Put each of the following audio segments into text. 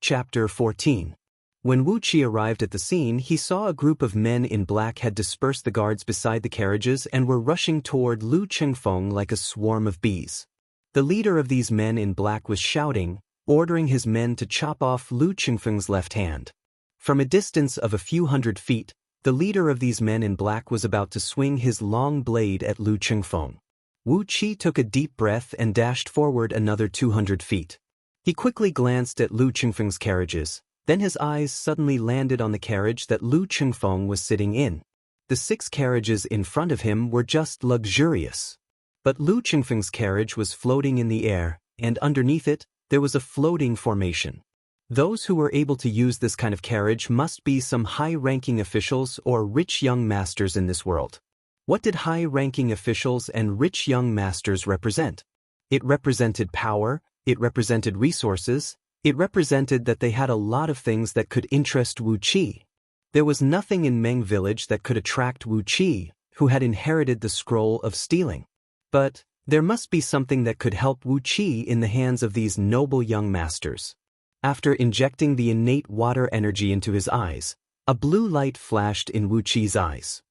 Chapter 14. When Wu Qi arrived at the scene, he saw a group of men in black had dispersed the guards beside the carriages and were rushing toward Lu Qingfeng like a swarm of bees. The leader of these men in black was shouting, ordering his men to chop off Lu Qingfeng's left hand. From a distance of a few hundred feet, the leader of these men in black was about to swing his long blade at Lu Qingfeng. Wu Qi took a deep breath and dashed forward another 200 feet. He quickly glanced at Lu Qingfeng's carriages, then his eyes suddenly landed on the carriage that Lu Qingfeng was sitting in. The 6 carriages in front of him were just luxurious. But Lu Qingfeng's carriage was floating in the air, and underneath it, there was a floating formation. Those who were able to use this kind of carriage must be some high-ranking officials or rich young masters in this world. What did high-ranking officials and rich young masters represent? It represented power, it represented resources, it represented that they had a lot of things that could interest Wu Qi. There was nothing in Meng village that could attract Wu Qi, who had inherited the scroll of stealing. But there must be something that could help Wu Qi in the hands of these noble young masters. After injecting the innate water energy into his eyes, a blue light flashed in Wu Qi's eyes.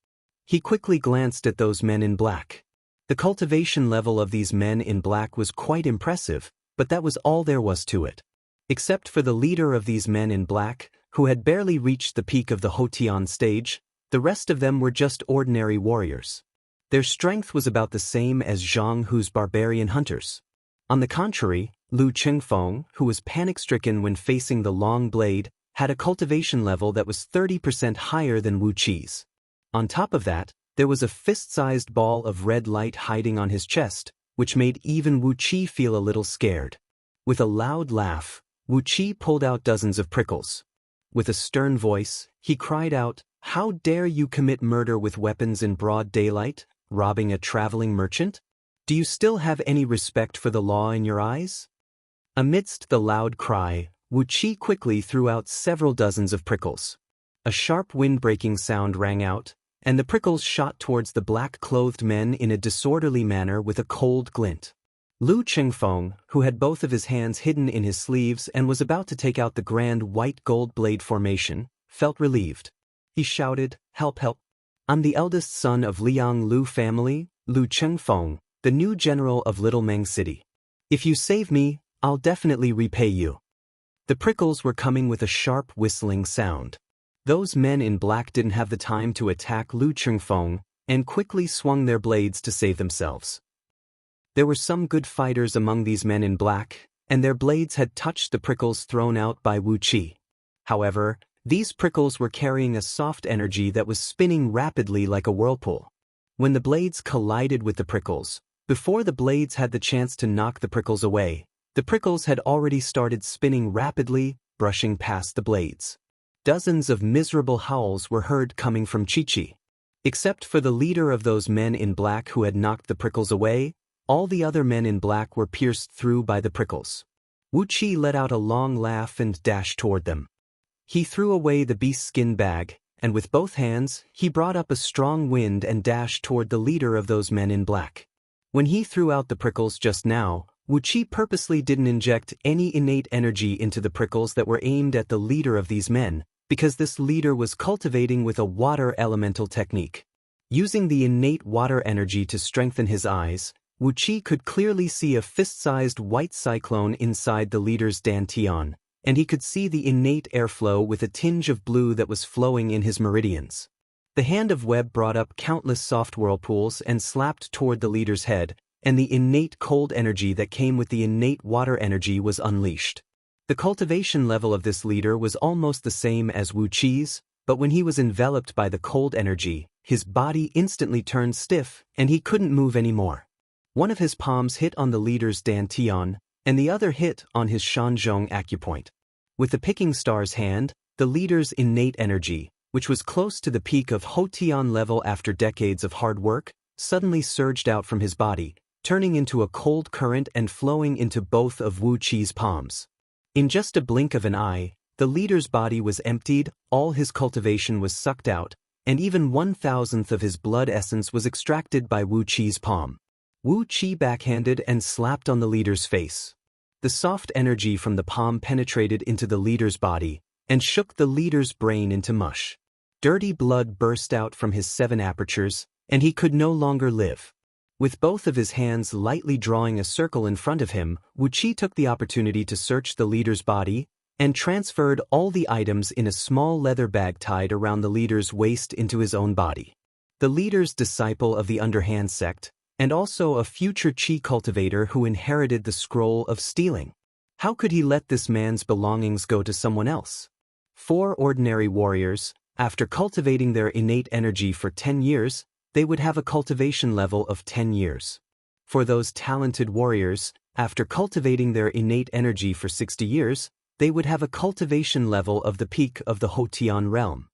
He quickly glanced at those men in black. The cultivation level of these men in black was quite impressive, but that was all there was to it. Except for the leader of these men in black, who had barely reached the peak of the Hotian stage, the rest of them were just ordinary warriors. Their strength was about the same as Zhang Hu's barbarian hunters. On the contrary, Lu Qingfeng, who was panic-stricken when facing the long blade, had a cultivation level that was 30% higher than Wu Qi's. On top of that, there was a fist-sized ball of red light hiding on his chest, which made even Wu Qi feel a little scared. With a loud laugh, Wu Qi pulled out dozens of prickles. With a stern voice, he cried out, "How dare you commit murder with weapons in broad daylight, robbing a traveling merchant? Do you still have any respect for the law in your eyes?" Amidst the loud cry, Wu Qi quickly threw out several dozens of prickles. A sharp wind-breaking sound rang out, and the prickles shot towards the black-clothed men in a disorderly manner with a cold glint. Lu Qingfeng, who had both of his hands hidden in his sleeves and was about to take out the grand white gold blade formation, felt relieved. He shouted, "Help, help! I'm the eldest son of Liang Lu family, Lu Qingfeng, the new general of Little Meng City. If you save me, I'll definitely repay you." The prickles were coming with a sharp whistling sound. Those men in black didn't have the time to attack Lu Qingfeng and quickly swung their blades to save themselves. There were some good fighters among these men in black, and their blades had touched the prickles thrown out by Wu Qi. However, these prickles were carrying a soft energy that was spinning rapidly like a whirlpool. When the blades collided with the prickles, before the blades had the chance to knock the prickles away, the prickles had already started spinning rapidly, brushing past the blades. Dozens of miserable howls were heard coming from Chi-Chi. Except for the leader of those men in black who had knocked the prickles away, all the other men in black were pierced through by the prickles. Wu Qi let out a long laugh and dashed toward them. He threw away the beast skin bag, and with both hands, he brought up a strong wind and dashed toward the leader of those men in black. When he threw out the prickles just now, Wu Qi purposely didn't inject any innate energy into the prickles that were aimed at the leader of these men, because this leader was cultivating with a water elemental technique. Using the innate water energy to strengthen his eyes, Wu Qi could clearly see a fist-sized white cyclone inside the leader's dantian, and he could see the innate airflow with a tinge of blue that was flowing in his meridians. The hand of Web brought up countless soft whirlpools and slapped toward the leader's head, and the innate cold energy that came with the innate water energy was unleashed. The cultivation level of this leader was almost the same as Wu Qi's, but when he was enveloped by the cold energy, his body instantly turned stiff and he couldn't move anymore. One of his palms hit on the leader's dantian, and the other hit on his shanzhong acupoint. With the picking star's hand, the leader's innate energy, which was close to the peak of Hotian level after decades of hard work, suddenly surged out from his body, turning into a cold current and flowing into both of Wu Qi's palms. In just a blink of an eye, the leader's body was emptied, all his cultivation was sucked out, and even 1/1000th of his blood essence was extracted by Wu Qi's palm. Wu Qi backhanded and slapped on the leader's face. The soft energy from the palm penetrated into the leader's body and shook the leader's brain into mush. Dirty blood burst out from his 7 apertures, and he could no longer live. With both of his hands lightly drawing a circle in front of him, Wu Qi took the opportunity to search the leader's body and transferred all the items in a small leather bag tied around the leader's waist into his own body. The leader's disciple of the underhand sect, and also a future Qi cultivator who inherited the scroll of stealing. How could he let this man's belongings go to someone else? 4 ordinary warriors, after cultivating their innate energy for 10 years, they would have a cultivation level of 10 years. For those talented warriors, after cultivating their innate energy for 60 years, they would have a cultivation level of the peak of the Hotian realm.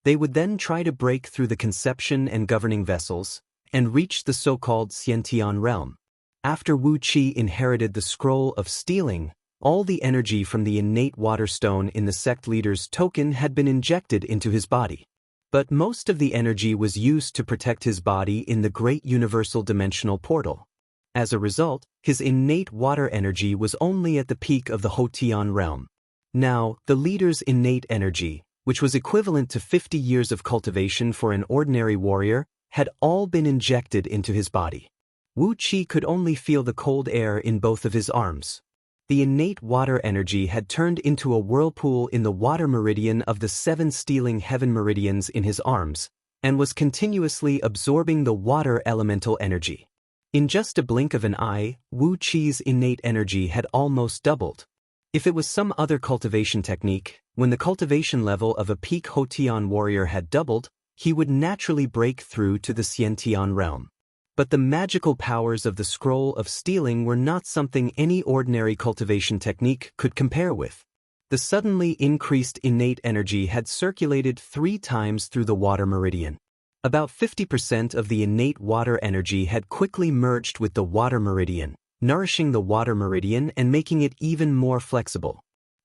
They would then try to break through the conception and governing vessels, and reach the so-called Xiantian realm. After Wu Qi inherited the scroll of stealing, all the energy from the innate water stone in the sect leader's token had been injected into his body. But most of the energy was used to protect his body in the great universal dimensional portal. As a result, his innate water energy was only at the peak of the Hotian realm. Now, the leader's innate energy, which was equivalent to 50 years of cultivation for an ordinary warrior, had all been injected into his body. Wu Qi could only feel the cold air in both of his arms. The innate water energy had turned into a whirlpool in the water meridian of the 7 stealing heaven meridians in his arms, and was continuously absorbing the water elemental energy. In just a blink of an eye, Wu Qi's innate energy had almost doubled. If it was some other cultivation technique, when the cultivation level of a peak Hotian warrior had doubled, he would naturally break through to the Xiantian realm. But the magical powers of the scroll of stealing were not something any ordinary cultivation technique could compare with. The suddenly increased innate energy had circulated 3 times through the water meridian. About 50% of the innate water energy had quickly merged with the water meridian, nourishing the water meridian and making it even more flexible.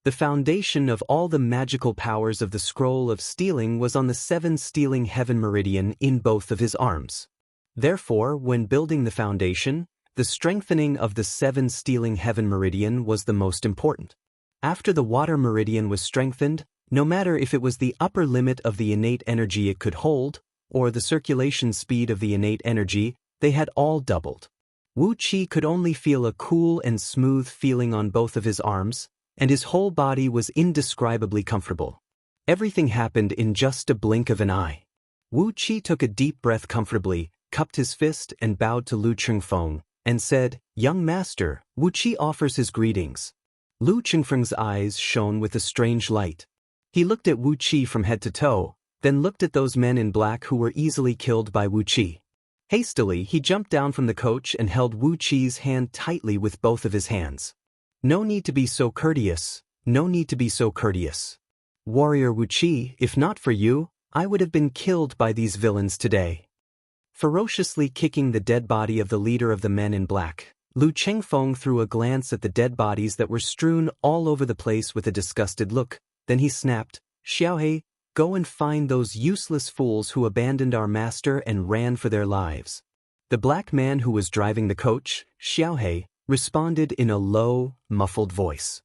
The foundation of all the magical powers of the scroll of stealing was on the 7 stealing heaven meridian in both of his arms. Therefore, when building the foundation, the strengthening of the 7 stealing heaven meridian was the most important. After the water meridian was strengthened, no matter if it was the upper limit of the innate energy it could hold, or the circulation speed of the innate energy, they had all doubled. Wu Qi could only feel a cool and smooth feeling on both of his arms, and his whole body was indescribably comfortable. Everything happened in just a blink of an eye. Wu Qi took a deep breath comfortably, cupped his fist and bowed to Lu Chengfeng, and said, "Young master, Wu Qi offers his greetings." Lu Chengfeng's eyes shone with a strange light. He looked at Wu Qi from head to toe, then looked at those men in black who were easily killed by Wu Qi. Hastily, he jumped down from the coach and held Wu Qi's hand tightly with both of his hands. "No need to be so courteous, no need to be so courteous. Warrior Wu Qi, if not for you, I would have been killed by these villains today." Ferociously kicking the dead body of the leader of the men in black, Lu Chengfeng threw a glance at the dead bodies that were strewn all over the place with a disgusted look. Then he snapped, "Xiaohei, go and find those useless fools who abandoned our master and ran for their lives." The black man who was driving the coach, Xiaohei, responded in a low, muffled voice.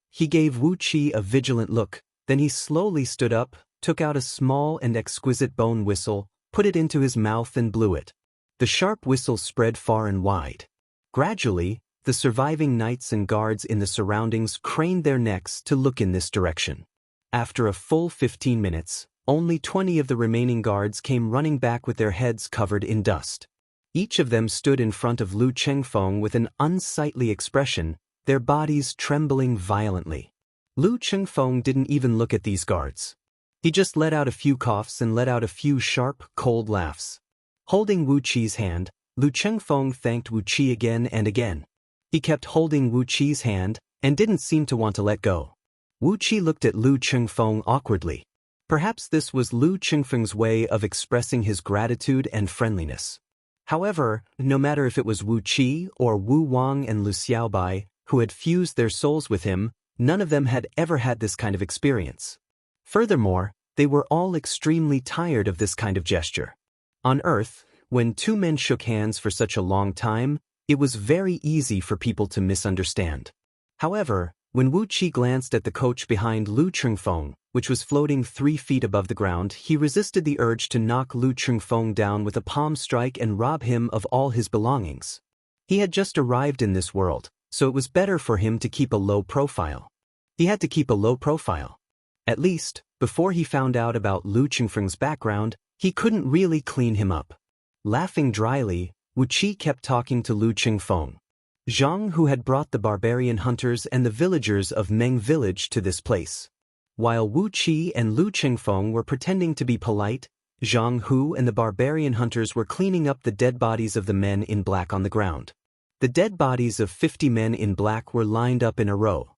He gave Wu Qi a vigilant look, then he slowly stood up, took out a small and exquisite bone whistle, put it into his mouth and blew it. The sharp whistle spread far and wide. Gradually, the surviving knights and guards in the surroundings craned their necks to look in this direction. After a full 15 minutes, only 20 of the remaining guards came running back with their heads covered in dust. Each of them stood in front of Lu Chengfeng with an unsightly expression, their bodies trembling violently. Lu Chengfeng didn't even look at these guards. He just let out a few coughs and let out a few sharp, cold laughs. Holding Wu Qi's hand, Lu Chengfeng thanked Wu Qi again and again. He kept holding Wu Qi's hand and didn't seem to want to let go. Wu Qi looked at Lu Chengfeng awkwardly. Perhaps this was Lu Chengfeng's way of expressing his gratitude and friendliness. However, no matter if it was Wu Qi or Wu Wang and Lu Xiaobai, who had fused their souls with him, none of them had ever had this kind of experience. Furthermore, they were all extremely tired of this kind of gesture. On Earth, when 2 men shook hands for such a long time, It was very easy for people to misunderstand. However, when Wu Qi glanced at the coach behind Lu Chengfeng, which was floating 3 feet above the ground, he resisted the urge to knock Lu Chengfeng down with a palm strike and rob him of all his belongings. He had just arrived in this world, so it was better for him to keep a low profile. He had to keep a low profile. At least, before he found out about Lu Chengfeng's background, he couldn't really clean him up. Laughing dryly, Wu Qi kept talking to Lu Chengfeng. Zhang, who had brought the barbarian hunters and the villagers of Meng village to this place. While Wu Qi and Lu Chengfeng were pretending to be polite, Zhang Hu and the barbarian hunters were cleaning up the dead bodies of the men in black on the ground. The dead bodies of 50 men in black were lined up in a row.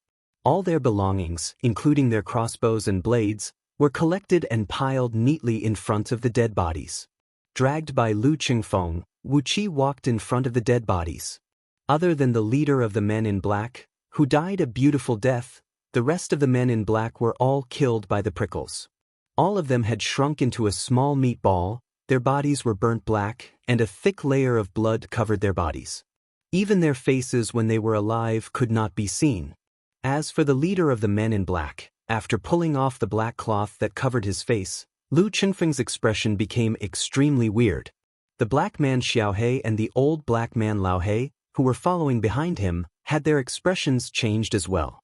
All their belongings, including their crossbows and blades, were collected and piled neatly in front of the dead bodies. Dragged by Lu Chengfeng, Wu Qi walked in front of the dead bodies. Other than the leader of the men in black, who died a beautiful death, the rest of the men in black were all killed by the prickles. All of them had shrunk into a small meatball, their bodies were burnt black, and a thick layer of blood covered their bodies. Even their faces when they were alive could not be seen. As for the leader of the men in black, after pulling off the black cloth that covered his face, Lu Chengfeng's expression became extremely weird. The black man Xiaohe and the old black man Laohe, who were following behind him, had their expressions changed as well.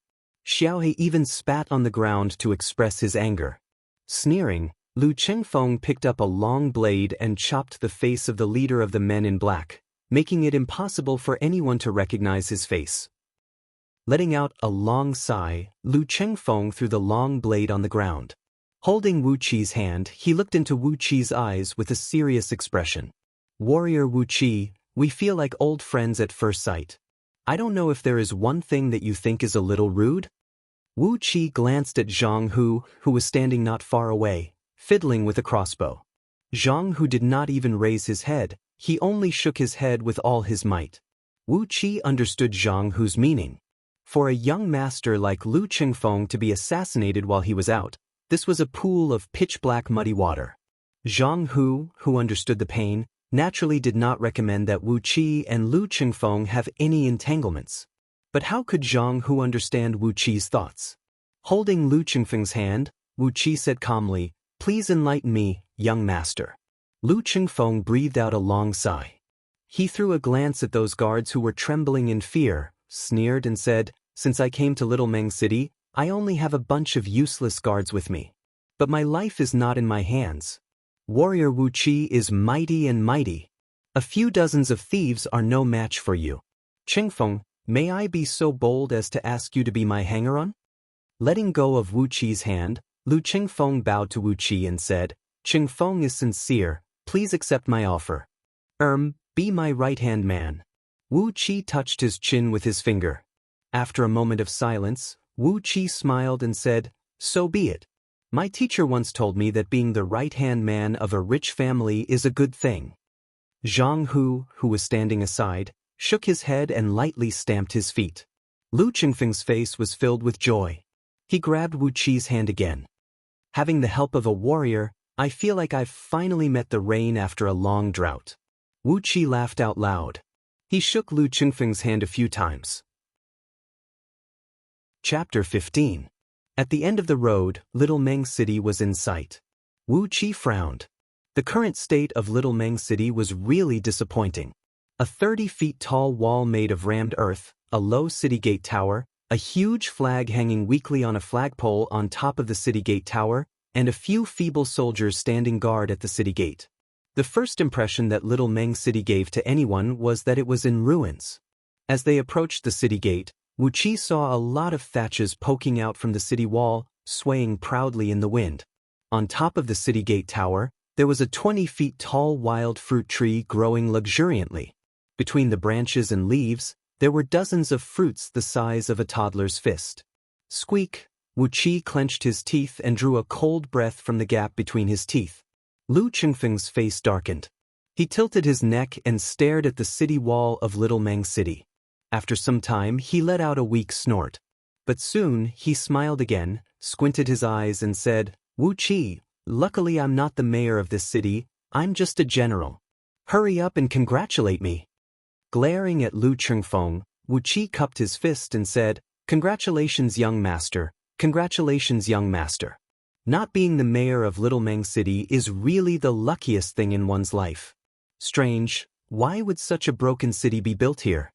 Xiaohe even spat on the ground to express his anger. Sneering, Lu Chengfeng picked up a long blade and chopped the face of the leader of the men in black, making it impossible for anyone to recognize his face. Letting out a long sigh, Lu Chengfeng threw the long blade on the ground. Holding Wu Qi's hand, he looked into Wu Qi's eyes with a serious expression. "Warrior Wu Qi, we feel like old friends at first sight. I don't know if there is one thing that you think is a little rude?" Wu Qi glanced at Zhang Hu, who was standing not far away, fiddling with a crossbow. Zhang Hu did not even raise his head, he only shook his head with all his might. Wu Qi understood Zhang Hu's meaning. For a young master like Lu Chengfeng to be assassinated while he was out, this was a pool of pitch-black muddy water. Zhang Hu, who understood the pain, naturally did not recommend that Wu Qi and Lu Chengfeng have any entanglements. But how could Zhang Hu understand Wu Qi's thoughts? Holding Lu Chengfeng's hand, Wu Qi said calmly, "Please enlighten me, young master." Lu Chengfeng breathed out a long sigh. He threw a glance at those guards who were trembling in fear, sneered and said, "Since I came to Little Meng City, I only have a bunch of useless guards with me. But my life is not in my hands. Warrior Wu Qi is mighty and mighty. A few dozens of thieves are no match for you. Chengfeng, may I be so bold as to ask you to be my hanger-on?" Letting go of Wu Qi's hand, Lu Chengfeng bowed to Wu Qi and said, "Chengfeng is sincere, please accept my offer. Be my right-hand man." Wu Qi touched his chin with his finger. After a moment of silence, Wu Qi smiled and said, "So be it. My teacher once told me that being the right-hand man of a rich family is a good thing." Zhang Hu, who was standing aside, shook his head and lightly stamped his feet. Lu Chengfeng's face was filled with joy. He grabbed Wu Qi's hand again. "Having the help of a warrior, I feel like I've finally met the rain after a long drought." Wu Qi laughed out loud. He shook Lu Chengfeng's hand a few times. Chapter 15. At the end of the road, Little Meng City was in sight. Wu Qi frowned. The current state of Little Meng City was really disappointing. A 30 feet tall wall made of rammed earth, a low city gate tower, a huge flag hanging weakly on a flagpole on top of the city gate tower, and a few feeble soldiers standing guard at the city gate. The first impression that Little Meng City gave to anyone was that it was in ruins. As they approached the city gate, Wu Qi saw a lot of thatches poking out from the city wall, swaying proudly in the wind. On top of the city gate tower, there was a 20 feet tall wild fruit tree growing luxuriantly. Between the branches and leaves, there were dozens of fruits the size of a toddler's fist. Squeak! Wu Qi clenched his teeth and drew a cold breath from the gap between his teeth. Lu Chengfeng's face darkened. He tilted his neck and stared at the city wall of Little Meng City. After some time, he let out a weak snort. But soon, he smiled again, squinted his eyes and said, "Wu Qi, luckily I'm not the mayor of this city, I'm just a general. Hurry up and congratulate me." Glaring at Lu Chengfeng, Wu Qi cupped his fist and said, "Congratulations, young master. Congratulations, young master. Not being the mayor of Little Meng City is really the luckiest thing in one's life. Strange, why would such a broken city be built here?"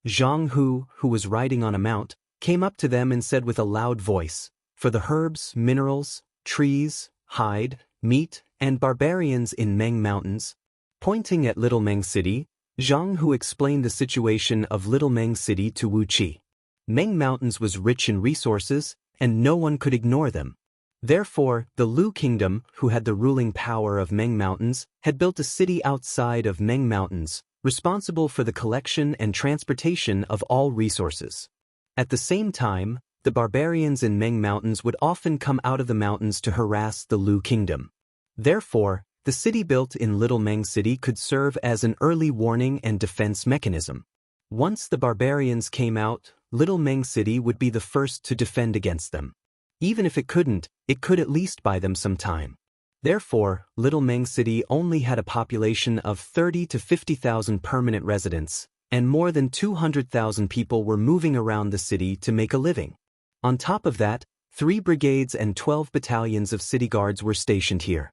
Zhang Hu, who was riding on a mount, came up to them and said with a loud voice, "For the herbs, minerals, trees, hide, meat, and barbarians in Meng Mountains." Pointing at Little Meng City, Zhang Hu explained the situation of Little Meng City to Wu Qi. Meng Mountains was rich in resources, and no one could ignore them. Therefore, the Lu Kingdom, who had the ruling power of Meng Mountains, had built a city outside of Meng Mountains, responsible for the collection and transportation of all resources. At the same time, the barbarians in Meng Mountains would often come out of the mountains to harass the Lu Kingdom. Therefore, the city built in Little Meng City could serve as an early warning and defense mechanism. Once the barbarians came out, Little Meng City would be the first to defend against them. Even if it couldn't, it could at least buy them some time. Therefore, Little Meng City only had a population of 30 to 50,000 permanent residents, and more than 200,000 people were moving around the city to make a living. On top of that, 3 brigades and 12 battalions of city guards were stationed here.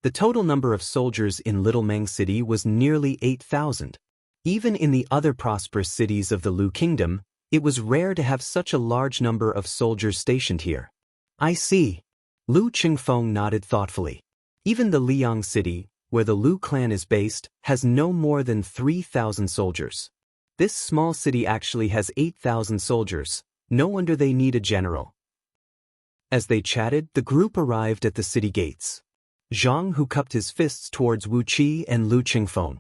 The total number of soldiers in Little Meng City was nearly 8,000. Even in the other prosperous cities of the Lu Kingdom, it was rare to have such a large number of soldiers stationed here. "I see." Lu Chengfeng nodded thoughtfully. Even the Liang city, where the Lu clan is based, has no more than 3,000 soldiers. This small city actually has 8,000 soldiers. No wonder they need a general. As they chatted, the group arrived at the city gates. Zhang Hu cupped his fists towards Wu Qi and Lu Chengfeng.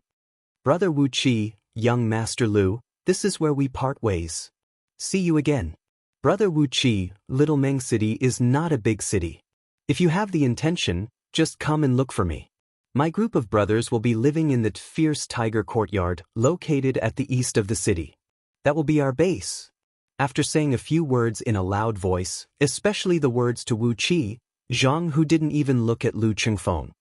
"Brother Wu Qi, young Master Lu, this is where we part ways. See you again." "Brother Wu Qi, Little Meng City is not a big city. If you have the intention, just come and look for me. My group of brothers will be living in the fierce tiger courtyard, located at the east of the city. That will be our base." After saying a few words in a loud voice, especially the words to Wu Qi, Zhang Hu didn't even look at Lu Chengfeng.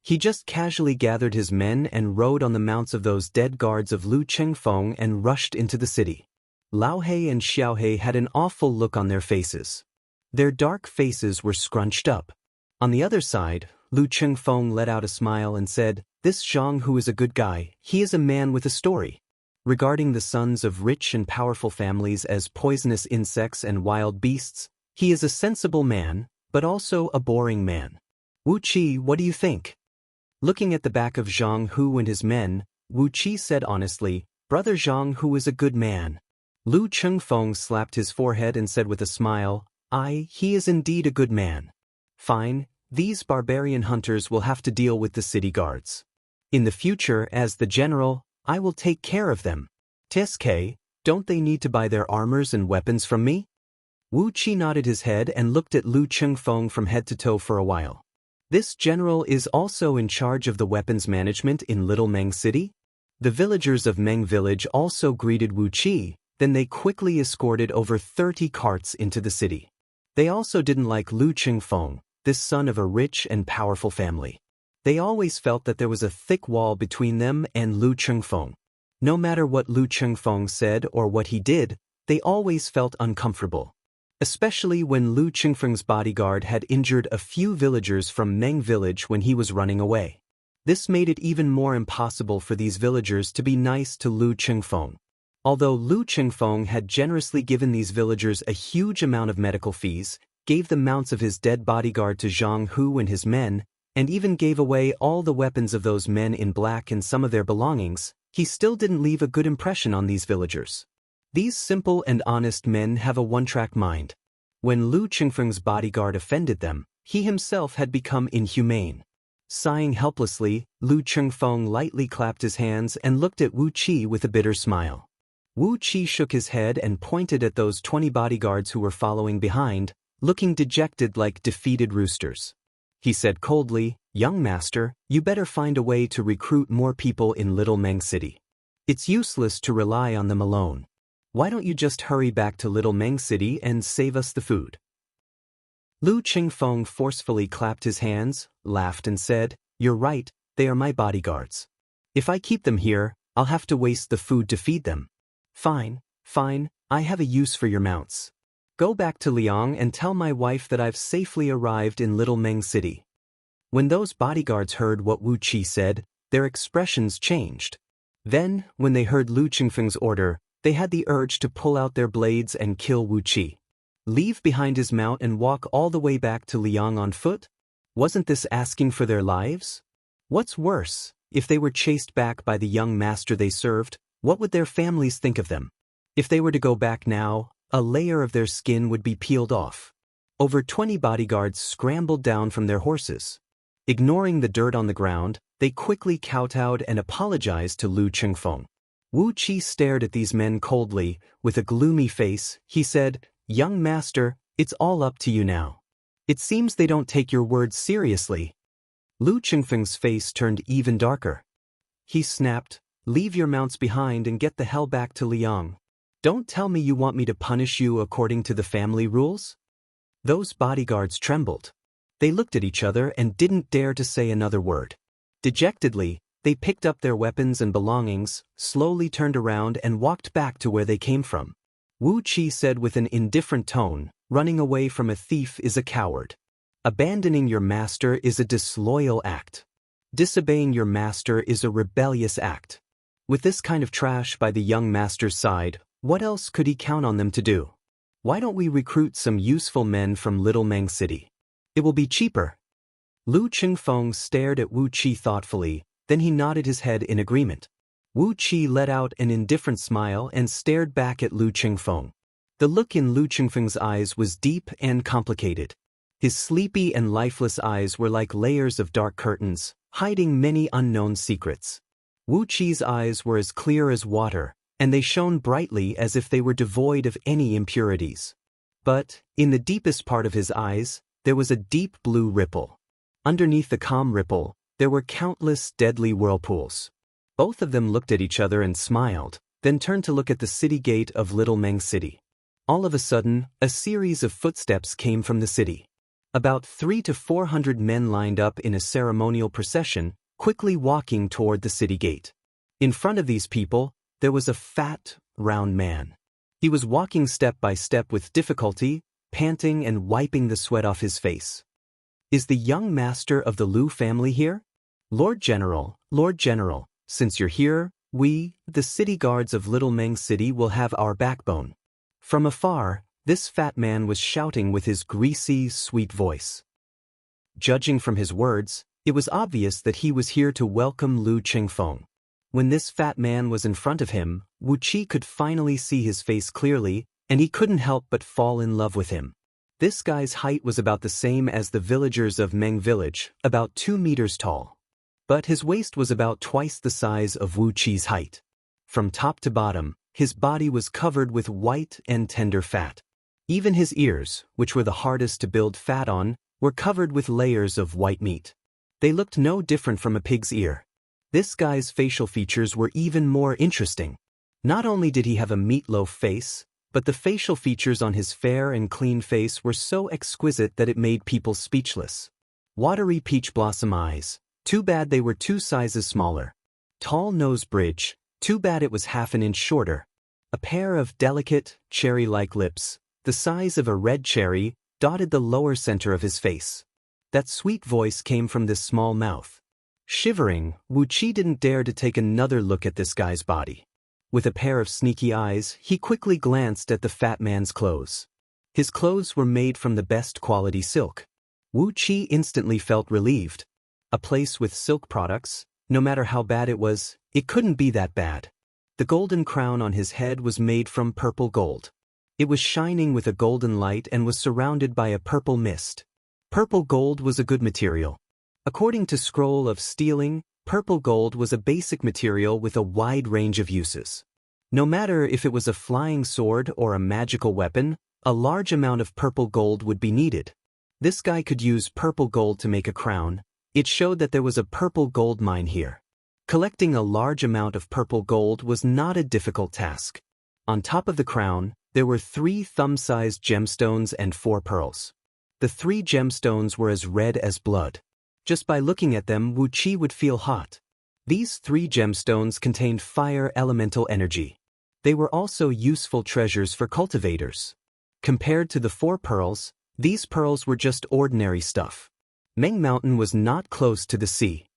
He just casually gathered his men and rode on the mounts of those dead guards of Lu Chengfeng and rushed into the city. Lao He and Xiao He had an awful look on their faces. Their dark faces were scrunched up. On the other side, Lu Chengfeng let out a smile and said, "This Zhang Hu is a good guy. He is a man with a story." Regarding the sons of rich and powerful families as poisonous insects and wild beasts, he is a sensible man, but also a boring man. "Wu Qi, what do you think?" Looking at the back of Zhang Hu and his men, Wu Qi said honestly, "Brother Zhang Hu is a good man." Lu Chengfeng slapped his forehead and said with a smile, He is indeed a good man. Fine, these barbarian hunters will have to deal with the city guards. In the future, as the general, I will take care of them. TSK, don't they need to buy their armors and weapons from me?" Wu Qi nodded his head and looked at Lu Chengfeng from head to toe for a while. "This general is also in charge of the weapons management in Little Meng City?" The villagers of Meng Village also greeted Wu Qi, then they quickly escorted over 30 carts into the city. They also didn't like Lu Chengfeng, this son of a rich and powerful family. They always felt that there was a thick wall between them and Lu Chengfeng. No matter what Lu Chengfeng said or what he did, they always felt uncomfortable. Especially when Lu Chengfeng's bodyguard had injured a few villagers from Meng Village when he was running away. This made it even more impossible for these villagers to be nice to Lu Chengfeng. Although Lu Chengfeng had generously given these villagers a huge amount of medical fees, gave the mounts of his dead bodyguard to Zhang Hu and his men, and even gave away all the weapons of those men in black and some of their belongings, he still didn't leave a good impression on these villagers. These simple and honest men have a one-track mind. When Lu Chengfeng's bodyguard offended them, he himself had become inhumane. Sighing helplessly, Lu Chengfeng lightly clapped his hands and looked at Wu Qi with a bitter smile. Wu Qi shook his head and pointed at those 20 bodyguards who were following behind, looking dejected like defeated roosters. He said coldly, "Young master, you better find a way to recruit more people in Little Meng City. It's useless to rely on them alone. Why don't you just hurry back to Little Meng City and save us the food?" Lu Chengfeng forcefully clapped his hands, laughed and said, "You're right, they are my bodyguards. If I keep them here, I'll have to waste the food to feed them. Fine, fine, I have a use for your mounts. Go back to Liang and tell my wife that I've safely arrived in Little Meng City. When those bodyguards heard what Wu Qi said, their expressions changed. Then, when they heard Lu Qingfeng's order, they had the urge to pull out their blades and kill Wu Qi. Leave behind his mount and walk all the way back to Liang on foot? Wasn't this asking for their lives? What's worse, if they were chased back by the young master they served, what would their families think of them? If they were to go back now, a layer of their skin would be peeled off. Over 20 bodyguards scrambled down from their horses. Ignoring the dirt on the ground, they quickly kowtowed and apologized to Lu Qingfeng. Wu Qi stared at these men coldly. With a gloomy face, he said, "Young master, it's all up to you now. It seems they don't take your words seriously." Lu Qingfeng's face turned even darker. He snapped, "Leave your mounts behind and get the hell back to Liang. Don't tell me you want me to punish you according to the family rules?" Those bodyguards trembled. They looked at each other and didn't dare to say another word. Dejectedly, they picked up their weapons and belongings, slowly turned around and walked back to where they came from. Wu Qi said with an indifferent tone, "Running away from a thief is a coward. Abandoning your master is a disloyal act. Disobeying your master is a rebellious act." With this kind of trash by the young master's side, what else could he count on them to do? Why don't we recruit some useful men from Little Meng City? It will be cheaper. Lu Qingfeng stared at Wu Qi thoughtfully, then he nodded his head in agreement. Wu Qi let out an indifferent smile and stared back at Lu Qingfeng. The look in Lu Qingfeng's eyes was deep and complicated. His sleepy and lifeless eyes were like layers of dark curtains, hiding many unknown secrets. Wu Qi's eyes were as clear as water, and they shone brightly as if they were devoid of any impurities. But, in the deepest part of his eyes, there was a deep blue ripple. Underneath the calm ripple, there were countless deadly whirlpools. Both of them looked at each other and smiled, then turned to look at the city gate of Little Meng City. All of a sudden, a series of footsteps came from the city. About 300 to 400 men lined up in a ceremonial procession, quickly walking toward the city gate. In front of these people, there was a fat, round man. He was walking step by step with difficulty, panting and wiping the sweat off his face. "Is the young master of the Lu family here? Lord General, since you're here, we, the city guards of Little Meng City, will have our backbone." From afar, this fat man was shouting with his greasy, sweet voice. Judging from his words, it was obvious that he was here to welcome Lu Qingfeng. When this fat man was in front of him, Wu Qi could finally see his face clearly, and he couldn't help but fall in love with him. This guy's height was about the same as the villagers of Meng Village, about 2 meters tall. But his waist was about twice the size of Wu Qi's height. From top to bottom, his body was covered with white and tender fat. Even his ears, which were the hardest to build fat on, were covered with layers of white meat. They looked no different from a pig's ear. This guy's facial features were even more interesting. Not only did he have a meatloaf face, but the facial features on his fair and clean face were so exquisite that it made people speechless. Watery peach blossom eyes, too bad they were 2 sizes smaller. Tall nose bridge, too bad it was half an inch shorter. A pair of delicate, cherry-like lips, the size of a red cherry, dotted the lower center of his face. That sweet voice came from this small mouth. Shivering, Wu Qi didn't dare to take another look at this guy's body. With a pair of sneaky eyes, he quickly glanced at the fat man's clothes. His clothes were made from the best quality silk. Wu Qi instantly felt relieved. A place with silk products, no matter how bad it was, it couldn't be that bad. The golden crown on his head was made from purple gold. It was shining with a golden light and was surrounded by a purple mist. Purple gold was a good material. According to Scroll of Stealing, purple gold was a basic material with a wide range of uses. No matter if it was a flying sword or a magical weapon, a large amount of purple gold would be needed. This guy could use purple gold to make a crown. It showed that there was a purple gold mine here. Collecting a large amount of purple gold was not a difficult task. On top of the crown, there were 3 thumb-sized gemstones and 4 pearls. The 3 gemstones were as red as blood. Just by looking at them, Wu Qi would feel hot. These 3 gemstones contained fire elemental energy. They were also useful treasures for cultivators. Compared to the 4 pearls, these pearls were just ordinary stuff. Meng Mountain was not close to the sea.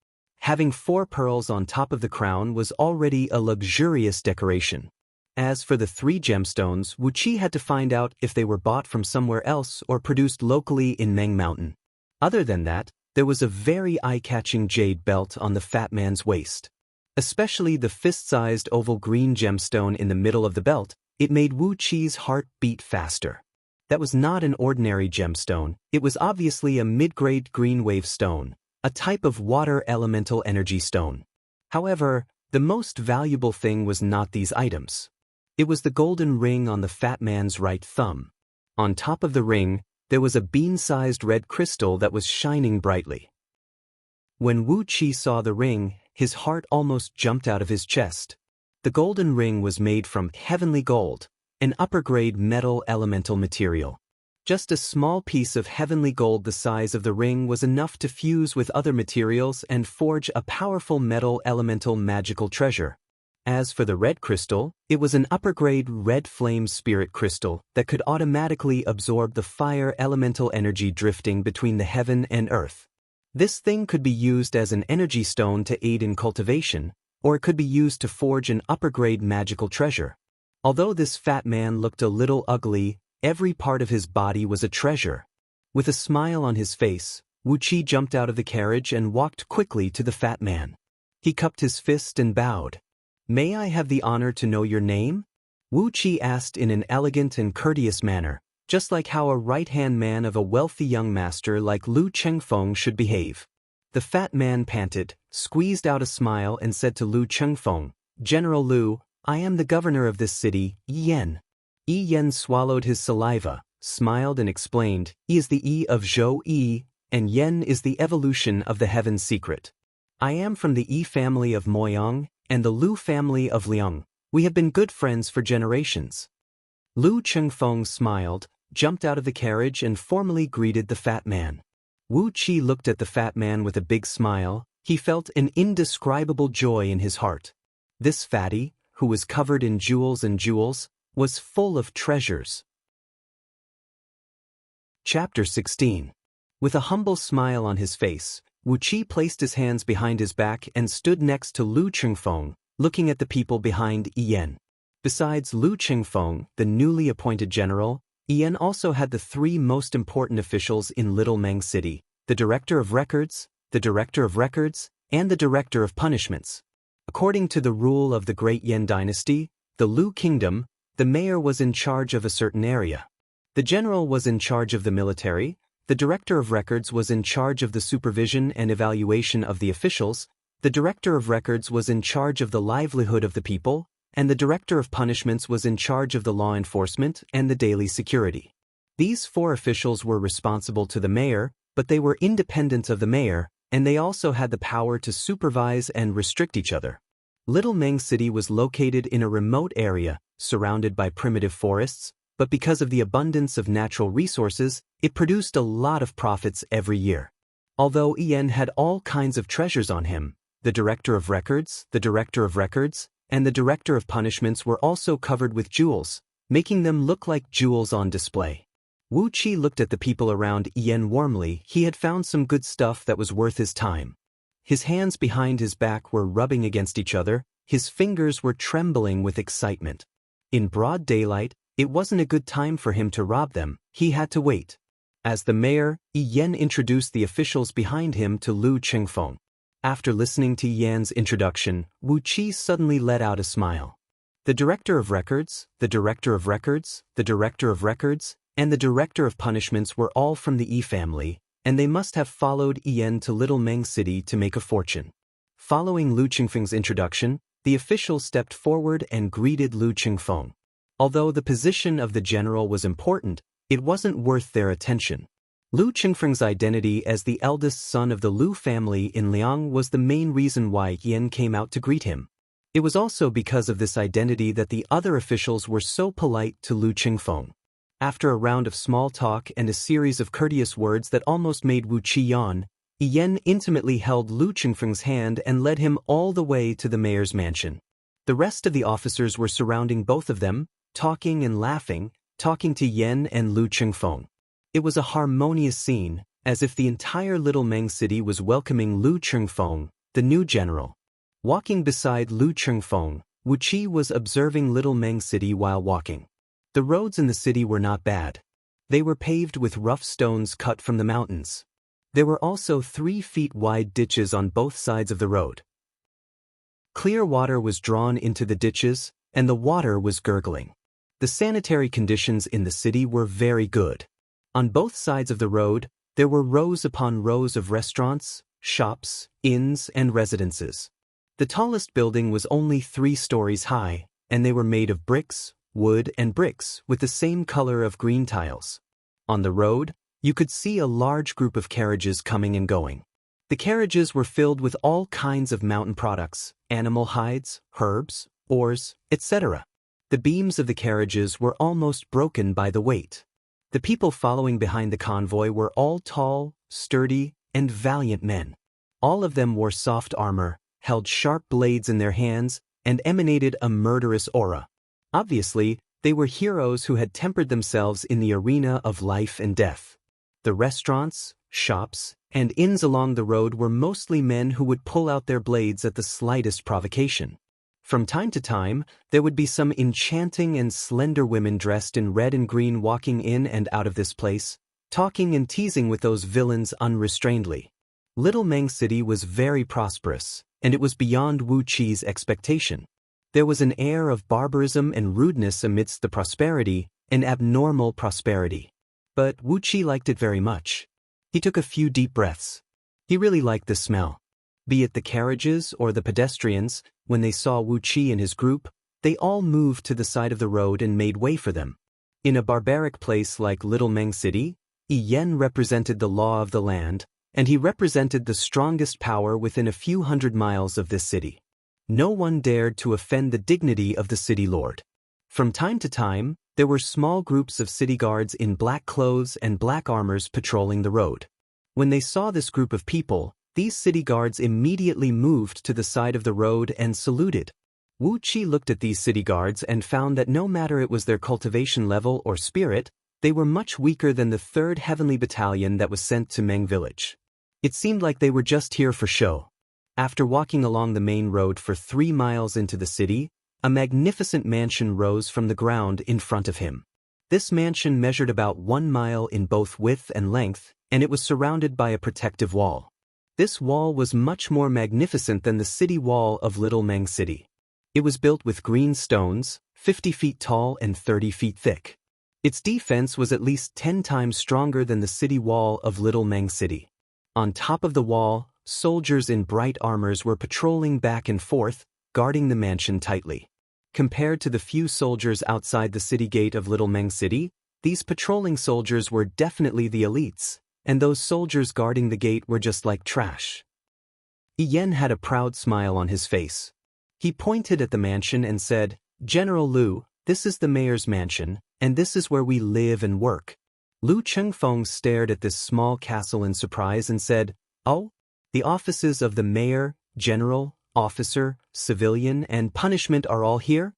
Having 4 pearls on top of the crown was already a luxurious decoration. As for the 3 gemstones, Wu Qi had to find out if they were bought from somewhere else or produced locally in Meng Mountain. Other than that, there was a very eye-catching jade belt on the fat man's waist. Especially the fist-sized oval green gemstone in the middle of the belt, it made Wu Qi's heart beat faster. That was not an ordinary gemstone, it was obviously a mid-grade green wave stone, a type of water elemental energy stone. However, the most valuable thing was not these items. It was the golden ring on the fat man's right thumb. On top of the ring, there was a bean-sized red crystal that was shining brightly. When Wu Qi saw the ring, his heart almost jumped out of his chest. The golden ring was made from heavenly gold, an upper-grade metal elemental material. Just a small piece of heavenly gold the size of the ring was enough to fuse with other materials and forge a powerful metal elemental magical treasure. As for the red crystal, it was an upper-grade red flame spirit crystal that could automatically absorb the fire elemental energy drifting between the heaven and earth. This thing could be used as an energy stone to aid in cultivation, or it could be used to forge an upper-grade magical treasure. Although this fat man looked a little ugly, every part of his body was a treasure. With a smile on his face, Wu Qi jumped out of the carriage and walked quickly to the fat man. He cupped his fist and bowed. "May I have the honor to know your name?" Wu Qi asked in an elegant and courteous manner, just like how a right-hand man of a wealthy young master like Lu Chengfeng should behave. The fat man panted, squeezed out a smile and said to Lu Chengfeng, "General Lu, I am the governor of this city, Yi Yan." Yi Yan swallowed his saliva, smiled and explained, "Yi is the Yi of Zhou Yi, and Yan is the evolution of the heaven secret. I am from the Yi family of Moyang and the Lu family of Liang. We have been good friends for generations." Lu Chengfeng smiled, jumped out of the carriage and formally greeted the fat man. Wu Qi looked at the fat man with a big smile. He felt an indescribable joy in his heart. This fatty, who was covered in jewels and jewels, was full of treasures. Chapter 16. With a humble smile on his face, Wu Qi placed his hands behind his back and stood next to Lu Chengfeng, looking at the people behind Yi Yan. Besides Lu Chengfeng, the newly appointed general, Yi Yan also had the 3 most important officials in Little Meng City, the Director of Records, the Director of Records, and the Director of Punishments. According to the rule of the Great Yan Dynasty, the Lu Kingdom, the mayor was in charge of a certain area. The general was in charge of the military, the Director of Records was in charge of the supervision and evaluation of the officials, the Director of Records was in charge of the livelihood of the people, and the Director of Punishments was in charge of the law enforcement and the daily security. These 4 officials were responsible to the mayor, but they were independent of the mayor, and they also had the power to supervise and restrict each other. Little Meng City was located in a remote area, surrounded by primitive forests, but because of the abundance of natural resources, it produced a lot of profits every year. Although Yi Yan had all kinds of treasures on him, the Director of Records, the Director of Records, and the Director of Punishments were also covered with jewels, making them look like jewels on display. Wu Qi looked at the people around Yi Yan warmly. He had found some good stuff that was worth his time. His hands behind his back were rubbing against each other, his fingers were trembling with excitement. In broad daylight, it wasn't a good time for him to rob them, he had to wait. As the mayor, Yi Yan introduced the officials behind him to Lu Chengfeng. After listening to Yi Yan's introduction, Wu Qi suddenly let out a smile. The Director of Records, the Director of Records, the Director of Records, and the Director of Punishments were all from the Yi family, and they must have followed Yi Yan to Little Meng City to make a fortune. Following Lu Chengfeng's introduction, the officials stepped forward and greeted Lu Chengfeng. Although the position of the general was important, it wasn't worth their attention. Lu Chengfeng's identity as the eldest son of the Lu family in Liang was the main reason why Yi Yan came out to greet him. It was also because of this identity that the other officials were so polite to Lu Chengfeng. After a round of small talk and a series of courteous words that almost made Wu Qi yawn, Yen intimately held Lu Chengfeng's hand and led him all the way to the mayor's mansion. The rest of the officers were surrounding both of them, talking and laughing, talking to Yen and Lu Chengfeng. It was a harmonious scene, as if the entire Little Meng City was welcoming Lu Chengfeng, the new general. Walking beside Lu Chengfeng, Wu Qi was observing Little Meng City while walking. The roads in the city were not bad. They were paved with rough stones cut from the mountains. There were also 3 feet wide ditches on both sides of the road. Clear water was drawn into the ditches, and the water was gurgling. The sanitary conditions in the city were very good. On both sides of the road, there were rows upon rows of restaurants, shops, inns, and residences. The tallest building was only 3 stories high, and they were made of bricks, wood, and bricks with the same color of green tiles. On the road, you could see a large group of carriages coming and going. The carriages were filled with all kinds of mountain products, animal hides, herbs, ores, etc. The beams of the carriages were almost broken by the weight. The people following behind the convoy were all tall, sturdy, and valiant men. All of them wore soft armor, held sharp blades in their hands, and emanated a murderous aura. Obviously, they were heroes who had tempered themselves in the arena of life and death. The restaurants, shops, and inns along the road were mostly men who would pull out their blades at the slightest provocation. From time to time, there would be some enchanting and slender women dressed in red and green walking in and out of this place, talking and teasing with those villains unrestrainedly. Little Meng City was very prosperous, and it was beyond Wu Qi's expectation. There was an air of barbarism and rudeness amidst the prosperity, an abnormal prosperity. But Wu Qi liked it very much. He took a few deep breaths. He really liked the smell. Be it the carriages or the pedestrians, when they saw Wu Qi and his group, they all moved to the side of the road and made way for them. In a barbaric place like Little Meng City, Yen represented the law of the land, and he represented the strongest power within a few hundred miles of this city. No one dared to offend the dignity of the city lord. From time to time, there were small groups of city guards in black clothes and black armors patrolling the road. When they saw this group of people, these city guards immediately moved to the side of the road and saluted. Wu Qi looked at these city guards and found that no matter it was their cultivation level or spirit, they were much weaker than the 3rd Heavenly Battalion that was sent to Meng Village. It seemed like they were just here for show. After walking along the main road for 3 miles into the city, a magnificent mansion rose from the ground in front of him. This mansion measured about 1 mile in both width and length, and it was surrounded by a protective wall. This wall was much more magnificent than the city wall of Little Meng City. It was built with green stones, 50 feet tall and 30 feet thick. Its defense was at least 10 times stronger than the city wall of Little Meng City. On top of the wall, soldiers in bright armors were patrolling back and forth, guarding the mansion tightly. Compared to the few soldiers outside the city gate of Little Meng City, these patrolling soldiers were definitely the elites, and those soldiers guarding the gate were just like trash. Yen had a proud smile on his face. He pointed at the mansion and said, "General Lu, this is the mayor's mansion, and this is where we live and work." Lu Chengfeng stared at this small castle in surprise and said, "Oh? The offices of the mayor, general, officer, civilian, and punishment are all here?"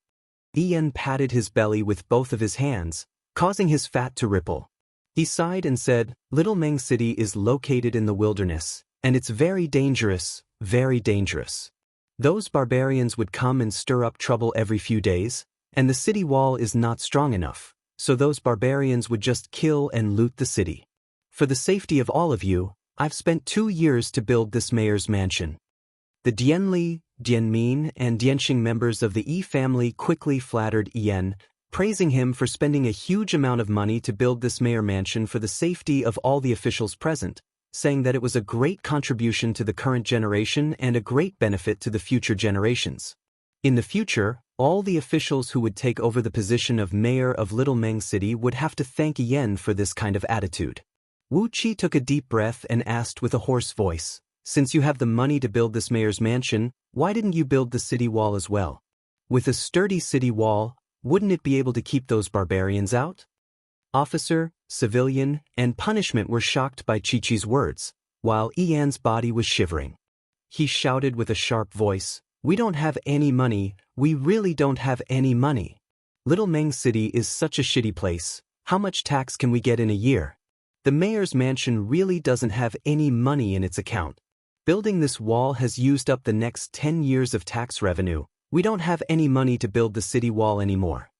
Yen patted his belly with both of his hands, causing his fat to ripple. He sighed and said, "Little Meng City is located in the wilderness, and it's very dangerous, very dangerous. Those barbarians would come and stir up trouble every few days, and the city wall is not strong enough, so those barbarians would just kill and loot the city. For the safety of all of you, I've spent 2 years to build this mayor's mansion." The Dianli, Dianmin, and Dianxing members of the Yi family quickly flattered Yen, praising him for spending a huge amount of money to build this mayor mansion for the safety of all the officials present, saying that it was a great contribution to the current generation and a great benefit to the future generations. In the future, all the officials who would take over the position of mayor of Little Meng City would have to thank Yen for this kind of attitude. Wu Qi took a deep breath and asked with a hoarse voice, "Since you have the money to build this mayor's mansion, why didn't you build the city wall as well? With a sturdy city wall, wouldn't it be able to keep those barbarians out?" Officer, civilian, and punishment were shocked by Chi-Chi's words. while Yan's body was shivering. He shouted with a sharp voice, "We don't have any money, we really don't have any money. Little Meng City is such a shitty place, how much tax can we get in a year? The mayor's mansion really doesn't have any money in its account. Building this wall has used up the next 10 years of tax revenue, we don't have any money to build the city wall anymore."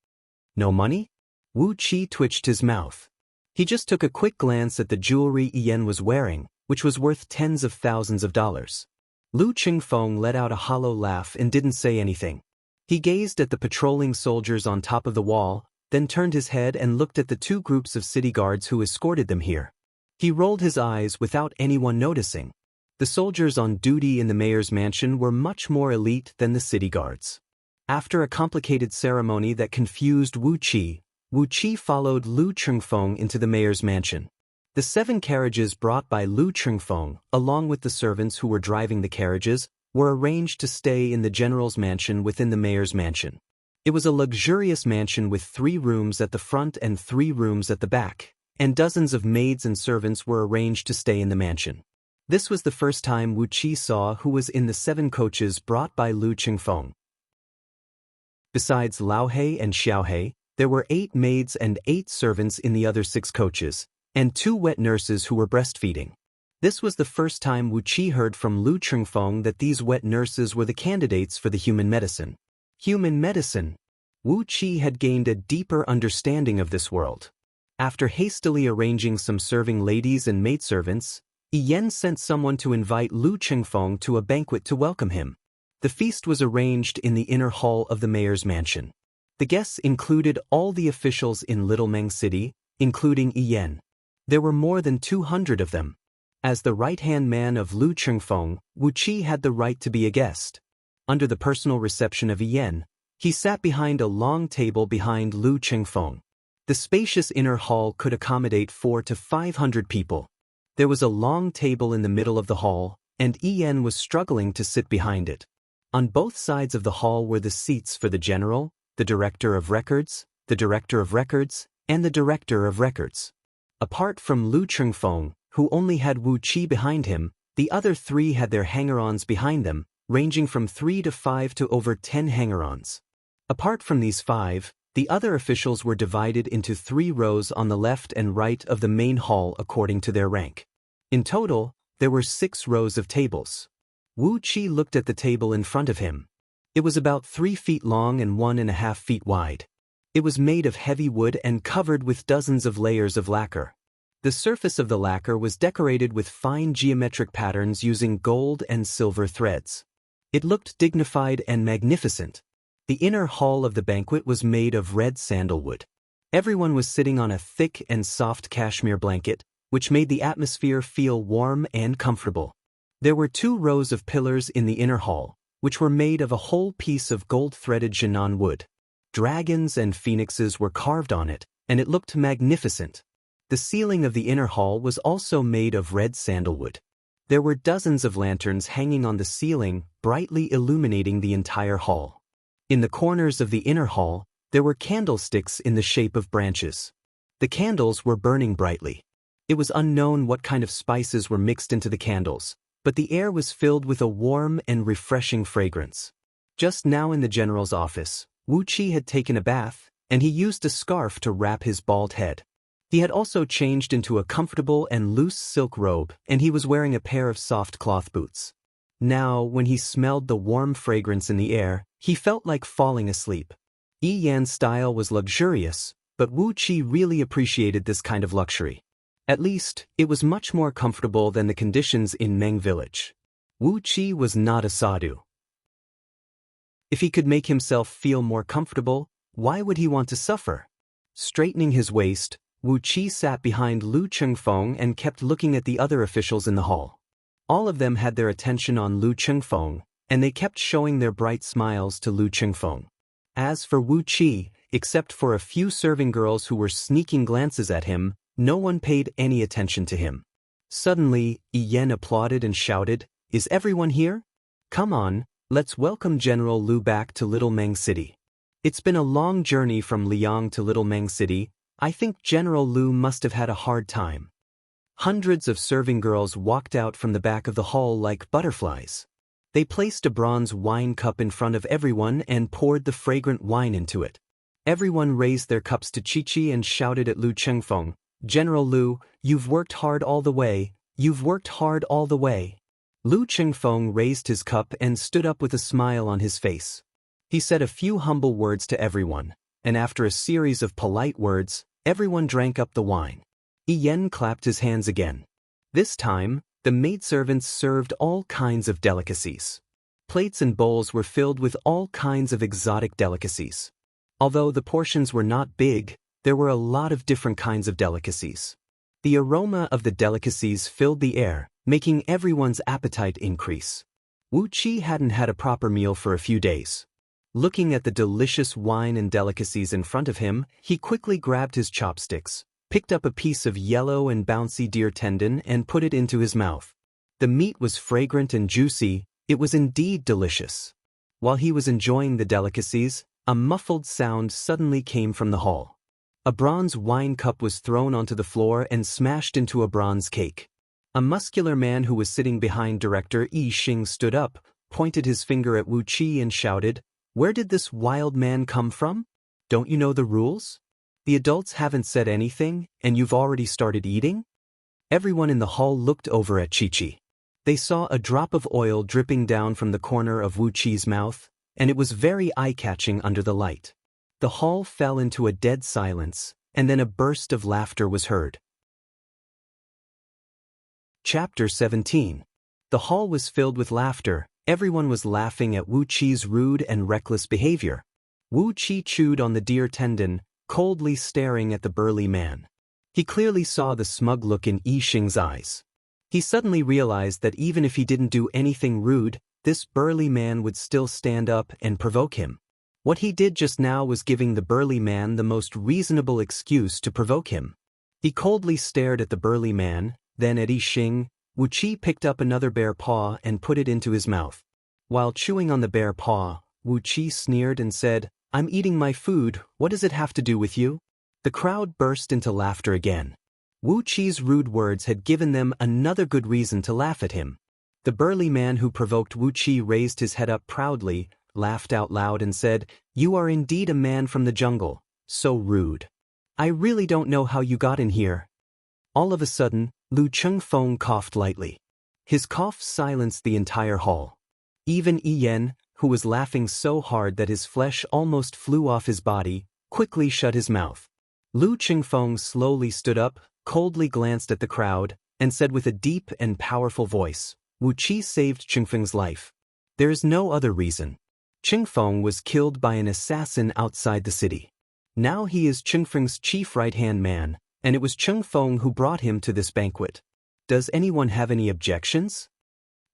No money? Wu Qi twitched his mouth. He just took a quick glance at the jewelry Yan was wearing, which was worth tens of thousands of dollars. Lu Qingfeng let out a hollow laugh and didn't say anything. He gazed at the patrolling soldiers on top of the wall, then turned his head and looked at the two groups of city guards who escorted them here. He rolled his eyes without anyone noticing. The soldiers on duty in the mayor's mansion were much more elite than the city guards. After a complicated ceremony that confused Wu Qi followed Lu Qingfeng into the mayor's mansion. The 7 carriages brought by Lu Qingfeng, along with the servants who were driving the carriages, were arranged to stay in the general's mansion within the mayor's mansion. It was a luxurious mansion with 3 rooms at the front and 3 rooms at the back, and dozens of maids and servants were arranged to stay in the mansion. This was the first time Wu Qi saw who was in the 7 coaches brought by Lu Qingfeng. Besides Lao He and Xiao He, there were 8 maids and 8 servants in the other 6 coaches, and 2 wet nurses who were breastfeeding. This was the first time Wu Qi heard from Lu Qingfeng that these wet nurses were the candidates for the human medicine. Human medicine. Wu Qi had gained a deeper understanding of this world. After hastily arranging some serving ladies and maidservants, Yan sent someone to invite Lu Qingfeng to a banquet to welcome him. The feast was arranged in the inner hall of the mayor's mansion. The guests included all the officials in Little Meng City, including Yan. There were more than 200 of them. As the right-hand man of Lu Qingfeng, Wu Qi had the right to be a guest. Under the personal reception of Yan, he sat behind a long table behind Lu Qingfeng. The spacious inner hall could accommodate 400 to 500 people. There was a long table in the middle of the hall, and Yan was struggling to sit behind it. On both sides of the hall were the seats for the general, the director of records, the director of records, and the director of records. Apart from Lu Qingfeng, who only had Wu Qi behind him, the other 3 had their hanger-ons behind them, ranging from 3 to 5 to over 10 hanger-ons. Apart from these 5, the other officials were divided into 3 rows on the left and right of the main hall according to their rank. In total, there were 6 rows of tables. Wu Qi looked at the table in front of him. It was about 3 feet long and 1.5 feet wide. It was made of heavy wood and covered with dozens of layers of lacquer. The surface of the lacquer was decorated with fine geometric patterns using gold and silver threads. It looked dignified and magnificent. The inner hall of the banquet was made of red sandalwood. Everyone was sitting on a thick and soft cashmere blanket, which made the atmosphere feel warm and comfortable. There were 2 rows of pillars in the inner hall, which were made of a whole piece of gold-threaded Jinan wood. Dragons and phoenixes were carved on it, and it looked magnificent. The ceiling of the inner hall was also made of red sandalwood. There were dozens of lanterns hanging on the ceiling, brightly illuminating the entire hall. In the corners of the inner hall, there were candlesticks in the shape of branches. The candles were burning brightly. It was unknown what kind of spices were mixed into the candles, but the air was filled with a warm and refreshing fragrance. Just now in the general's office, Wu Qi had taken a bath, and he used a scarf to wrap his bald head. He had also changed into a comfortable and loose silk robe, and he was wearing a pair of soft cloth boots. Now, when he smelled the warm fragrance in the air, he felt like falling asleep. Yan's style was luxurious, but Wu Qi really appreciated this kind of luxury. At least, it was much more comfortable than the conditions in Meng Village. Wu Qi was not a sadhu. If he could make himself feel more comfortable, why would he want to suffer? Straightening his waist, Wu Qi sat behind Lu Qingfeng and kept looking at the other officials in the hall. All of them had their attention on Lu Qingfeng, and they kept showing their bright smiles to Lu Qingfeng. As for Wu Qi, except for a few serving girls who were sneaking glances at him, no one paid any attention to him. Suddenly, Yan applauded and shouted, "Is everyone here? Come on, let's welcome General Lu back to Little Meng City. It's been a long journey from Liang to Little Meng City. I think General Lu must have had a hard time." Hundreds of serving girls walked out from the back of the hall like butterflies. They placed a bronze wine cup in front of everyone and poured the fragrant wine into it. Everyone raised their cups to Chi-Chi and shouted at Lu Chengfeng, "General Lu, you've worked hard all the way, you've worked hard all the way." Lu Chengfeng raised his cup and stood up with a smile on his face. He said a few humble words to everyone, and after a series of polite words, everyone drank up the wine. Yi Yan clapped his hands again. This time, the maidservants served all kinds of delicacies. Plates and bowls were filled with all kinds of exotic delicacies. Although the portions were not big, there were a lot of different kinds of delicacies. The aroma of the delicacies filled the air, making everyone's appetite increase. Wu Qi hadn't had a proper meal for a few days. Looking at the delicious wine and delicacies in front of him, he quickly grabbed his chopsticks, picked up a piece of yellow and bouncy deer tendon and put it into his mouth. The meat was fragrant and juicy, it was indeed delicious. While he was enjoying the delicacies, a muffled sound suddenly came from the hall. A bronze wine cup was thrown onto the floor and smashed into a bronze cake. A muscular man who was sitting behind Director Yi Xing stood up, pointed his finger at Wu Qi and shouted, "Where did this wild man come from? Don't you know the rules? The adults haven't said anything, and you've already started eating?" Everyone in the hall looked over at Chi-Chi. They saw a drop of oil dripping down from the corner of Wu Qi's mouth, and it was very eye-catching under the light. The hall fell into a dead silence, and then a burst of laughter was heard. Chapter 17. The hall was filled with laughter. Everyone was laughing at Wu Qi's rude and reckless behavior. Wu Qi chewed on the deer tendon, coldly staring at the burly man. He clearly saw the smug look in Yi Xing's eyes. He suddenly realized that even if he didn't do anything rude, this burly man would still stand up and provoke him. What he did just now was giving the burly man the most reasonable excuse to provoke him. He coldly stared at the burly man, then at Yi Xing. Wu Qi picked up another bear paw and put it into his mouth. While chewing on the bear paw, Wu Qi sneered and said, "I'm eating my food, what does it have to do with you?" The crowd burst into laughter again. Wu Qi's rude words had given them another good reason to laugh at him. The burly man who provoked Wu Qi raised his head up proudly, laughed out loud and said, "You are indeed a man from the jungle, so rude. I really don't know how you got in here." All of a sudden, Lu Chengfeng coughed lightly. His cough silenced the entire hall. Even Yi Yan, who was laughing so hard that his flesh almost flew off his body, quickly shut his mouth. Lu Chengfeng slowly stood up, coldly glanced at the crowd, and said with a deep and powerful voice, "Wu Qi saved Chengfeng's life. There is no other reason. Chengfeng was killed by an assassin outside the city. Now he is Chengfeng's chief right-hand man, and it was Chengfeng who brought him to this banquet. Does anyone have any objections?"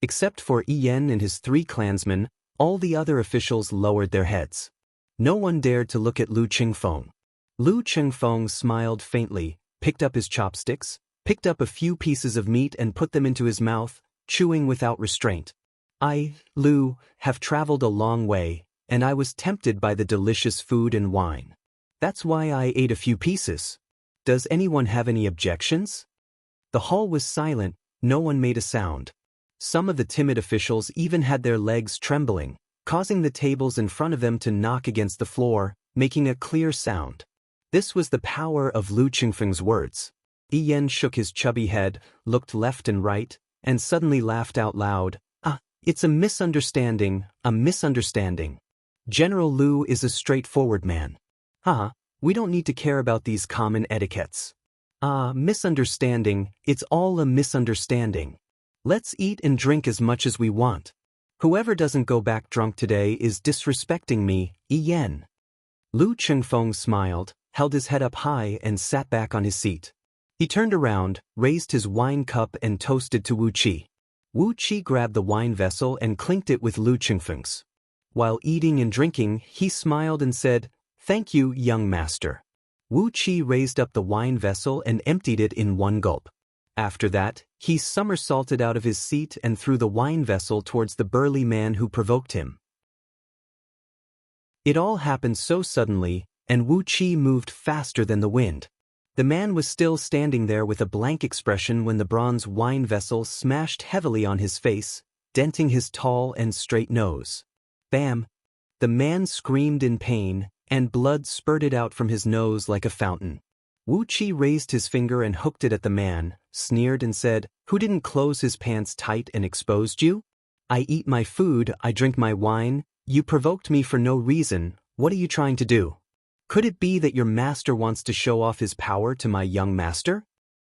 Except for Yi Yan and his 3 clansmen, all the other officials lowered their heads. No one dared to look at Lu Chengfeng. Lu Chengfeng smiled faintly, picked up his chopsticks, picked up a few pieces of meat and put them into his mouth, chewing without restraint. "I, Lu, have traveled a long way, and I was tempted by the delicious food and wine. That's why I ate a few pieces. Does anyone have any objections?" The hall was silent, no one made a sound. Some of the timid officials even had their legs trembling, causing the tables in front of them to knock against the floor, making a clear sound. This was the power of Lu Chengfeng's words. Yi Yan shook his chubby head, looked left and right, and suddenly laughed out loud. It's a misunderstanding, a misunderstanding. General Lu is a straightforward man. We don't need to care about these common etiquettes. Misunderstanding, it's all a misunderstanding. Let's eat and drink as much as we want. Whoever doesn't go back drunk today is disrespecting me, Yi Yan." Lu Chengfeng smiled, held his head up high and sat back on his seat. He turned around, raised his wine cup and toasted to Wu Qi. Wu Qi grabbed the wine vessel and clinked it with Lu Chengfeng's. While eating and drinking, he smiled and said, "Thank you, young master." Wu Qi raised up the wine vessel and emptied it in one gulp. After that, he somersaulted out of his seat and threw the wine vessel towards the burly man who provoked him. It all happened so suddenly, and Wu Qi moved faster than the wind. The man was still standing there with a blank expression when the bronze wine vessel smashed heavily on his face, denting his tall and straight nose. Bam! The man screamed in pain, and blood spurted out from his nose like a fountain. Wu Qi raised his finger and hooked it at the man, sneered and said, "Who didn't close his pants tight and exposed you? I eat my food, I drink my wine, you provoked me for no reason, what are you trying to do? Could it be that your master wants to show off his power to my young master?"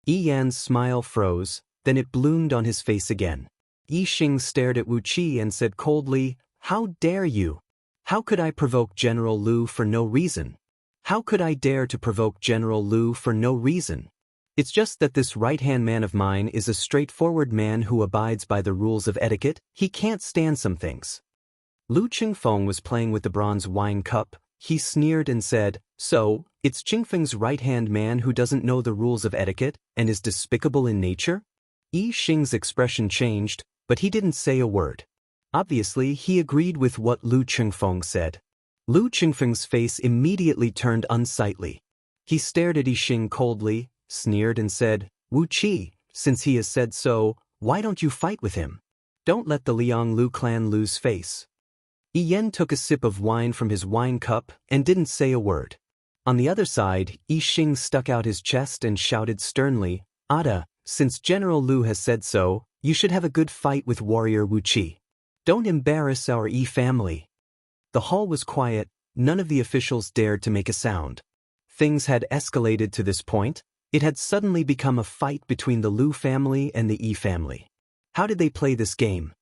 Yi Yan's smile froze, then it bloomed on his face again. Yi Xing stared at Wu Qi and said coldly, "How dare you? How could I provoke General Lu for no reason? How could I dare to provoke General Lu for no reason? It's just that this right-hand man of mine is a straightforward man who abides by the rules of etiquette, he can't stand some things." Lu Qingfeng was playing with the bronze wine cup. He sneered and said, "So, it's Qingfeng's right-hand man who doesn't know the rules of etiquette and is despicable in nature?" Yi Xing's expression changed, but he didn't say a word. Obviously, he agreed with what Lu Qingfeng said. Lu Qingfeng's face immediately turned unsightly. He stared at Yi Xing coldly, sneered and said, "Wu Qi, since he has said so, why don't you fight with him? Don't let the Liang Lu clan lose face." Yi Yan took a sip of wine from his wine cup and didn't say a word. On the other side, Yi Xing stuck out his chest and shouted sternly, "Ada, since General Lu has said so, you should have a good fight with warrior Wu Qi. Don't embarrass our Yi family." The hall was quiet, none of the officials dared to make a sound. Things had escalated to this point. It had suddenly become a fight between the Lu family and the Yi family. How did they play this game?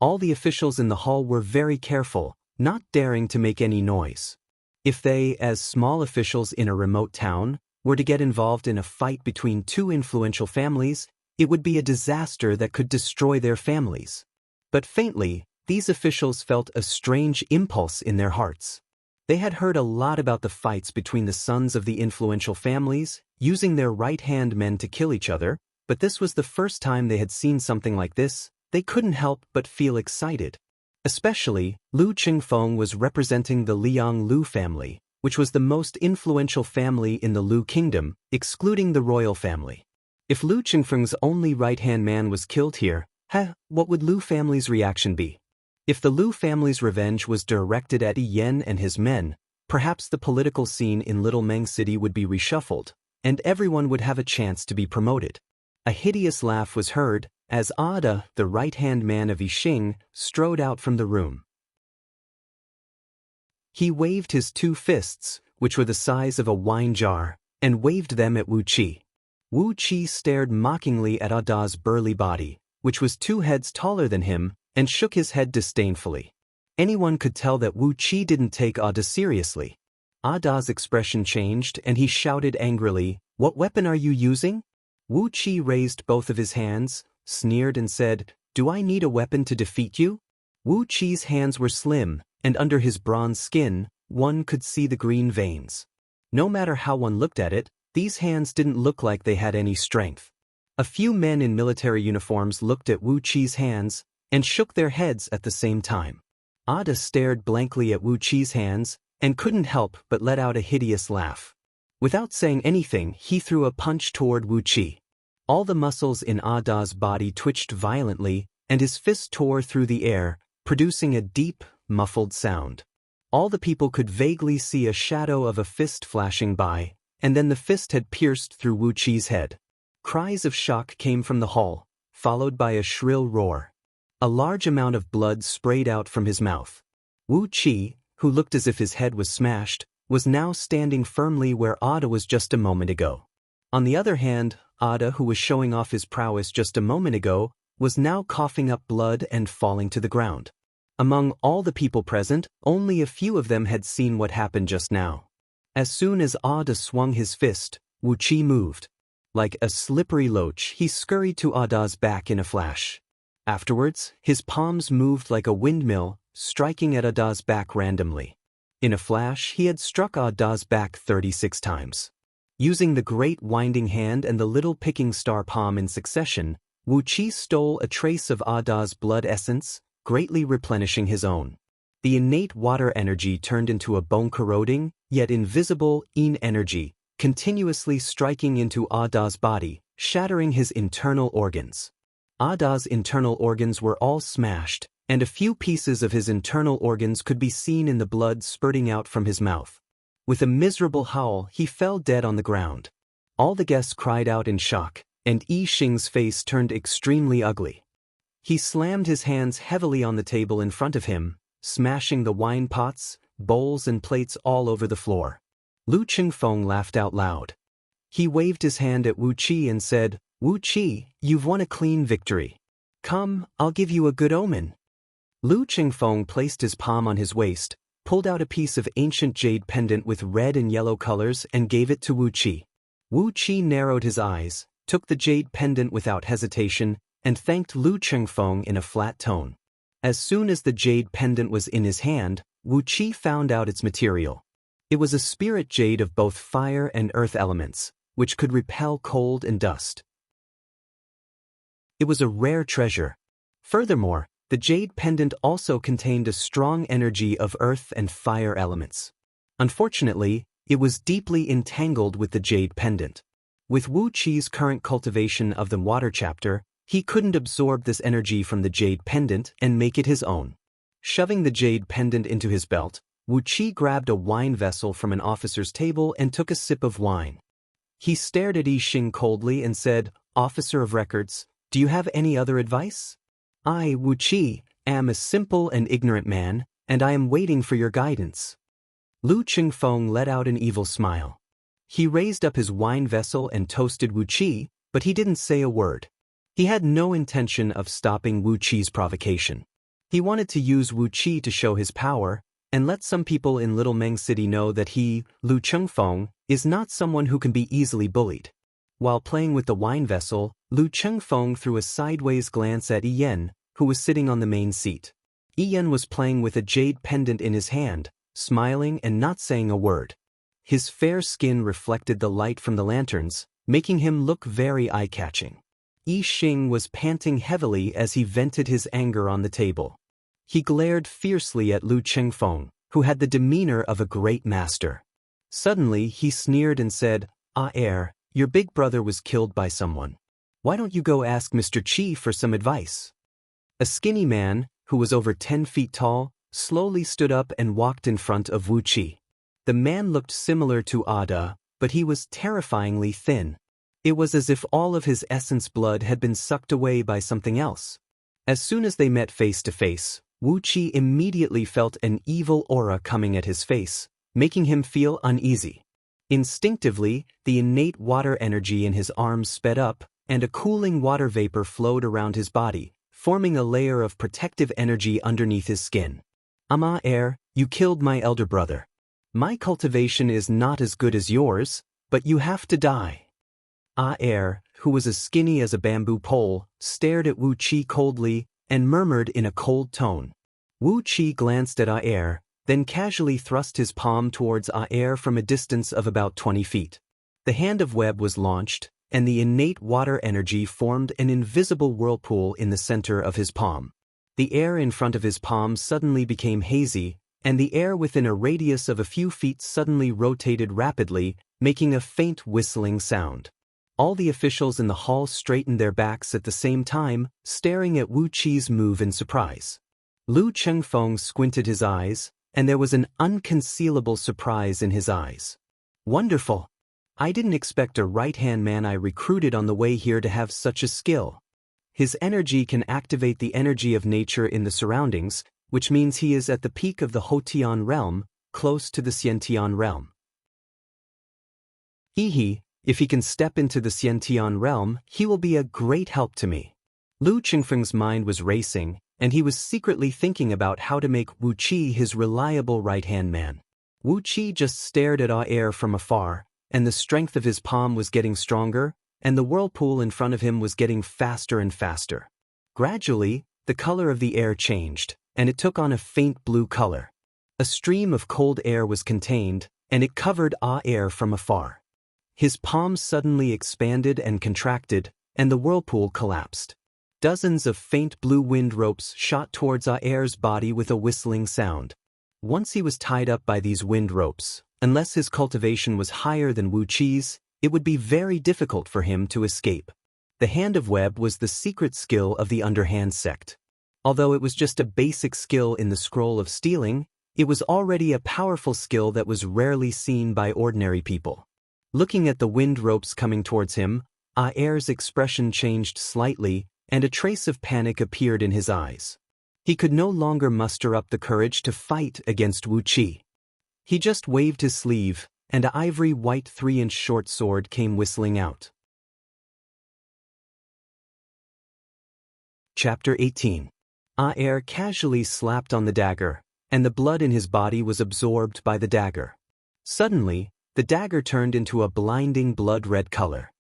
All the officials in the hall were very careful, not daring to make any noise. If they, as small officials in a remote town, were to get involved in a fight between two influential families, it would be a disaster that could destroy their families. But faintly, these officials felt a strange impulse in their hearts. They had heard a lot about the fights between the sons of the influential families, using their right-hand men to kill each other, but this was the first time they had seen something like this. They couldn't help but feel excited. Especially, Lu Qingfeng was representing the Liang Lu family, which was the most influential family in the Lu kingdom, excluding the royal family. If Lu Qingfeng's only right-hand man was killed here, what would Lu family's reaction be? If the Lu family's revenge was directed at Yi Yan and his men, perhaps the political scene in Little Meng City would be reshuffled, and everyone would have a chance to be promoted. A hideous laugh was heard, as Ada, the right-hand man of Yi Xing, strode out from the room. He waved his two fists, which were the size of a wine jar, and waved them at Wu Qi. Wu Qi stared mockingly at Ada's burly body, which was 2 heads taller than him, and shook his head disdainfully. Anyone could tell that Wu Qi didn't take Ada seriously. Ada's expression changed and he shouted angrily, "What weapon are you using?" Wu Qi raised both of his hands, sneered and said, "Do I need a weapon to defeat you?" Wu Qi's hands were slim, and under his bronze skin, one could see the green veins. No matter how one looked at it, these hands didn't look like they had any strength. A few men in military uniforms looked at Wu Qi's hands and shook their heads at the same time. Ada stared blankly at Wu Qi's hands and couldn't help but let out a hideous laugh. Without saying anything, he threw a punch toward Wu Qi. All the muscles in Ada's body twitched violently, and his fist tore through the air, producing a deep, muffled sound. All the people could vaguely see a shadow of a fist flashing by, and then the fist had pierced through Wu Qi's head. Cries of shock came from the hall, followed by a shrill roar. A large amount of blood sprayed out from his mouth. Wu Qi, who looked as if his head was smashed, was now standing firmly where Ada was just a moment ago. On the other hand, Ada, who was showing off his prowess just a moment ago, was now coughing up blood and falling to the ground. Among all the people present, only a few of them had seen what happened just now. As soon as Ada swung his fist, Wu Qi moved. Like a slippery loach, he scurried to Ada's back in a flash. Afterwards, his palms moved like a windmill, striking at Ada's back randomly. In a flash, he had struck Ada's back 36 times. Using the great winding hand and the little picking star palm in succession, Wu Qi stole a trace of Ada's blood essence, greatly replenishing his own. The innate water energy turned into a bone-corroding, yet invisible, yin energy, continuously striking into Ada's body, shattering his internal organs. Ada's internal organs were all smashed, and a few pieces of his internal organs could be seen in the blood spurting out from his mouth. With a miserable howl, he fell dead on the ground. All the guests cried out in shock, and Yi Xing's face turned extremely ugly. He slammed his hands heavily on the table in front of him, smashing the wine pots, bowls and plates all over the floor. Lu Qingfeng laughed out loud. He waved his hand at Wu Qi and said, "Wu Qi, you've won a clean victory. Come, I'll give you a good omen." Lu Qingfeng placed his palm on his waist, pulled out a piece of ancient jade pendant with red and yellow colors and gave it to Wu Qi. Wu Qi narrowed his eyes, took the jade pendant without hesitation, and thanked Lu Qingfeng in a flat tone. As soon as the jade pendant was in his hand, Wu Qi found out its material. It was a spirit jade of both fire and earth elements, which could repel cold and dust. It was a rare treasure. Furthermore, the jade pendant also contained a strong energy of earth and fire elements. Unfortunately, it was deeply entangled with the jade pendant. With Wu Qi's current cultivation of the water chapter, he couldn't absorb this energy from the jade pendant and make it his own. Shoving the jade pendant into his belt, Wu Qi grabbed a wine vessel from an officer's table and took a sip of wine. He stared at Yi Xing coldly and said, "Officer of records, do you have any other advice? I, Wu Qi, am a simple and ignorant man, and I am waiting for your guidance." Lu Qingfeng let out an evil smile. He raised up his wine vessel and toasted Wu Qi, but he didn't say a word. He had no intention of stopping Wu Qi's provocation. He wanted to use Wu Qi to show his power, and let some people in Little Meng City know that he, Lu Qingfeng, is not someone who can be easily bullied. While playing with the wine vessel, Lu Qingfeng threw a sideways glance at Yi Yan, who was sitting on the main seat. Yi Yan was playing with a jade pendant in his hand, smiling and not saying a word. His fair skin reflected the light from the lanterns, making him look very eye-catching. Yi Xing was panting heavily as he vented his anger on the table. He glared fiercely at Lu Qingfeng, who had the demeanor of a great master. Suddenly, he sneered and said, Your big brother was killed by someone. Why don't you go ask Mr. Qi for some advice?" A skinny man, who was over 10 feet tall, slowly stood up and walked in front of Wu Qi. The man looked similar to Ada, but he was terrifyingly thin. It was as if all of his essence blood had been sucked away by something else. As soon as they met face to face, Wu Qi immediately felt an evil aura coming at his face, making him feel uneasy. Instinctively, the innate water energy in his arms sped up, and a cooling water vapor flowed around his body, forming a layer of protective energy underneath his skin. You killed my elder brother. My cultivation is not as good as yours, but you have to die." Who was as skinny as a bamboo pole, stared at Wu Qi coldly and murmured in a cold tone. Wu Qi glanced at then casually thrust his palm towards from a distance of about 20 feet. The hand of web was launched, and the innate water energy formed an invisible whirlpool in the center of his palm. The air in front of his palm suddenly became hazy, and the air within a radius of a few feet suddenly rotated rapidly, making a faint whistling sound. All the officials in the hall straightened their backs at the same time, staring at Wu Qi's move in surprise. Lu Qingfeng squinted his eyes, and there was an unconcealable surprise in his eyes. "Wonderful! I didn't expect a right-hand man I recruited on the way here to have such a skill. His energy can activate the energy of nature in the surroundings, which means he is at the peak of the Hotian realm, close to the Xiantian realm. If he can step into the Xiantian realm, he will be a great help to me." Lu Qingfeng's mind was racing, and he was secretly thinking about how to make Wu Qi his reliable right-hand man. Wu Qi just stared at from afar, and the strength of his palm was getting stronger, and the whirlpool in front of him was getting faster and faster. Gradually, the color of the air changed, and it took on a faint blue color. A stream of cold air was contained, and it covered from afar. His palms suddenly expanded and contracted, and the whirlpool collapsed. Dozens of faint blue wind ropes shot towards Air's body with a whistling sound. Once he was tied up by these wind ropes, Unless his cultivation was higher than Wu Qi's, it would be very difficult for him to escape. The Hand of Web was the secret skill of the Underhand sect. Although it was just a basic skill in the Scroll of Stealing, it was already a powerful skill that was rarely seen by ordinary people. Looking at the wind ropes coming towards him, Aer's expression changed slightly, and a trace of panic appeared in his eyes. He could no longer muster up the courage to fight against Wu Qi. He just waved his sleeve, and an ivory white 3-inch short sword came whistling out. Chapter 18. Aer casually slapped on the dagger, and the blood in his body was absorbed by the dagger. Suddenly, the dagger turned into a blinding blood-red color.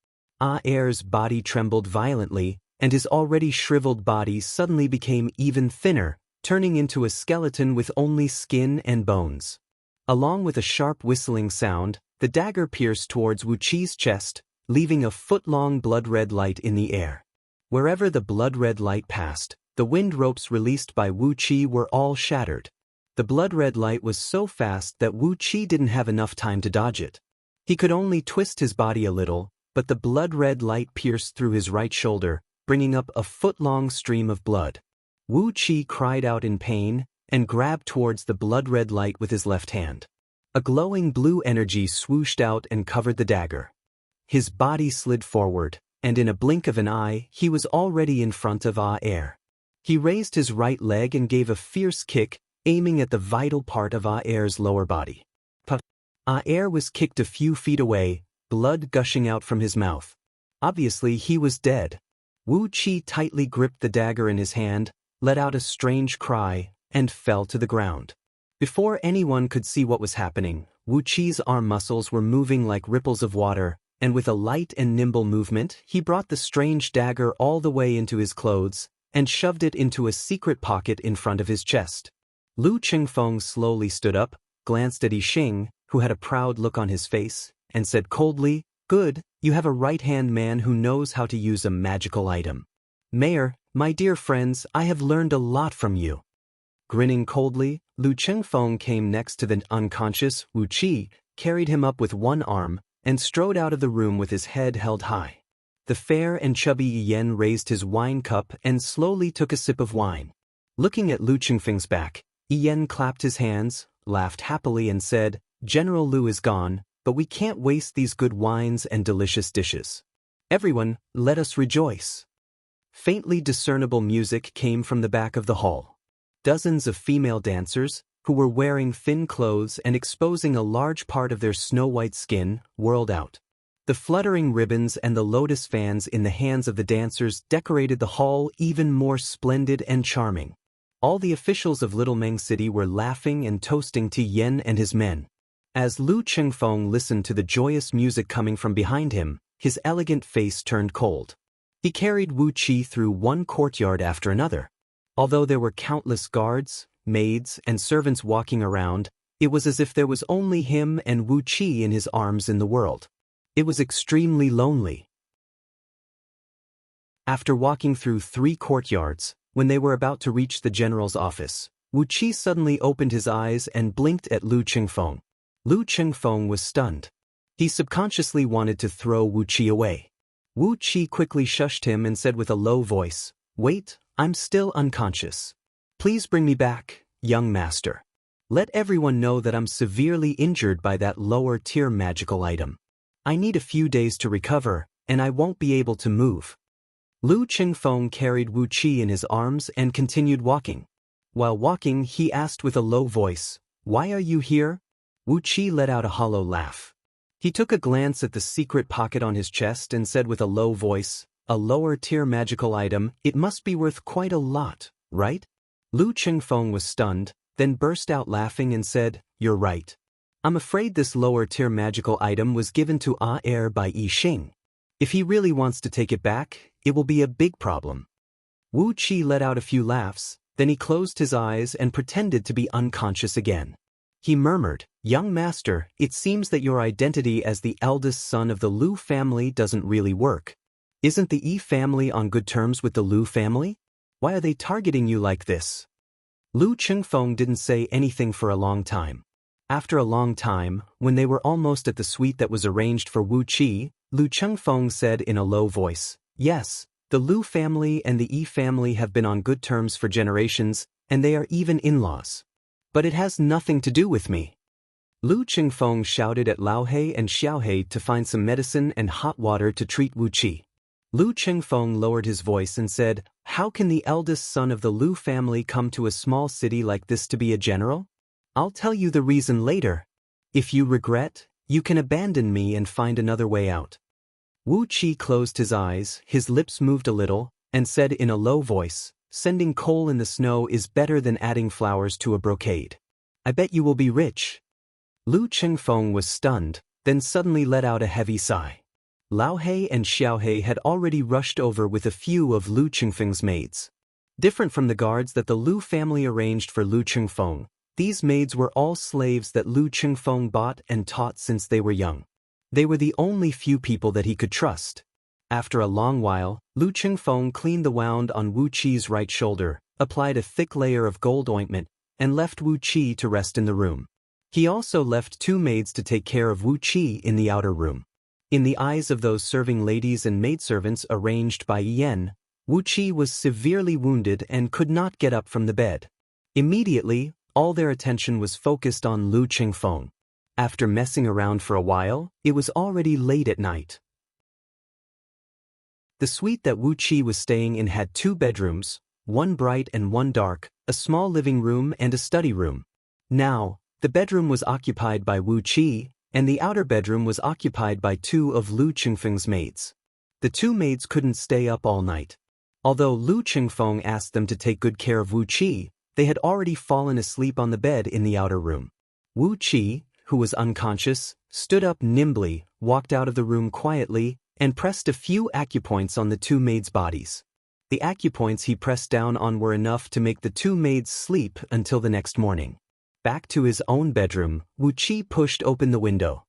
Aer's body trembled violently, and his already shriveled body suddenly became even thinner, turning into a skeleton with only skin and bones. Along with a sharp whistling sound, the dagger pierced towards Wu Qi's chest, leaving a foot-long blood-red light in the air. Wherever the blood-red light passed, the wind ropes released by Wu Qi were all shattered. The blood-red light was so fast that Wu Qi didn't have enough time to dodge it. He could only twist his body a little, but the blood-red light pierced through his right shoulder, bringing up a foot-long stream of blood. Wu Qi cried out in pain and grabbed towards the blood-red light with his left hand. A glowing blue energy swooshed out and covered the dagger. His body slid forward, and in a blink of an eye, he was already in front of Aer. He raised his right leg and gave a fierce kick, aiming at the vital part of Aer's lower body. Aer was kicked a few feet away, blood gushing out from his mouth. Obviously, he was dead. Wu Qi tightly gripped the dagger in his hand, let out a strange cry, and fell to the ground. Before anyone could see what was happening, Wu Qi's arm muscles were moving like ripples of water, and with a light and nimble movement, he brought the strange dagger all the way into his clothes, and shoved it into a secret pocket in front of his chest. Lu Qingfeng slowly stood up, glanced at Yixing, who had a proud look on his face, and said coldly, "Good, you have a right-hand man who knows how to use a magical item. Mayor, my dear friends, I have learned a lot from you." Grinning coldly, Lu Qingfeng came next to the unconscious Wu Qi, carried him up with one arm, and strode out of the room with his head held high. The fair and chubby Yen raised his wine cup and slowly took a sip of wine. Looking at Lu Qingfeng's back, Yen clapped his hands, laughed happily and said, "General Lu is gone, but we can't waste these good wines and delicious dishes. Everyone, let us rejoice." Faintly discernible music came from the back of the hall. Dozens of female dancers, who were wearing thin clothes and exposing a large part of their snow-white skin, whirled out. The fluttering ribbons and the lotus fans in the hands of the dancers decorated the hall even more splendid and charming. All the officials of Little Meng City were laughing and toasting to Yen and his men. As Lu Qingfeng listened to the joyous music coming from behind him, his elegant face turned cold. He carried Wu Qi through one courtyard after another. Although there were countless guards, maids, and servants walking around, it was as if there was only him and Wu Qi in his arms in the world. It was extremely lonely. After walking through 3 courtyards, when they were about to reach the general's office, Wu Qi suddenly opened his eyes and blinked at Lu Qingfeng. Lu Qingfeng was stunned. He subconsciously wanted to throw Wu Qi away. Wu Qi quickly shushed him and said with a low voice, "Wait, I'm still unconscious. Please bring me back, young master. Let everyone know that I'm severely injured by that lower-tier magical item. I need a few days to recover, and I won't be able to move." Lu Qingfeng carried Wu Qi in his arms and continued walking. While walking, he asked with a low voice, "Why are you here?" Wu Qi let out a hollow laugh. He took a glance at the secret pocket on his chest and said with a low voice, "A lower-tier magical item, it must be worth quite a lot, right?" Lu Qingfeng was stunned, then burst out laughing and said, "You're right. I'm afraid this lower-tier magical item was given to Aer by Yixing. If he really wants to take it back, it will be a big problem." Wu Qi let out a few laughs, then he closed his eyes and pretended to be unconscious again. He murmured, "Young master, it seems that your identity as the eldest son of the Lu family doesn't really work. Isn't the Yi family on good terms with the Lu family? Why are they targeting you like this?" Lu Qingfeng didn't say anything for a long time. After a long time, when they were almost at the suite that was arranged for Wu Qi, Lu Chengfeng said in a low voice, "Yes, the Lu family and the Yi family have been on good terms for generations, and they are even in-laws. But it has nothing to do with me." Lu Chengfeng shouted at Lao He and Xiao He to find some medicine and hot water to treat Wu Qi. Lu Chengfeng lowered his voice and said, "How can the eldest son of the Lu family come to a small city like this to be a general? I'll tell you the reason later. If you regret, you can abandon me and find another way out." Wu Qi closed his eyes, his lips moved a little, and said in a low voice, "Sending coal in the snow is better than adding flowers to a brocade. I bet you will be rich." Lu Chengfeng was stunned, then suddenly let out a heavy sigh. Lao He and Xiao He had already rushed over with a few of Lu Chengfeng's maids. Different from the guards that the Lu family arranged for Lu Chengfeng, these maids were all slaves that Lu Chengfeng bought and taught since they were young. They were the only few people that he could trust. After a long while, Lu Chengfeng cleaned the wound on Wu Qi's right shoulder, applied a thick layer of gold ointment, and left Wu Qi to rest in the room. He also left 2 maids to take care of Wu Qi in the outer room. In the eyes of those serving ladies and maidservants arranged by Yen, Wu Qi was severely wounded and could not get up from the bed. Immediately, all their attention was focused on Lu Chengfeng. After messing around for a while, it was already late at night. The suite that Wu Qi was staying in had 2 bedrooms, one bright and one dark, a small living room and a study room. Now, the bedroom was occupied by Wu Qi, and the outer bedroom was occupied by 2 of Lu Chengfeng's maids. The 2 maids couldn't stay up all night. Although Lu Chengfeng asked them to take good care of Wu Qi, they had already fallen asleep on the bed in the outer room. Wu Qi, who was unconscious, stood up nimbly, walked out of the room quietly, and pressed a few acupoints on the 2 maids' bodies. The acupoints he pressed down on were enough to make the 2 maids sleep until the next morning. Back to his own bedroom, Wu Qi pushed open the window.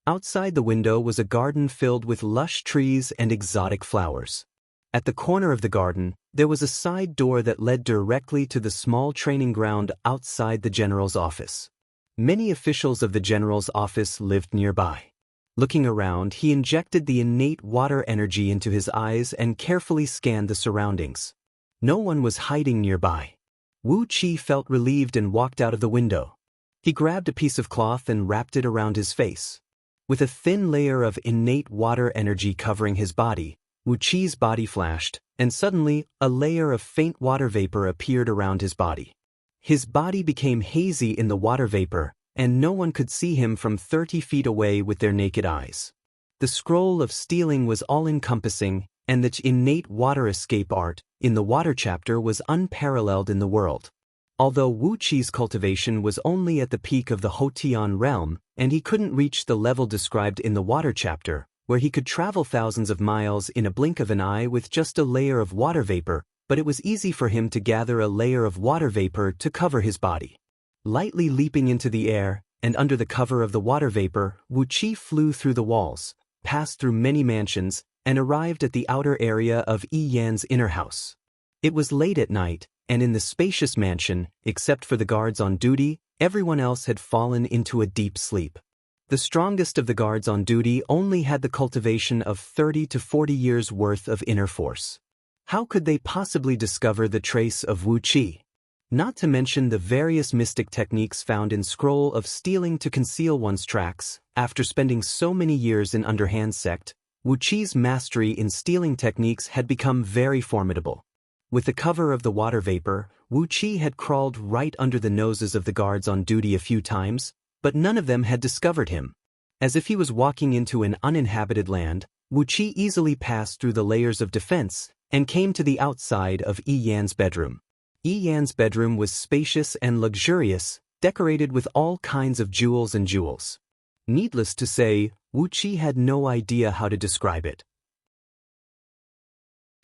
Outside the window was a garden filled with lush trees and exotic flowers. At the corner of the garden, there was a side door that led directly to the small training ground outside the general's office. Many officials of the general's office lived nearby. Looking around, he injected the innate water energy into his eyes and carefully scanned the surroundings. No one was hiding nearby. Wu Qi felt relieved and walked out of the window. He grabbed a piece of cloth and wrapped it around his face. With a thin layer of innate water energy covering his body, Wu Qi's body flashed, and suddenly, a layer of faint water vapor appeared around his body. His body became hazy in the water vapor, and no one could see him from 30 feet away with their naked eyes. The scroll of stealing was all-encompassing, and the innate water escape art in the water chapter was unparalleled in the world. Although Wu Qi's cultivation was only at the peak of the Hotian realm, and he couldn't reach the level described in the water chapter, where he could travel thousands of miles in a blink of an eye with just a layer of water vapor, but it was easy for him to gather a layer of water vapor to cover his body. Lightly leaping into the air, and under the cover of the water vapor, Wu Qi flew through the walls, passed through many mansions, and arrived at the outer area of Yi Yan's inner house. It was late at night, and in the spacious mansion, except for the guards on duty, everyone else had fallen into a deep sleep. The strongest of the guards on duty only had the cultivation of 30 to 40 years' worth of inner force. How could they possibly discover the trace of Wu Qi? Not to mention the various mystic techniques found in Scroll of Stealing to conceal one's tracks. After spending so many years in Underhand Sect, Wu Qi's mastery in stealing techniques had become very formidable. With the cover of the water vapor, Wu Qi had crawled right under the noses of the guards on duty a few times, but none of them had discovered him. As if he was walking into an uninhabited land, Wu Qi easily passed through the layers of defense and came to the outside of Yi Yan's bedroom. Yi Yan's bedroom was spacious and luxurious, decorated with all kinds of jewels and jewels. Needless to say, Wu Qi had no idea how to describe it.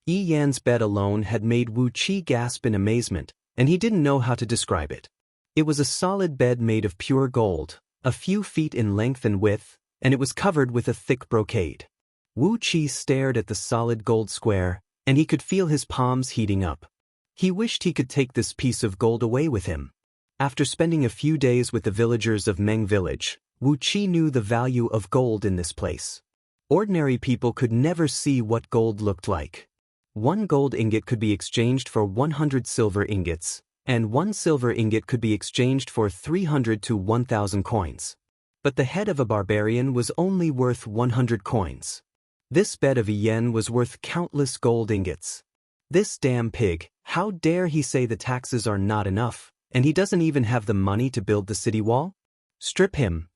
Yi Yan's bed alone had made Wu Qi gasp in amazement, and he didn't know how to describe it. It was a solid bed made of pure gold, a few feet in length and width, and it was covered with a thick brocade. Wu Qi stared at the solid gold square, and he could feel his palms heating up. He wished he could take this piece of gold away with him. After spending a few days with the villagers of Meng village, Wu Qi knew the value of gold in this place. Ordinary people could never see what gold looked like. 1 gold ingot could be exchanged for 100 silver ingots, and 1 silver ingot could be exchanged for 300 to 1,000 coins. But the head of a barbarian was only worth 100 coins. This bed of yen was worth countless gold ingots. This damn pig, how dare he say the taxes are not enough, and he doesn't even have the money to build the city wall? Strip him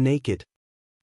naked.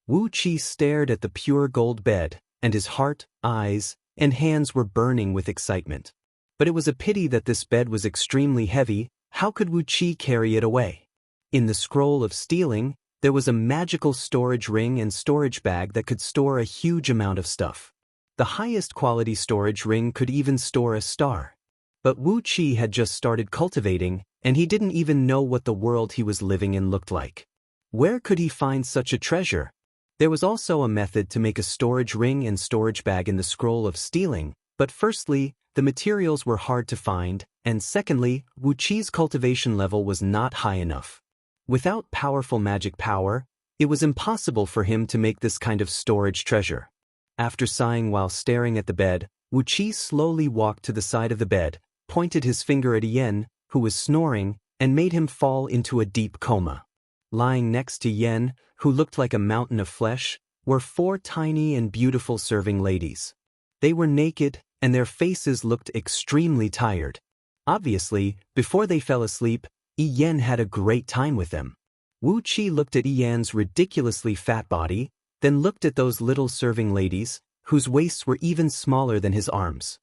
Wu Qi stared at the pure gold bed, and his heart, eyes, and hands were burning with excitement. But it was a pity that this bed was extremely heavy. How could Wu Qi carry it away? In the scroll of stealing, there was a magical storage ring and storage bag that could store a huge amount of stuff. The highest quality storage ring could even store a star. But Wu Qi had just started cultivating, and he didn't even know what the world he was living in looked like. Where could he find such a treasure? There was also a method to make a storage ring and storage bag in the scroll of stealing, but firstly, the materials were hard to find, and secondly, Wu Qi's cultivation level was not high enough. Without powerful magic power, it was impossible for him to make this kind of storage treasure. After sighing while staring at the bed, Wu Qi slowly walked to the side of the bed, pointed his finger at Yen, who was snoring, and made him fall into a deep coma. Lying next to Yen, who looked like a mountain of flesh, were 4 tiny and beautiful serving ladies. They were naked, and their faces looked extremely tired. Obviously, before they fell asleep, Yen had a great time with them. Wu Qi looked at Yen's ridiculously fat body, then looked at those little serving ladies, whose waists were even smaller than his arms.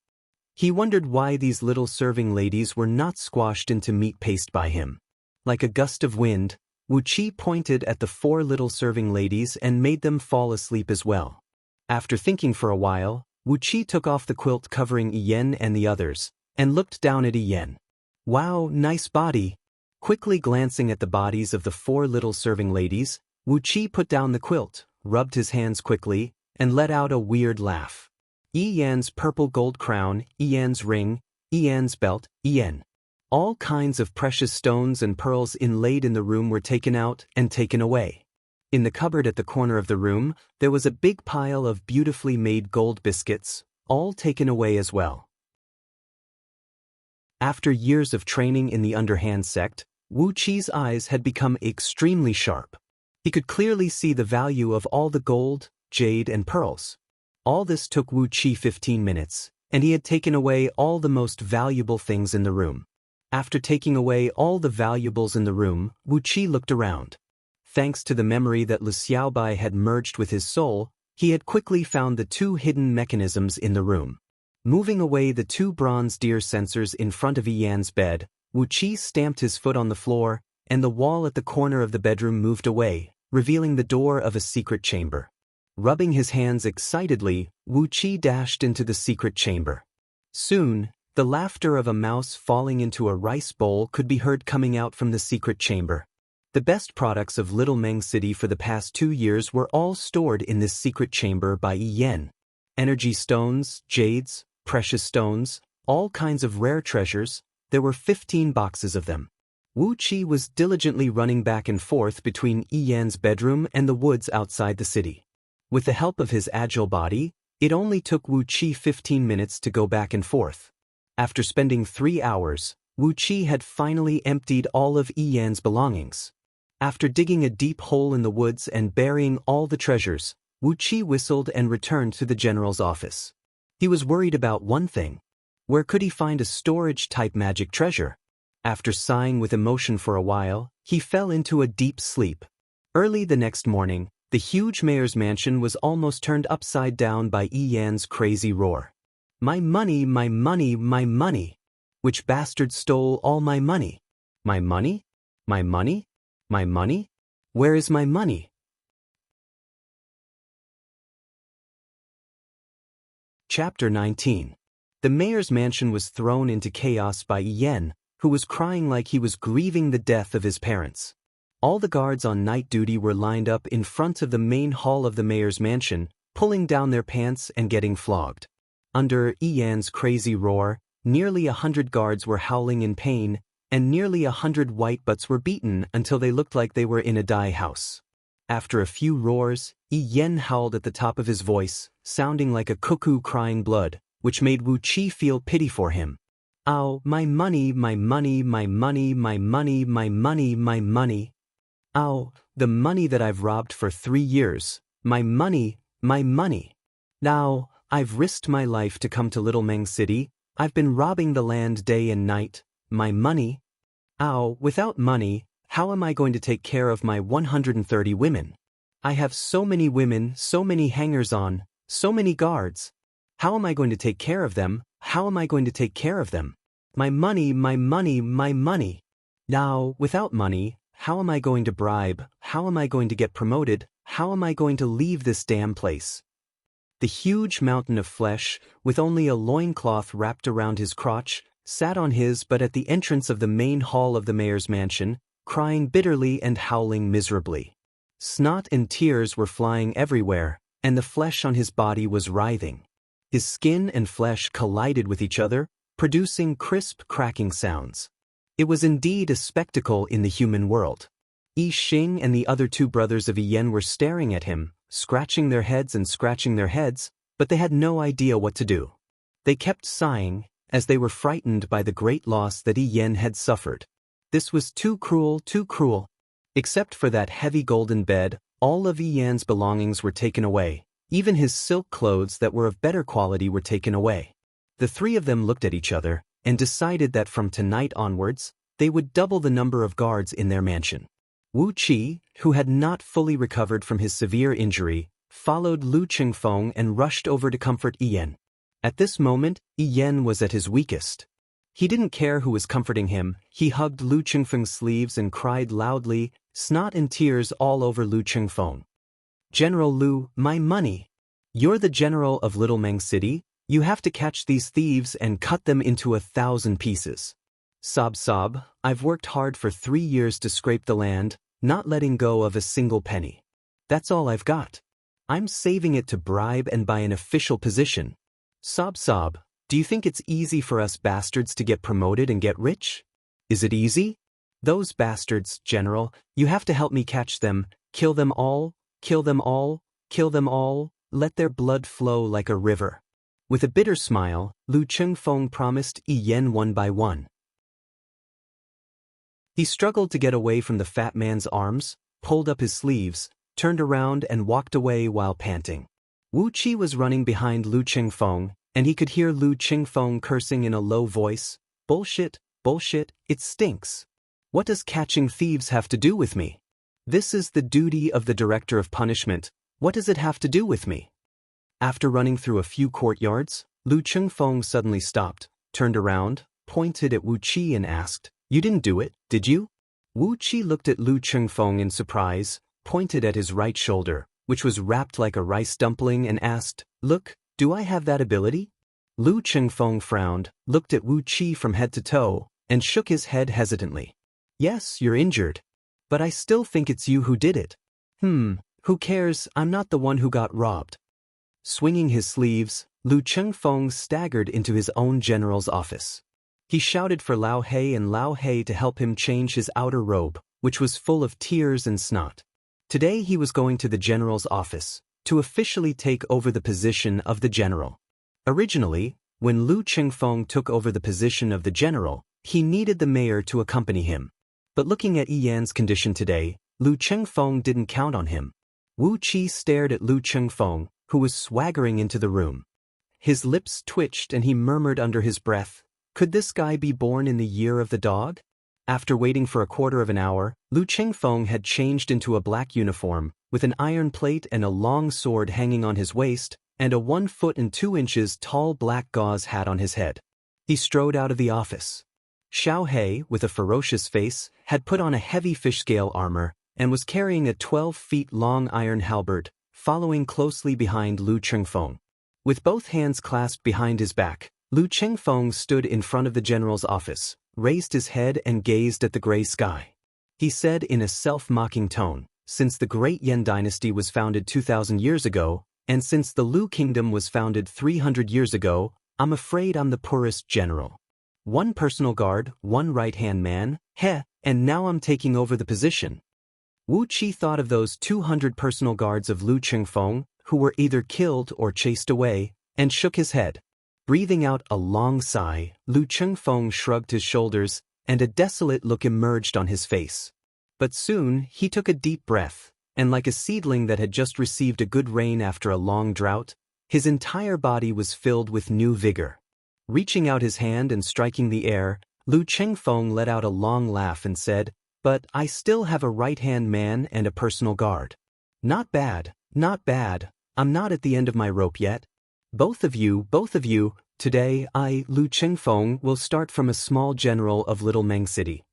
He wondered why these little serving ladies were not squashed into meat paste by him. Like a gust of wind, Wu Qi pointed at the 4 little serving ladies and made them fall asleep as well. After thinking for a while, Wu Qi took off the quilt covering Yen and the others, and looked down at Yen. Wow, nice body. Quickly glancing at the bodies of the 4 little serving ladies, Wu Qi put down the quilt, rubbed his hands quickly, and let out a weird laugh. Yen's purple gold crown, Yen's ring, Yen's belt, Yen. All kinds of precious stones and pearls inlaid in the room were taken out and taken away. In the cupboard at the corner of the room, there was a big pile of beautifully made gold biscuits, all taken away as well. After years of training in the underhand sect, Wu Qi's eyes had become extremely sharp. He could clearly see the value of all the gold, jade, and pearls. All this took Wu Qi 15 minutes, and he had taken away all the most valuable things in the room. After taking away all the valuables in the room, Wu Qi looked around. Thanks to the memory that Lu Xiaobai had merged with his soul, he had quickly found the 2 hidden mechanisms in the room. Moving away the 2 bronze deer sensors in front of Yan's bed, Wu Qi stamped his foot on the floor, and the wall at the corner of the bedroom moved away, revealing the door of a secret chamber. Rubbing his hands excitedly, Wu Qi dashed into the secret chamber. Soon, the laughter of a mouse falling into a rice bowl could be heard coming out from the secret chamber. The best products of Little Meng City for the past 2 years were all stored in this secret chamber by Yen. Energy stones, jades, precious stones, all kinds of rare treasures, there were 15 boxes of them. Wu Qi was diligently running back and forth between Yen's bedroom and the woods outside the city. With the help of his agile body, it only took Wu Qi 15 minutes to go back and forth. After spending 3 hours, Wu Qi had finally emptied all of Yen's belongings. After digging a deep hole in the woods and burying all the treasures, Wu Qi whistled and returned to the general's office. He was worried about one thing. Where could he find a storage-type magic treasure? After sighing with emotion for a while, he fell into a deep sleep. Early the next morning, the huge mayor's mansion was almost turned upside down by Yan's crazy roar. My money, my money, my money! Which bastard stole all my money? My money? My money? My money? Where is my money? Chapter 19. The mayor's mansion was thrown into chaos by Yen, who was crying like he was grieving the death of his parents. All the guards on night duty were lined up in front of the main hall of the mayor's mansion, pulling down their pants and getting flogged. Under Yan's crazy roar, nearly 100 guards were howling in pain, and nearly 100 white butts were beaten until they looked like they were in a dye house. After a few roars, Yi Yen howled at the top of his voice, sounding like a cuckoo crying blood, which made Wu Qi feel pity for him. Ow, my money, my money, my money, my money, my money, my money. Ow, the money that I've robbed for 3 years, my money, my money. Now, I've risked my life to come to Little Meng City, I've been robbing the land day and night, my money. Ow, without money, how am I going to take care of my 130 women? I have so many women, so many hangers-on, so many guards. How am I going to take care of them? How am I going to take care of them? My money, my money, my money. Now, without money, how am I going to bribe? How am I going to get promoted? How am I going to leave this damn place? The huge mountain of flesh, with only a loincloth wrapped around his crotch, sat on his but at the entrance of the main hall of the mayor's mansion, crying bitterly and howling miserably. Snot and tears were flying everywhere, and the flesh on his body was writhing. His skin and flesh collided with each other, producing crisp, cracking sounds. It was indeed a spectacle in the human world. Yi Xing and the other 2 brothers of Yi Yen were staring at him, scratching their heads and scratching their heads, but they had no idea what to do. They kept sighing, as they were frightened by the great loss that Yi Yen had suffered. This was too cruel, too cruel. Except for that heavy golden bed, all of Yi Yan's belongings were taken away. Even his silk clothes that were of better quality were taken away. The 3 of them looked at each other, and decided that from tonight onwards, they would double the number of guards in their mansion. Wu Qi, who had not fully recovered from his severe injury, followed Lu Qingfeng and rushed over to comfort Yi Yen. At this moment, Yi Yen was at his weakest. He didn't care who was comforting him, he hugged Lu Qingfeng's sleeves and cried loudly, snot and tears all over Lu Qingfeng. General Lu, my money. You're the general of Little Meng City, you have to catch these thieves and cut them into 1,000 pieces. Sob sob, I've worked hard for 3 years to scrape the land, not letting go of a single penny. That's all I've got. I'm saving it to bribe and buy an official position. Sob sob, do you think it's easy for us bastards to get promoted and get rich? Is it easy? Those bastards, General, you have to help me catch them, kill them all, kill them all, kill them all, let their blood flow like a river. With a bitter smile, Lu Qingfeng promised Yi Yen one by one. He struggled to get away from the fat man's arms, pulled up his sleeves, turned around and walked away while panting. Wu Qi was running behind Lu Qingfeng, and he could hear Lu Qingfeng cursing in a low voice, "Bullshit, bullshit, it stinks. What does catching thieves have to do with me? This is the duty of the director of punishment, what does it have to do with me?" After running through a few courtyards, Lu Qingfeng suddenly stopped, turned around, pointed at Wu Qi and asked, "You didn't do it, did you?" Wu Qi looked at Lu Qingfeng in surprise, pointed at his right shoulder, which was wrapped like a rice dumpling, and asked, "Look, do I have that ability?" Lu Qingfeng frowned, looked at Wu Qi from head to toe, and shook his head hesitantly. "Yes, you're injured. But I still think it's you who did it." Who cares, I'm not the one who got robbed." Swinging his sleeves, Lu Qingfeng staggered into his own general's office. He shouted for Lao He and Lao He to help him change his outer robe, which was full of tears and snot. Today he was going to the general's office, to officially take over the position of the general. Originally, when Lu Qingfeng took over the position of the general, he needed the mayor to accompany him. But looking at Yi Yan's condition today, Lu Qingfeng didn't count on him. Wu Qi stared at Lu Qingfeng, who was swaggering into the room. His lips twitched and he murmured under his breath, "Could this guy be born in the year of the dog?" After waiting for a quarter of an hour, Lu Qingfeng had changed into a black uniform, with an iron plate and a long sword hanging on his waist, and a 1 foot and 2 inches tall black gauze hat on his head. He strode out of the office. Xiao He, with a ferocious face, had put on a heavy fish-scale armor, and was carrying a 12-feet-long iron halberd, following closely behind Lu Qingfeng. With both hands clasped behind his back, Lu Qingfeng stood in front of the general's office, raised his head and gazed at the gray sky. He said in a self-mocking tone, "Since the great Yan dynasty was founded 2,000 years ago, and since the Lu kingdom was founded 300 years ago, I'm afraid I'm the poorest general." One personal guard, one right-hand man, heh, and now I'm taking over the position. Wu Qi thought of those 200 personal guards of Lu Qingfeng, who were either killed or chased away, and shook his head. Breathing out a long sigh, Lu Qingfeng shrugged his shoulders, and a desolate look emerged on his face. But soon he took a deep breath, and like a seedling that had just received a good rain after a long drought, his entire body was filled with new vigor. Reaching out his hand and striking the air, Lu Qingfeng let out a long laugh and said, "But I still have a right-hand man and a personal guard. Not bad, not bad. I'm not at the end of my rope yet. Both of you, today I, Lu Qingfeng, will start from a small general of Little Meng City.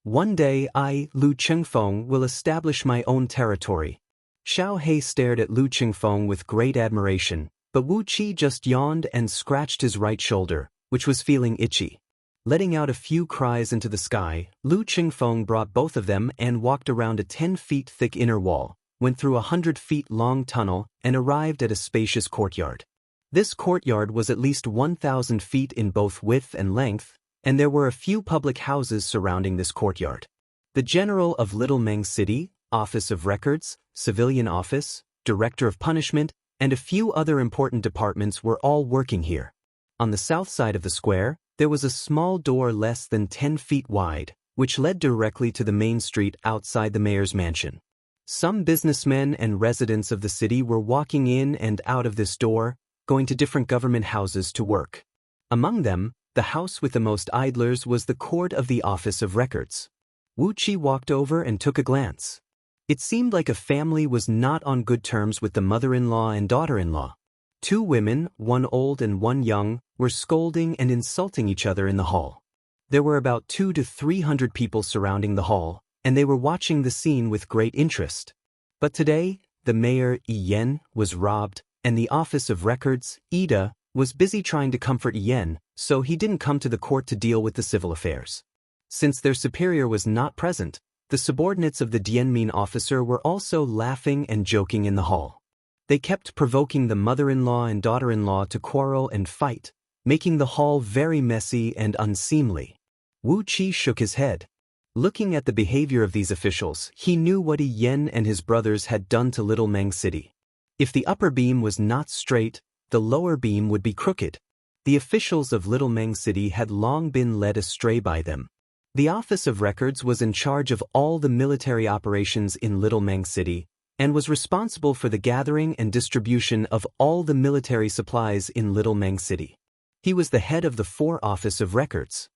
One day I, Lu Qingfeng, will establish my own territory." Xiao He stared at Lu Qingfeng with great admiration, but Wu Qi just yawned and scratched his right shoulder, which was feeling itchy. Letting out a few cries into the sky, Lu Qingfeng brought both of them and walked around a 10-feet thick inner wall, went through a 100-feet-long tunnel, and arrived at a spacious courtyard. This courtyard was at least 1,000 feet in both width and length, and there were a few public houses surrounding this courtyard. The General of Little Meng City, Office of Records, Civilian Office, Director of Punishment, and a few other important departments were all working here. On the south side of the square, there was a small door less than 10 feet wide, which led directly to the main street outside the mayor's mansion. Some businessmen and residents of the city were walking in and out of this door, going to different government houses to work. Among them, the house with the most idlers was the court of the Office of Records. Wu Qi walked over and took a glance. It seemed like a family was not on good terms with the mother-in-law and daughter-in-law. Two women, one old and one young, were scolding and insulting each other in the hall. There were about 200 to 300 people surrounding the hall, and they were watching the scene with great interest. But today, the mayor, Yen, was robbed, and the Office of Records, Ida, was busy trying to comfort Yen, so he didn't come to the court to deal with the civil affairs. Since their superior was not present, the subordinates of the Dianmin officer were also laughing and joking in the hall. They kept provoking the mother-in-law and daughter-in-law to quarrel and fight, making the hall very messy and unseemly. Wu Qi shook his head. Looking at the behavior of these officials, he knew what Yen and his brothers had done to Little Meng City. If the upper beam was not straight, the lower beam would be crooked. The officials of Little Meng City had long been led astray by them. The Office of Records was in charge of all the military operations in Little Meng City, and was responsible for the gathering and distribution of all the military supplies in Little Meng City. He was the head of the 4 Office of Records.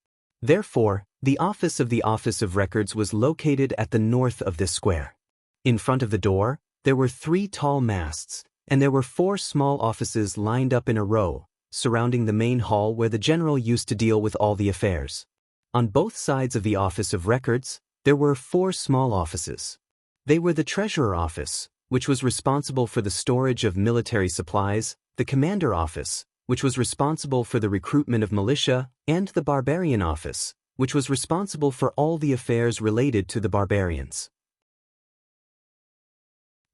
Therefore, the Office of Records was located at the north of this square. In front of the door, there were 3 tall masts, and there were 4 small offices lined up in a row, surrounding the main hall where the general used to deal with all the affairs. On both sides of the Office of Records, there were 4 small offices. They were the Treasurer Office, which was responsible for the storage of military supplies, the Commander Office, which was responsible for the recruitment of militia, and the Barbarian Office, which was responsible for all the affairs related to the barbarians.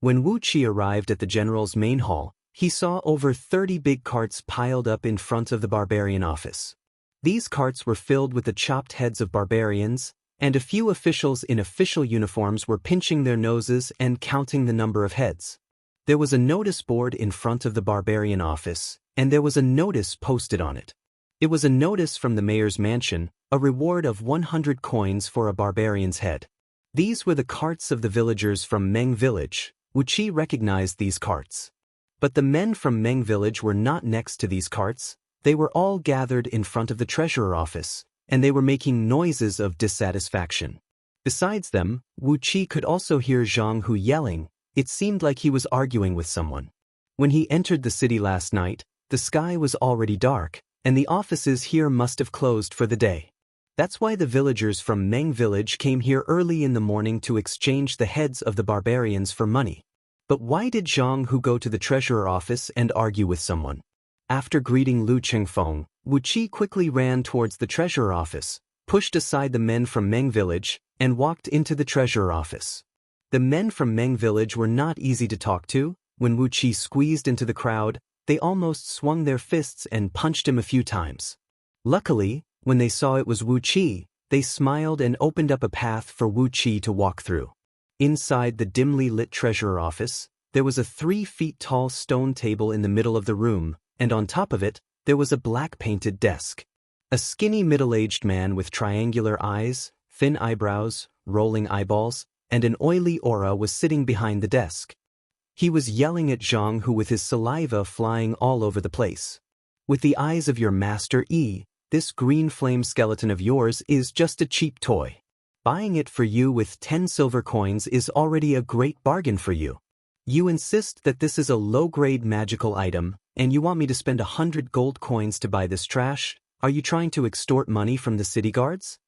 When Wu Qi arrived at the general's main hall, he saw over 30 big carts piled up in front of the Barbarian Office. These carts were filled with the chopped heads of barbarians, and a few officials in official uniforms were pinching their noses and counting the number of heads. There was a notice board in front of the Barbarian Office, and there was a notice posted on it. It was a notice from the mayor's mansion, a reward of 100 coins for a barbarian's head. These were the carts of the villagers from Meng Village. Wu Qi recognized these carts. But the men from Meng Village were not next to these carts. They were all gathered in front of the Treasurer Office, and they were making noises of dissatisfaction. Besides them, Wu Qi could also hear Zhang Hu yelling. It seemed like he was arguing with someone. When he entered the city last night, the sky was already dark, and the offices here must have closed for the day. That's why the villagers from Meng Village came here early in the morning to exchange the heads of the barbarians for money. But why did Zhang Hu go to the Treasurer Office and argue with someone? After greeting Lu Qingfeng, Wu Qi quickly ran towards the Treasurer Office, pushed aside the men from Meng Village, and walked into the Treasurer Office. The men from Meng Village were not easy to talk to. When Wu Qi squeezed into the crowd, they almost swung their fists and punched him a few times. Luckily, when they saw it was Wu Qi, they smiled and opened up a path for Wu Qi to walk through. Inside the dimly lit treasurer office, there was a 3-feet-tall stone table in the middle of the room, and on top of it, there was a black-painted desk. A skinny middle-aged man with triangular eyes, thin eyebrows, rolling eyeballs, and an oily aura was sitting behind the desk. He was yelling at Zhang Hu with his saliva flying all over the place. With the eyes of your master Yi, this green flame skeleton of yours is just a cheap toy. Buying it for you with 10 silver coins is already a great bargain for you. You insist that this is a low-grade magical item, and you want me to spend 100 gold coins to buy this trash? Are you trying to extort money from the city guards?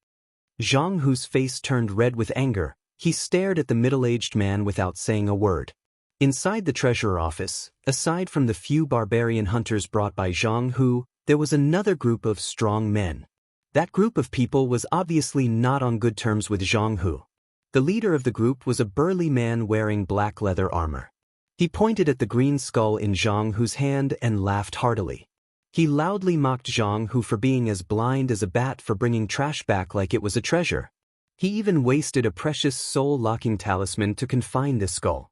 Zhang Hu's face turned red with anger. He stared at the middle-aged man without saying a word. Inside the treasurer office, aside from the few barbarian hunters brought by Zhang Hu, there was another group of strong men. That group of people was obviously not on good terms with Zhang Hu. The leader of the group was a burly man wearing black leather armor. He pointed at the green skull in Zhang Hu's hand and laughed heartily. He loudly mocked Zhang Hu for being as blind as a bat for bringing trash back like it was a treasure. He even wasted a precious soul-locking talisman to confine this skull.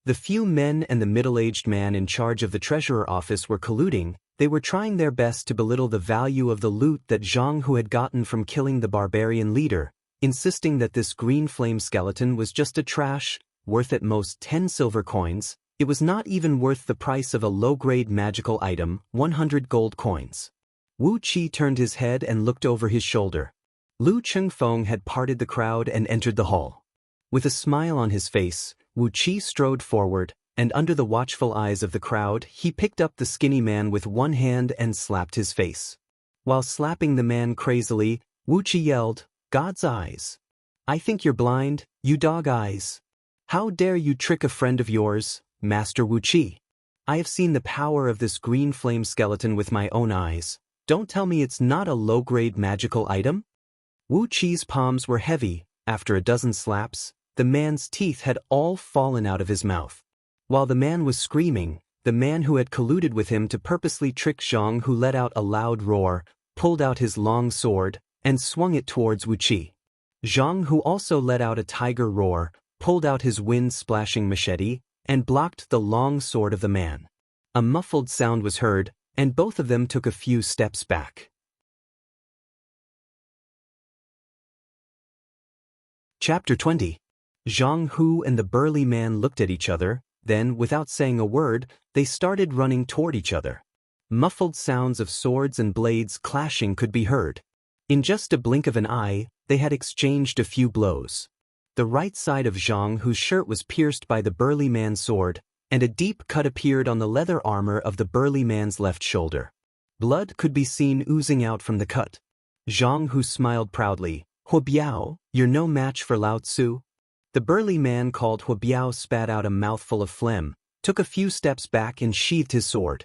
The few men and the middle-aged man in charge of the treasurer office were colluding. They were trying their best to belittle the value of the loot that Zhang Hu had gotten from killing the barbarian leader, insisting that this green flame skeleton was just a trash, worth at most 10 silver coins. It was not even worth the price of a low-grade magical item, 100 gold coins. Wu Qi turned his head and looked over his shoulder. Lu Chengfeng had parted the crowd and entered the hall. With a smile on his face, Wu Qi strode forward, and under the watchful eyes of the crowd, he picked up the skinny man with one hand and slapped his face. While slapping the man crazily, Wu Qi yelled, "God's eyes! I think you're blind, you dog eyes! How dare you trick a friend of yours, Master Wu Qi? I have seen the power of this green flame skeleton with my own eyes. Don't tell me it's not a low-grade magical item?" Wu Qi's palms were heavy. After a dozen slaps, the man's teeth had all fallen out of his mouth. While the man was screaming, the man who had colluded with him to purposely trick Zhang Hu let out a loud roar, pulled out his long sword, and swung it towards Wu Qi. Zhang Hu also let out a tiger roar, pulled out his wind-splashing machete, and blocked the long sword of the man. A muffled sound was heard, and both of them took a few steps back. Chapter 20. Zhang Hu and the burly man looked at each other, then, without saying a word, they started running toward each other. Muffled sounds of swords and blades clashing could be heard. In just a blink of an eye, they had exchanged a few blows. The right side of Zhang Hu's shirt was pierced by the burly man's sword, and a deep cut appeared on the leather armor of the burly man's left shoulder. Blood could be seen oozing out from the cut. Zhang Hu smiled proudly. "Hu Biao, you're no match for Lao Tzu." The burly man called Hu Biao spat out a mouthful of phlegm, took a few steps back and sheathed his sword.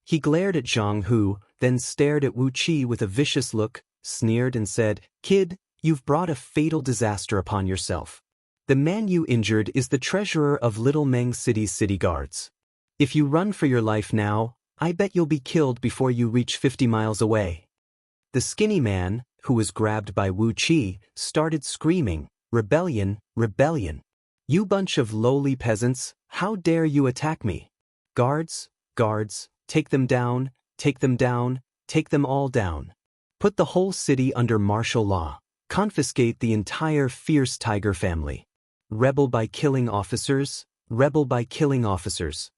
He glared at Zhang Hu, then stared at Wu Qi with a vicious look, sneered and said, "Kid, you've brought a fatal disaster upon yourself. The man you injured is the treasurer of Little Meng City's city guards. If you run for your life now, I bet you'll be killed before you reach 50 miles away." The skinny man, who was grabbed by Wu Qi, started screaming, "Rebellion, rebellion! You bunch of lowly peasants, how dare you attack me? Guards, guards, take them down, take them down, take them all down. Put the whole city under martial law. Confiscate the entire fierce tiger family. Rebel by killing officers, rebel by killing officers."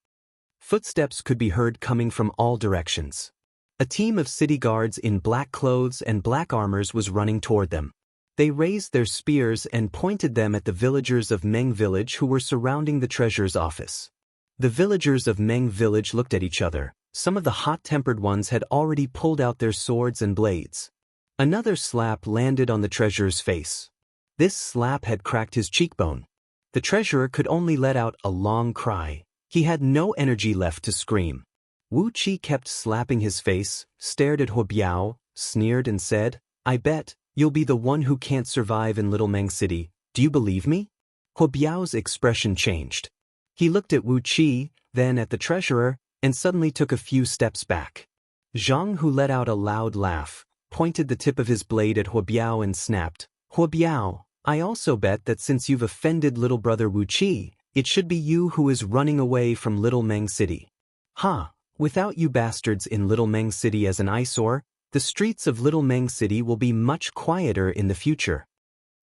Footsteps could be heard coming from all directions. A team of city guards in black clothes and black armors was running toward them. They raised their spears and pointed them at the villagers of Meng Village who were surrounding the treasurer's office. The villagers of Meng Village looked at each other. Some of the hot-tempered ones had already pulled out their swords and blades. Another slap landed on the treasurer's face. This slap had cracked his cheekbone. The treasurer could only let out a long cry. He had no energy left to scream. Wu Qi kept slapping his face, stared at Hu Biao, sneered and said, "I bet you'll be the one who can't survive in Little Meng City. Do you believe me?" Hu Biao's expression changed. He looked at Wu Qi, then at the treasurer, and suddenly took a few steps back. Zhang Hu let out a loud laugh, pointed the tip of his blade at Huobiao and snapped, "Huobiao, I also bet that since you've offended little brother Wu Qi, it should be you who is running away from Little Meng City. Ha! Without you bastards in Little Meng City as an eyesore, the streets of Little Meng City will be much quieter in the future."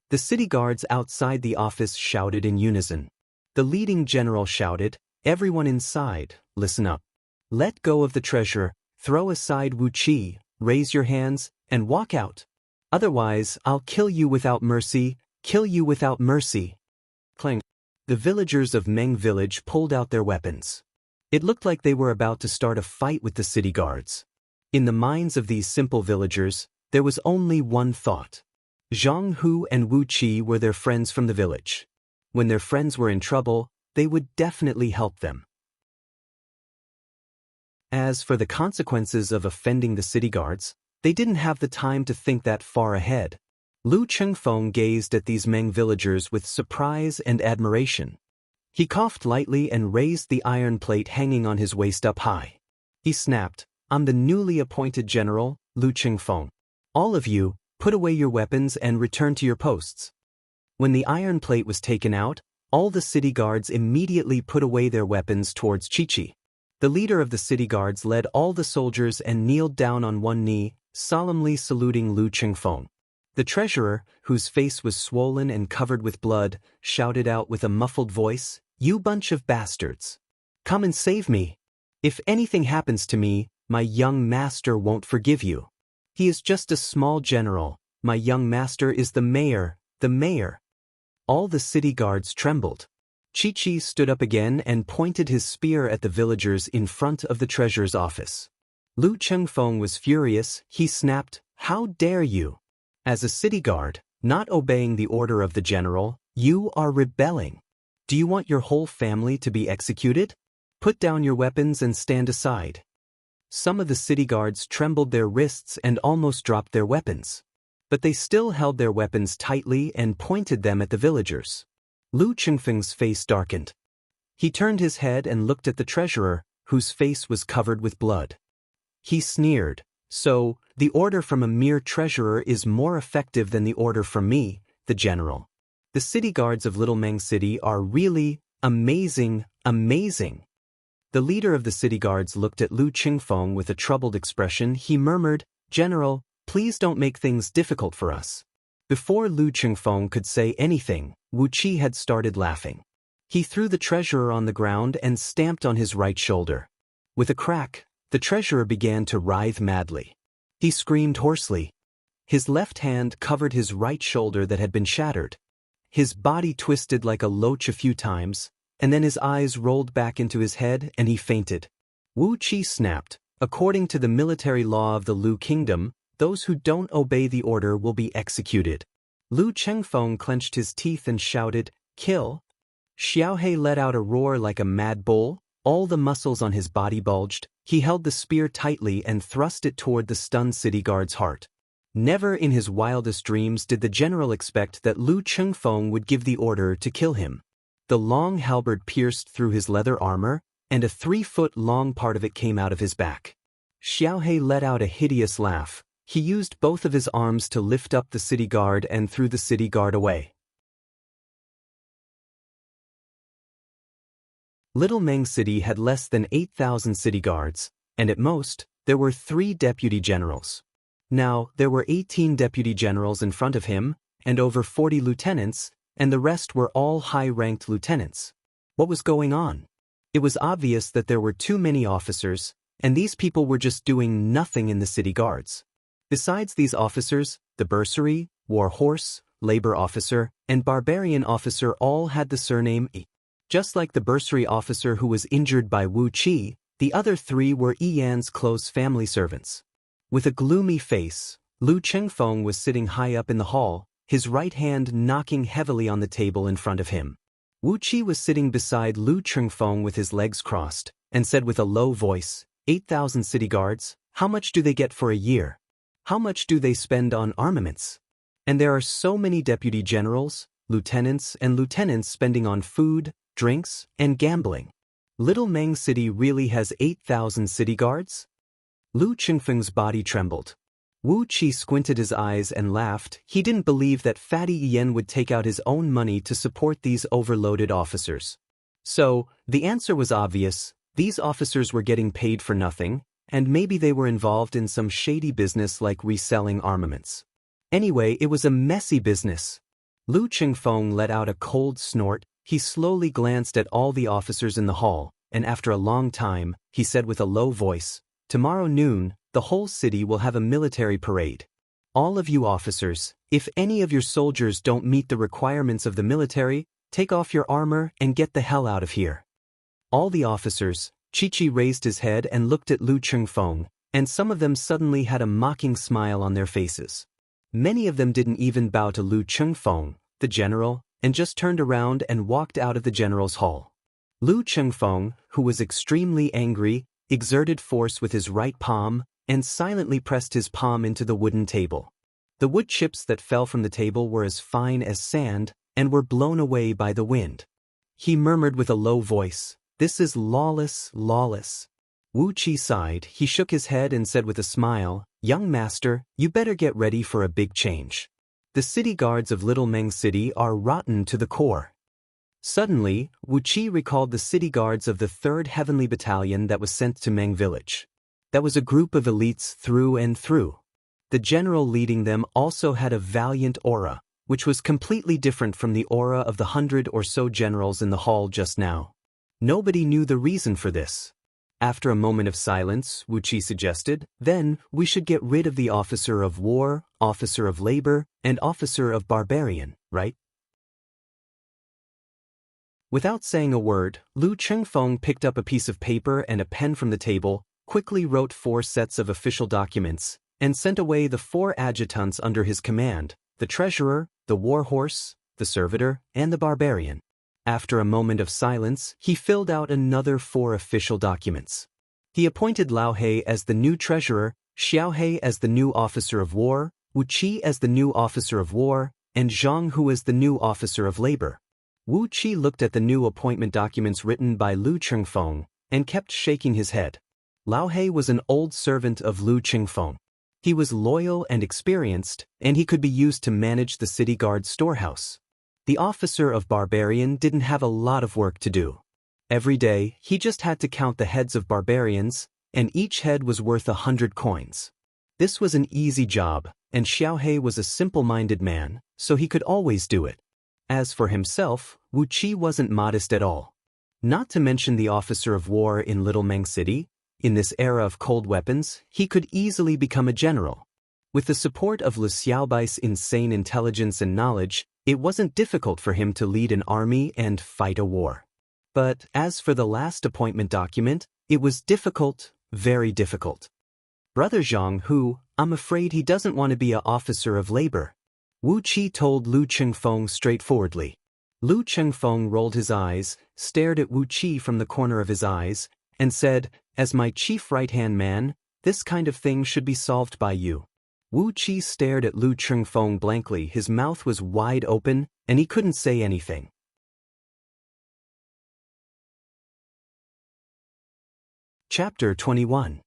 The city guards outside the office shouted in unison. The leading general shouted, "Everyone inside, listen up. Let go of the treasure, throw aside Wu Qi, raise your hands, and walk out. Otherwise, I'll kill you without mercy, kill you without mercy." Clang. The villagers of Meng Village pulled out their weapons. It looked like they were about to start a fight with the city guards. In the minds of these simple villagers, there was only one thought. Zhang Hu and Wu Qi were their friends from the village. When their friends were in trouble, they would definitely help them. As for the consequences of offending the city guards, they didn't have the time to think that far ahead. Lu Chengfeng gazed at these Meng villagers with surprise and admiration. He coughed lightly and raised the iron plate hanging on his waist up high. He snapped, "I'm the newly appointed general, Lu Chengfeng. All of you, put away your weapons and return to your posts." When the iron plate was taken out, all the city guards immediately put away their weapons towards Qiqi. The leader of the city guards led all the soldiers and kneeled down on one knee, solemnly saluting Lu Chengfeng. The treasurer, whose face was swollen and covered with blood, shouted out with a muffled voice, "You bunch of bastards! Come and save me! If anything happens to me, my young master won't forgive you. He is just a small general. My young master is the mayor, the mayor." All the city guards trembled. Qiqi stood up again and pointed his spear at the villagers in front of the treasurer's office. Lu Chengfeng was furious. He snapped, "How dare you? As a city guard, not obeying the order of the general, you are rebelling. Do you want your whole family to be executed? Put down your weapons and stand aside." Some of the city guards trembled their wrists and almost dropped their weapons. But they still held their weapons tightly and pointed them at the villagers. Lu Chengfeng's face darkened. He turned his head and looked at the treasurer, whose face was covered with blood. He sneered, "So, the order from a mere treasurer is more effective than the order from me, the general. The city guards of Little Meng City are really amazing, amazing." The leader of the city guards looked at Lu Chengfeng with a troubled expression. He murmured, "General, please don't make things difficult for us." Before Lu Chengfeng could say anything, Wu Qi had started laughing. He threw the treasurer on the ground and stamped on his right shoulder. With a crack, the treasurer began to writhe madly. He screamed hoarsely. His left hand covered his right shoulder that had been shattered. His body twisted like a loach a few times, and then his eyes rolled back into his head and he fainted. Wu Qi snapped, "According to the military law of the Lu Kingdom, those who don't obey the order will be executed." Lu Chengfeng clenched his teeth and shouted, "Kill!" Xiaohe let out a roar like a mad bull. All the muscles on his body bulged. He held the spear tightly and thrust it toward the stunned city guard's heart. Never in his wildest dreams did the general expect that Lu Chengfeng would give the order to kill him. The long halberd pierced through his leather armor, and a 3-foot-long part of it came out of his back. Xiaohe let out a hideous laugh. He used both of his arms to lift up the city guard and threw the city guard away. Little Meng City had less than 8,000 city guards, and at most, there were 3 deputy generals. Now, there were 18 deputy generals in front of him, and over 40 lieutenants, and the rest were all high-ranked lieutenants. What was going on? It was obvious that there were too many officers, and these people were just doing nothing in the city guards. Besides these officers, the bursary, war horse, labor officer, and barbarian officer all had the surname Yi. Just like the bursary officer who was injured by Wu Qi, the other 3 were Yi Yan's close family servants. With a gloomy face, Lu Chengfeng was sitting high up in the hall, his right hand knocking heavily on the table in front of him. Wu Qi was sitting beside Lu Chengfeng with his legs crossed, and said with a low voice, 8,000 city guards, how much do they get for a year? How much do they spend on armaments? And there are so many deputy generals, lieutenants and lieutenants spending on food, drinks, and gambling. Little Meng City really has 8,000 city guards? Lu Qingfeng's body trembled. Wu Qi squinted his eyes and laughed. He didn't believe that Fatty Yen would take out his own money to support these overloaded officers. So, the answer was obvious. These officers were getting paid for nothing, and maybe they were involved in some shady business like reselling armaments. Anyway, it was a messy business. Lu Qingfeng let out a cold snort. He slowly glanced at all the officers in the hall, and after a long time, he said with a low voice, "Tomorrow noon, the whole city will have a military parade. All of you officers, if any of your soldiers don't meet the requirements of the military, take off your armor and get the hell out of here." All the officers, Chi-Chi raised his head and looked at Lu Qingfeng, and some of them suddenly had a mocking smile on their faces. Many of them didn't even bow to Lu Qingfeng, the general, and just turned around and walked out of the general's hall. Lu Qingfeng, who was extremely angry, exerted force with his right palm, and silently pressed his palm into the wooden table. The wood chips that fell from the table were as fine as sand, and were blown away by the wind. He murmured with a low voice, "This is lawless, lawless." Wu Qi sighed. He shook his head and said with a smile, "Young master, you better get ready for a big change. The city guards of Little Meng City are rotten to the core." Suddenly, Wu Qi recalled the city guards of the 3rd Heavenly Battalion that was sent to Meng Village. That was a group of elites through and through. The general leading them also had a valiant aura, which was completely different from the aura of the 100 or so generals in the hall just now. Nobody knew the reason for this. After a moment of silence, Wu Qi suggested, "Then, we should get rid of the officer of war, officer of labor, and officer of barbarian, right?" Without saying a word, Lu Qingfeng picked up a piece of paper and a pen from the table, quickly wrote 4 sets of official documents, and sent away the 4 adjutants under his command, the treasurer, the war horse, the servitor, and the barbarian. After a moment of silence, he filled out another 4 official documents. He appointed Lao He as the new treasurer, Xiao He as the new officer of war, Wu Qi as the new officer of war, and Zhang Hu as the new officer of labor. Wu Qi looked at the new appointment documents written by Lu Qingfeng, and kept shaking his head. Lao He was an old servant of Lu Qingfeng. He was loyal and experienced, and he could be used to manage the city guard storehouse. The officer of barbarian didn't have a lot of work to do. Every day, he just had to count the heads of barbarians, and each head was worth 100 coins. This was an easy job, and Xiao He was a simple-minded man, so he could always do it. As for himself, Wu Qi wasn't modest at all. Not to mention the officer of war in Little Meng City, in this era of cold weapons, he could easily become a general. With the support of Lu Xiaobai's insane intelligence and knowledge, it wasn't difficult for him to lead an army and fight a war. But as for the last appointment document, it was difficult, very difficult. Brother Zhang Hu, I'm afraid he doesn't want to be an officer of labor. Wu Qi told Lu Qingfeng straightforwardly. Lu Qingfeng rolled his eyes, stared at Wu Qi from the corner of his eyes, and said, "As my chief right-hand man, this kind of thing should be solved by you." Wu Qi stared at Lu Qingfeng blankly. His mouth was wide open, and he couldn't say anything. Chapter 21.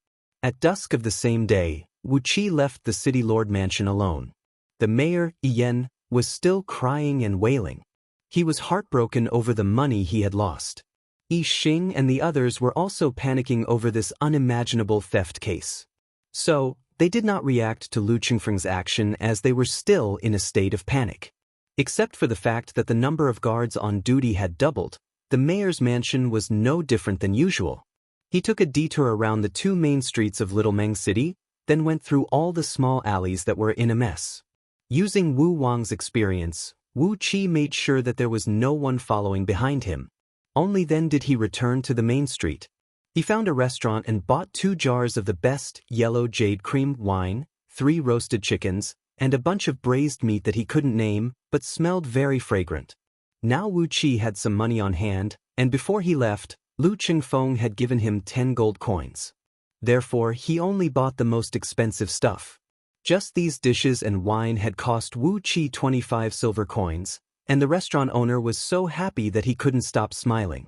At dusk of the same day, Wu Qi left the city lord mansion alone. The mayor, Yen, was still crying and wailing. He was heartbroken over the money he had lost. Yi Xing and the others were also panicking over this unimaginable theft case. So, they did not react to Lu Qingfeng's action as they were still in a state of panic. Except for the fact that the number of guards on duty had doubled, the mayor's mansion was no different than usual. He took a detour around the 2 main streets of Little Meng City, then went through all the small alleys that were in a mess. Using Wu Wang's experience, Wu Qi made sure that there was no one following behind him. Only then did he return to the main street. He found a restaurant and bought 2 jars of the best yellow jade cream wine, 3 roasted chickens, and a bunch of braised meat that he couldn't name, but smelled very fragrant. Now Wu Qi had some money on hand, and before he left, Lu Qingfeng had given him 10 gold coins. Therefore, he only bought the most expensive stuff. Just these dishes and wine had cost Wu Qi 25 silver coins, and the restaurant owner was so happy that he couldn't stop smiling.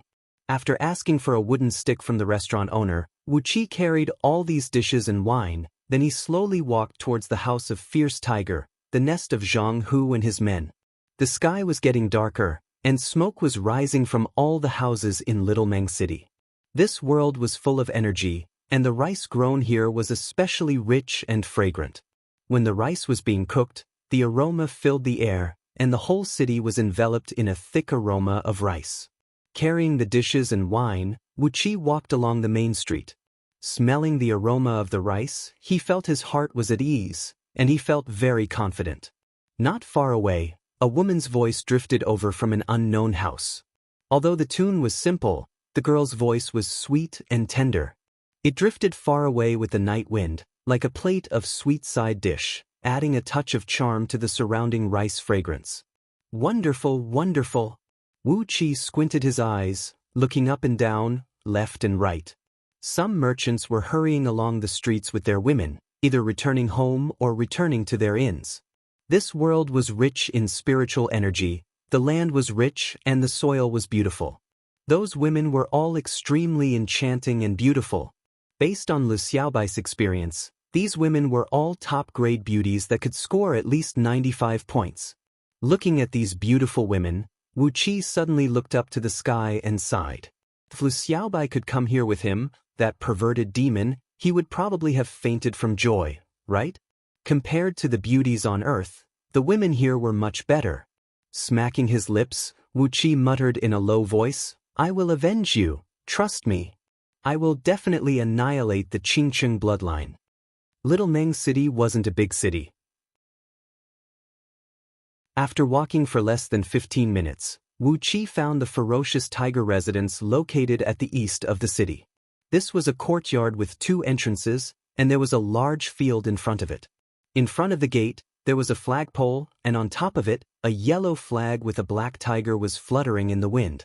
After asking for a wooden stick from the restaurant owner, Wu Qi carried all these dishes and wine, then he slowly walked towards the house of Fierce Tiger, the nest of Zhang Hu and his men. The sky was getting darker, and smoke was rising from all the houses in Little Meng City. This world was full of energy, and the rice grown here was especially rich and fragrant. When the rice was being cooked, the aroma filled the air, and the whole city was enveloped in a thick aroma of rice. Carrying the dishes and wine, Wu Qi walked along the main street. Smelling the aroma of the rice, he felt his heart was at ease, and he felt very confident. Not far away, a woman's voice drifted over from an unknown house. Although the tune was simple, the girl's voice was sweet and tender. It drifted far away with the night wind, like a plate of sweet side dish, adding a touch of charm to the surrounding rice fragrance. Wonderful, wonderful! Wu Qi squinted his eyes, looking up and down, left and right. Some merchants were hurrying along the streets with their women, either returning home or returning to their inns. This world was rich in spiritual energy, the land was rich and the soil was beautiful. Those women were all extremely enchanting and beautiful. Based on Lu Xiaobai's experience, these women were all top-grade beauties that could score at least 95 points. Looking at these beautiful women, Wu Qi suddenly looked up to the sky and sighed. If Lu Xiaobai could come here with him, that perverted demon, he would probably have fainted from joy, right? Compared to the beauties on earth, the women here were much better. Smacking his lips, Wu Qi muttered in a low voice, "I will avenge you, trust me. I will definitely annihilate the Qingcheng bloodline." Little Meng City wasn't a big city. After walking for less than 15 minutes, Wu Qi found the ferocious tiger residence located at the east of the city. This was a courtyard with 2 entrances, and there was a large field in front of it. In front of the gate, there was a flagpole, and on top of it, a yellow flag with a black tiger was fluttering in the wind.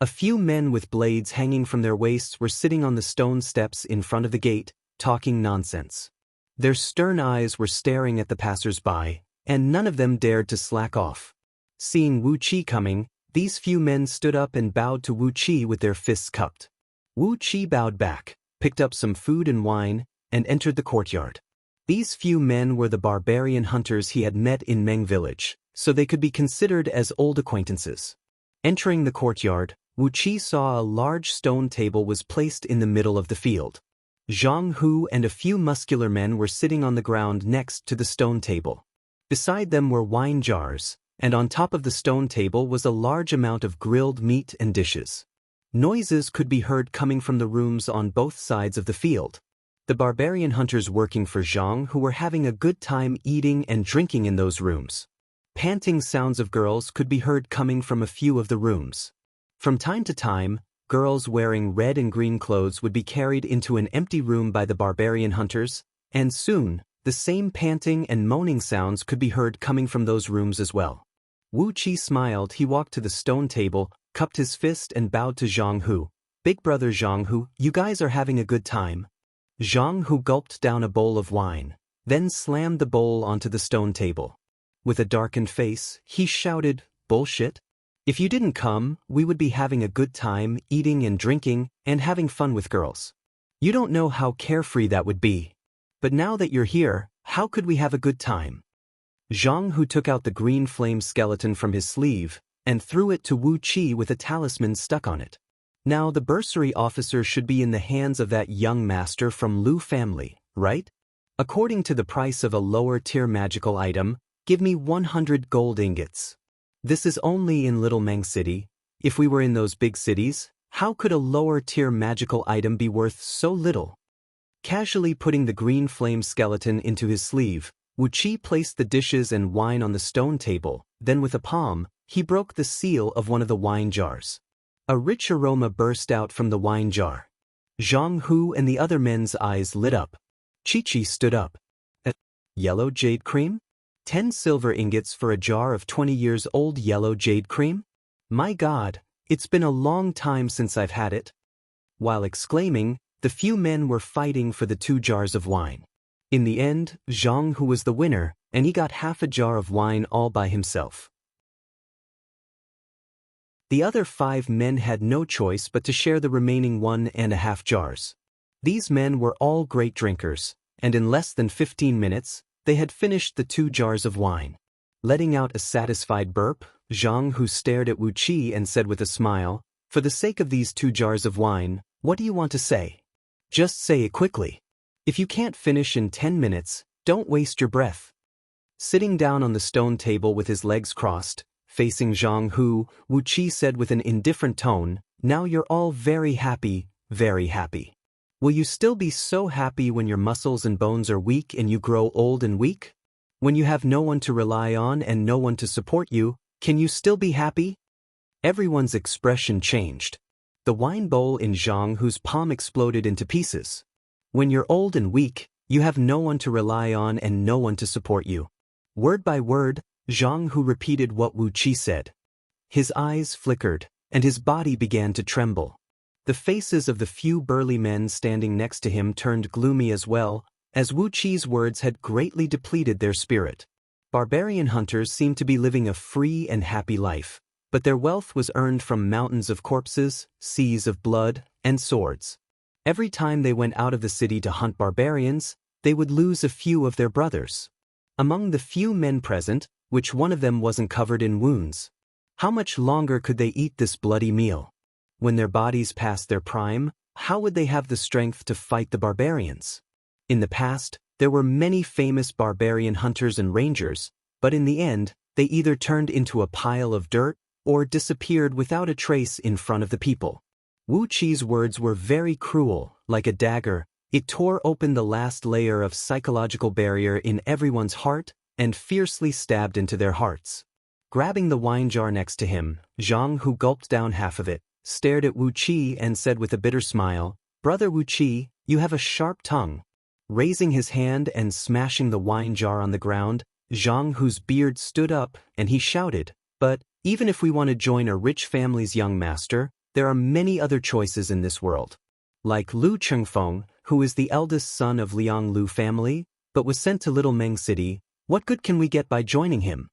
A few men with blades hanging from their waists were sitting on the stone steps in front of the gate, talking nonsense. Their stern eyes were staring at the passers-by, and none of them dared to slack off. Seeing Wu Qi coming, these few men stood up and bowed to Wu Qi with their fists cupped. Wu Qi bowed back, picked up some food and wine, and entered the courtyard. These few men were the barbarian hunters he had met in Meng Village, so they could be considered as old acquaintances. Entering the courtyard, Wu Qi saw a large stone table was placed in the middle of the field. Zhang Hu and a few muscular men were sitting on the ground next to the stone table. Beside them were wine jars, and on top of the stone table was a large amount of grilled meat and dishes. Noises could be heard coming from the rooms on both sides of the field. The barbarian hunters working for Zhang Hu were having a good time eating and drinking in those rooms. Panting sounds of girls could be heard coming from a few of the rooms. From time to time, girls wearing red and green clothes would be carried into an empty room by the barbarian hunters, and soon, the same panting and moaning sounds could be heard coming from those rooms as well. Wu Qi smiled. He walked to the stone table, cupped his fist and bowed to Zhang Hu. "Big brother Zhang Hu, you guys are having a good time." Zhang Hu gulped down a bowl of wine, then slammed the bowl onto the stone table. With a darkened face, he shouted, "Bullshit? If you didn't come, we would be having a good time, eating and drinking, and having fun with girls. You don't know how carefree that would be. But now that you're here, how could we have a good time?" Zhang Hu took out the green flame skeleton from his sleeve and threw it to Wu Qi with a talisman stuck on it. "Now the bursary officer should be in the hands of that young master from Lu family, right? According to the price of a lower-tier magical item, give me 100 gold ingots. This is only in Little Meng City. If we were in those big cities, how could a lower-tier magical item be worth so little?" Casually putting the green flame skeleton into his sleeve, Wu Qi placed the dishes and wine on the stone table, then with a palm, he broke the seal of one of the wine jars. A rich aroma burst out from the wine jar. Zhang Hu and the other men's eyes lit up. Chi-Chi stood up. "Yellow jade cream? 10 silver ingots for a jar of 20 years old yellow jade cream? My God, it's been a long time since I've had it." While exclaiming, the few men were fighting for the 2 jars of wine. In the end, Zhang Hu was the winner, and he got half a jar of wine all by himself. The other 5 men had no choice but to share the remaining 1.5 jars. These men were all great drinkers, and in less than 15 minutes, they had finished the 2 jars of wine. Letting out a satisfied burp, Zhang Hu stared at Wu Qi and said with a smile, "For the sake of these 2 jars of wine, what do you want to say? Just say it quickly. If you can't finish in 10 minutes, don't waste your breath." Sitting down on the stone table with his legs crossed, facing Zhang Hu, Wu Qi said with an indifferent tone, "Now you're all very happy, very happy. Will you still be so happy when your muscles and bones are weak and you grow old and weak? When you have no one to rely on and no one to support you, can you still be happy?" Everyone's expression changed. The wine bowl in Zhang Hu's palm exploded into pieces. When you're old and weak, you have no one to rely on and no one to support you. Word by word, Zhang Hu repeated what Wu Qi said. His eyes flickered, and his body began to tremble. The faces of the few burly men standing next to him turned gloomy as well, as Wu Qi's words had greatly depleted their spirit. Barbarian hunters seemed to be living a free and happy life, but their wealth was earned from mountains of corpses, seas of blood, and swords. Every time they went out of the city to hunt barbarians, they would lose a few of their brothers. Among the few men present, which one of them wasn't covered in wounds? How much longer could they eat this bloody meal? When their bodies passed their prime, how would they have the strength to fight the barbarians? In the past, there were many famous barbarian hunters and rangers, but in the end, they either turned into a pile of dirt or disappeared without a trace in front of the people. Wu Qi's words were very cruel, like a dagger. It tore open the last layer of psychological barrier in everyone's heart and fiercely stabbed into their hearts. Grabbing the wine jar next to him, Zhang Hu gulped down half of it, stared at Wu Qi and said with a bitter smile, "Brother Wu Qi, you have a sharp tongue." Raising his hand and smashing the wine jar on the ground, Zhang Hu's beard stood up and he shouted, "But even if we want to join a rich family's young master, there are many other choices in this world. Like Lu Chengfeng, who is the eldest son of Liang Lu family, but was sent to Little Meng City, what good can we get by joining him?"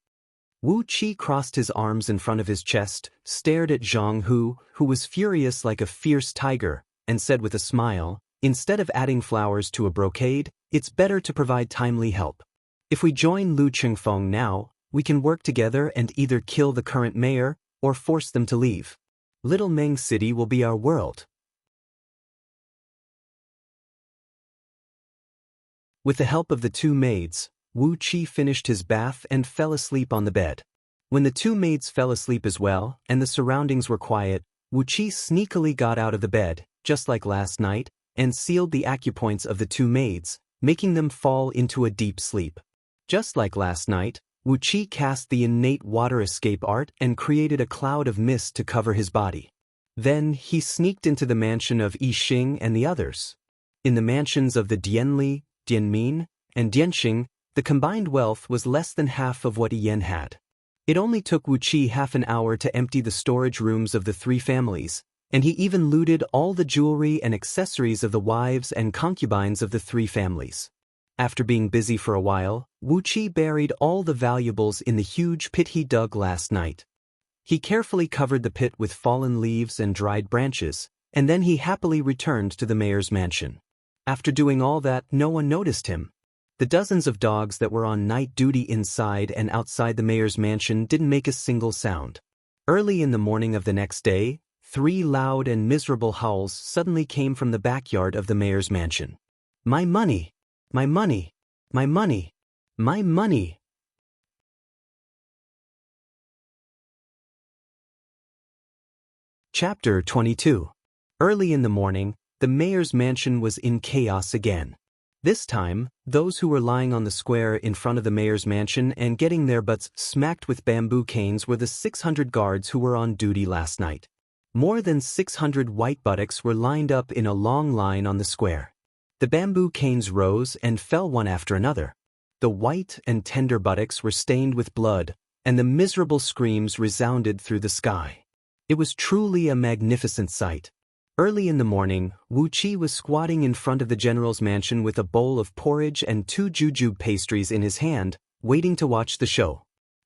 Wu Qi crossed his arms in front of his chest, stared at Zhang Hu, who was furious like a fierce tiger, and said with a smile, "Instead of adding flowers to a brocade, it's better to provide timely help. If we join Lu Chengfeng now, we can work together and either kill the current mayor or force them to leave. Little Meng City will be our world." With the help of the 2 maids, Wu Qi finished his bath and fell asleep on the bed. When the 2 maids fell asleep as well and the surroundings were quiet, Wu Qi sneakily got out of the bed, just like last night, and sealed the acupoints of the 2 maids, making them fall into a deep sleep. Just like last night, Wu Qi cast the innate water escape art and created a cloud of mist to cover his body. Then he sneaked into the mansion of Yi Xing and the others. In the mansions of the Dianli, Dianmin, and Dianxing, the combined wealth was less than half of what Yan had. It only took Wu Qi half an hour to empty the storage rooms of the 3 families, and he even looted all the jewelry and accessories of the wives and concubines of the 3 families. After being busy for a while, Wu Qi buried all the valuables in the huge pit he dug last night. He carefully covered the pit with fallen leaves and dried branches, and then he happily returned to the mayor's mansion. After doing all that, no one noticed him. The dozens of dogs that were on night duty inside and outside the mayor's mansion didn't make a single sound. Early in the morning of the next day, 3 loud and miserable howls suddenly came from the backyard of the mayor's mansion. "My money! My money! My money! My money!" Chapter 22. Early in the morning, the mayor's mansion was in chaos again. This time, those who were lying on the square in front of the mayor's mansion and getting their butts smacked with bamboo canes were the 600 guards who were on duty last night. More than 600 white buttocks were lined up in a long line on the square. The bamboo canes rose and fell one after another. The white and tender buttocks were stained with blood, and the miserable screams resounded through the sky. It was truly a magnificent sight. Early in the morning, Wu Qi was squatting in front of the general's mansion with a bowl of porridge and 2 jujube pastries in his hand, waiting to watch the show.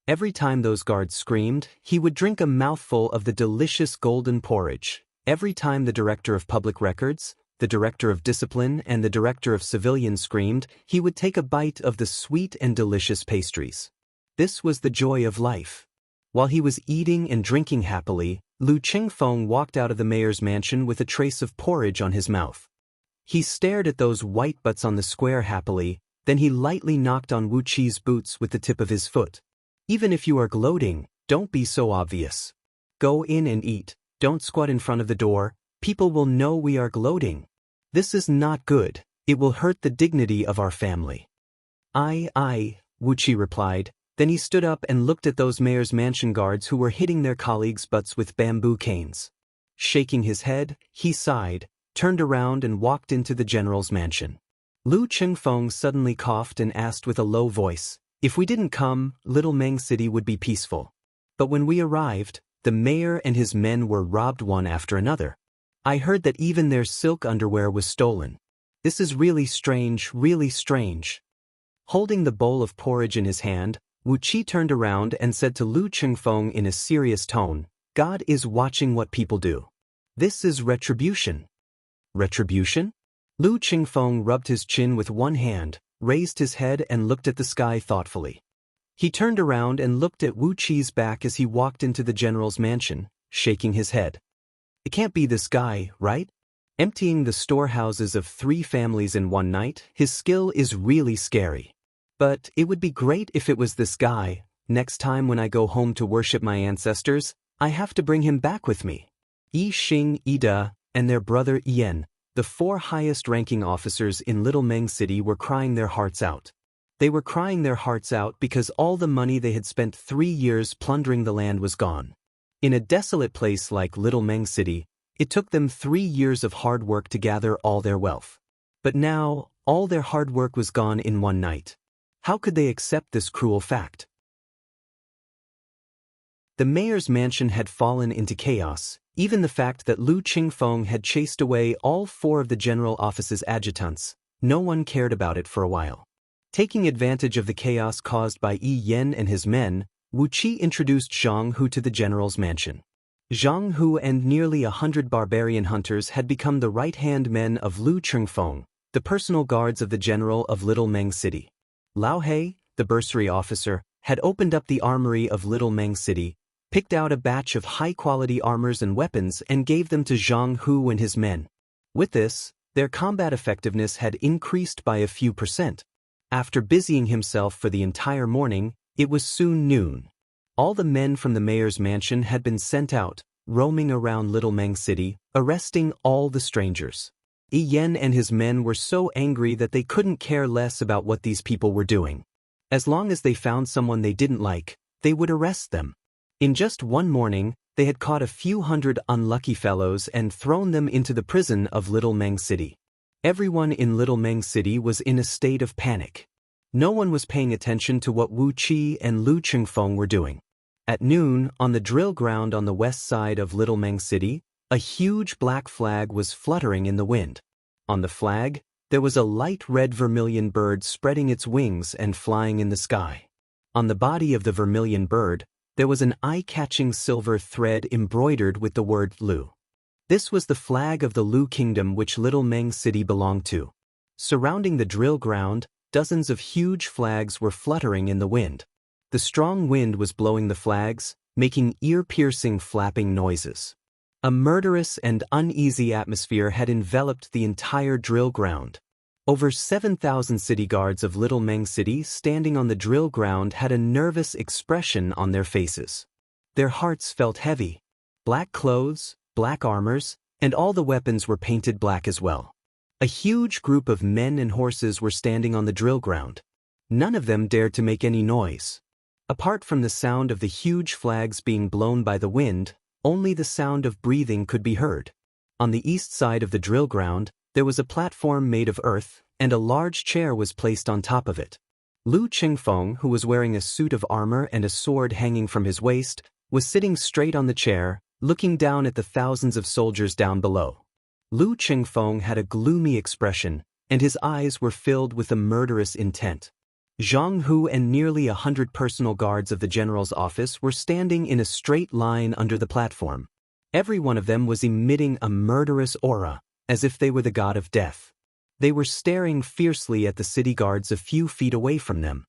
Every time those guards screamed, he would drink a mouthful of the delicious golden porridge. Every time the director of public records, the director of discipline, and the director of civilians screamed, he would take a bite of the sweet and delicious pastries. This was the joy of life. While he was eating and drinking happily, Lu Qingfeng walked out of the mayor's mansion with a trace of porridge on his mouth. He stared at those white butts on the square happily, then he lightly knocked on Wu Qi's boots with the tip of his foot. Even if you are gloating, don't be so obvious. Go in and eat, don't squat in front of the door, people will know we are gloating. This is not good, it will hurt the dignity of our family. Aye, Wu Qi replied. Then he stood up and looked at those mayor's mansion guards who were hitting their colleagues' butts with bamboo canes. Shaking his head, he sighed, turned around and walked into the general's mansion. Lu Qingfeng suddenly coughed and asked with a low voice, "If we didn't come, Little Meng City would be peaceful. But when we arrived, the mayor and his men were robbed one after another. I heard that even their silk underwear was stolen. This is really strange, really strange." Holding the bowl of porridge in his hand, Wu Qi turned around and said to Lu Qingfeng in a serious tone, "God is watching what people do. This is retribution." Retribution? Lu Qingfeng rubbed his chin with one hand, raised his head and looked at the sky thoughtfully. He turned around and looked at Wu Qi's back as he walked into the general's mansion, shaking his head. "It can't be this guy, right? Emptying the storehouses of 3 families in one night, his skill is really scary. But it would be great if it was this guy. Next time when I go home to worship my ancestors, I have to bring him back with me." Yi Xing, Yi De, and their brother Yan, the 4 highest-ranking officers in Little Meng City, were crying their hearts out. They were crying their hearts out because all the money they had spent 3 years plundering the land was gone. In a desolate place like Little Meng City, it took them 3 years of hard work to gather all their wealth. But now, all their hard work was gone in one night. How could they accept this cruel fact? The mayor's mansion had fallen into chaos. Even the fact that Lu Qingfeng had chased away all 4 of the general office's adjutants, no one cared about it for a while. Taking advantage of the chaos caused by Yi Yan and his men, Wu Qi introduced Zhang Hu to the general's mansion. Zhang Hu and nearly 100 barbarian hunters had become the right-hand men of Lu Qingfeng, the personal guards of the general of Little Meng City. Lao He, the bursary officer, had opened up the armory of Little Meng City, picked out a batch of high-quality armors and weapons and gave them to Zhang Hu and his men. With this, their combat effectiveness had increased by a few %. After busying himself for the entire morning, it was soon noon. All the men from the mayor's mansion had been sent out, roaming around Little Meng City, arresting all the strangers. Yi Yan and his men were so angry that they couldn't care less about what these people were doing. As long as they found someone they didn't like, they would arrest them. In just one morning, they had caught a few hundred unlucky fellows and thrown them into the prison of Little Meng City. Everyone in Little Meng City was in a state of panic. No one was paying attention to what Wu Qi and Lu Qingfeng were doing. At noon, on the drill ground on the west side of Little Meng City, a huge black flag was fluttering in the wind. On the flag, there was a light red vermilion bird spreading its wings and flying in the sky. On the body of the vermilion bird, there was an eye-catching silver thread embroidered with the word Lu. This was the flag of the Lu Kingdom which Little Meng City belonged to. Surrounding the drill ground, dozens of huge flags were fluttering in the wind. The strong wind was blowing the flags, making ear-piercing flapping noises. A murderous and uneasy atmosphere had enveloped the entire drill ground. Over 7,000 city guards of Little Meng City standing on the drill ground had a nervous expression on their faces. Their hearts felt heavy. Black clothes, black armors, and all the weapons were painted black as well. A huge group of men and horses were standing on the drill ground. None of them dared to make any noise. Apart from the sound of the huge flags being blown by the wind, only the sound of breathing could be heard. On the east side of the drill ground, there was a platform made of earth, and a large chair was placed on top of it. Lu Qingfeng, who was wearing a suit of armor and a sword hanging from his waist, was sitting straight on the chair, looking down at the thousands of soldiers down below. Lu Qingfeng had a gloomy expression, and his eyes were filled with a murderous intent. Zhang Hu and nearly 100 personal guards of the general's office were standing in a straight line under the platform. Every one of them was emitting a murderous aura, as if they were the god of death. They were staring fiercely at the city guards a few feet away from them.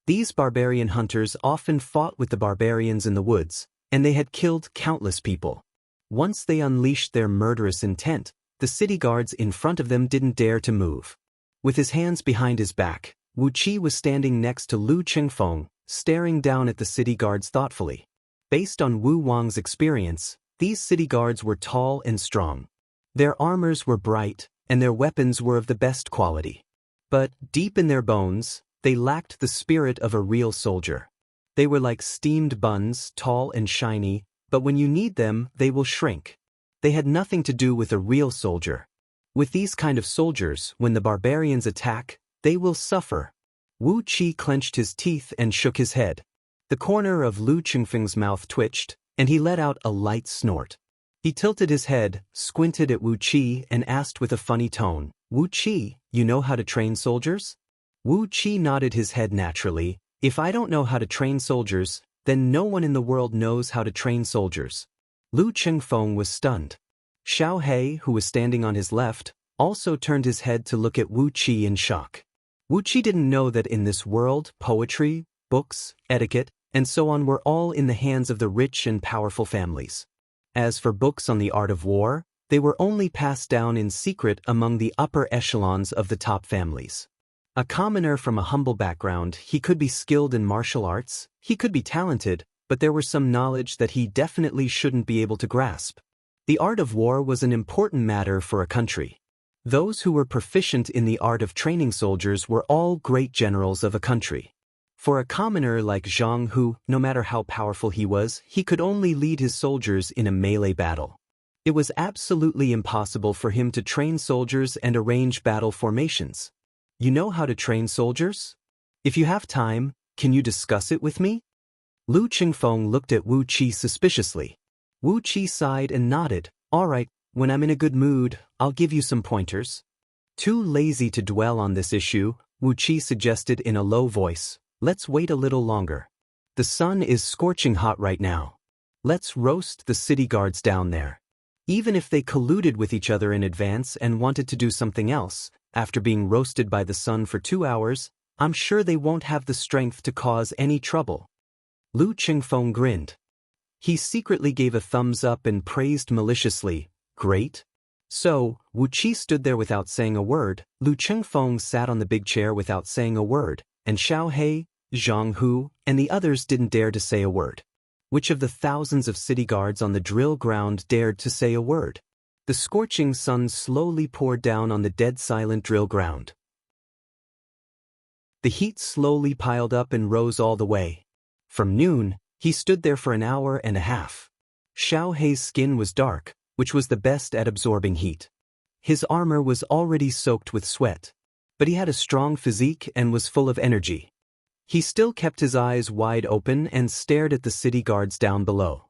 These barbarian hunters often fought with the barbarians in the woods, and they had killed countless people. Once they unleashed their murderous intent, the city guards in front of them didn't dare to move. With his hands behind his back, Wu Qi was standing next to Lu Qingfeng, staring down at the city guards thoughtfully. Based on Wu Wang's experience, these city guards were tall and strong. Their armors were bright, and their weapons were of the best quality. But, deep in their bones, they lacked the spirit of a real soldier. They were like steamed buns, tall and shiny, but when you need them, they will shrink. They had nothing to do with a real soldier. With these kind of soldiers, when the barbarians attack, they will suffer. Wu Qi clenched his teeth and shook his head. The corner of Lu Qingfeng's mouth twitched, and he let out a light snort. He tilted his head, squinted at Wu Qi, and asked with a funny tone, "Wu Qi, you know how to train soldiers?" Wu Qi nodded his head naturally. "If I don't know how to train soldiers, then no one in the world knows how to train soldiers." Lu Qingfeng was stunned. Xiao He, who was standing on his left, also turned his head to look at Wu Qi in shock. Wu Qi didn't know that in this world, poetry, books, etiquette, and so on were all in the hands of the rich and powerful families. As for books on the art of war, they were only passed down in secret among the upper echelons of the top families. A commoner from a humble background, he could be skilled in martial arts, he could be talented, but there was some knowledge that he definitely shouldn't be able to grasp. The art of war was an important matter for a country. Those who were proficient in the art of training soldiers were all great generals of a country. For a commoner like Zhang Hu, no matter how powerful he was, he could only lead his soldiers in a melee battle. It was absolutely impossible for him to train soldiers and arrange battle formations. "You know how to train soldiers? If you have time, can you discuss it with me?" Lu Qingfeng looked at Wu Qi suspiciously. Wu Qi sighed and nodded. "All right, when I'm in a good mood, I'll give you some pointers." Too lazy to dwell on this issue, Wu Qi suggested in a low voice, "Let's wait a little longer. The sun is scorching hot right now. Let's roast the city guards down there. Even if they colluded with each other in advance and wanted to do something else, after being roasted by the sun for 2 hours, I'm sure they won't have the strength to cause any trouble." Lu Qingfeng grinned. He secretly gave a thumbs up and praised maliciously, "Great." So, Wu Qi stood there without saying a word, Lu Qingfeng sat on the big chair without saying a word, and Xiao He, Zhang Hu, and the others didn't dare to say a word. Which of the thousands of city guards on the drill ground dared to say a word? The scorching sun slowly poured down on the dead silent drill ground. The heat slowly piled up and rose all the way. From noon, he stood there for an hour and a half. Xiao Hei's skin was dark, which was the best at absorbing heat. His armor was already soaked with sweat, but he had a strong physique and was full of energy. He still kept his eyes wide open and stared at the city guards down below.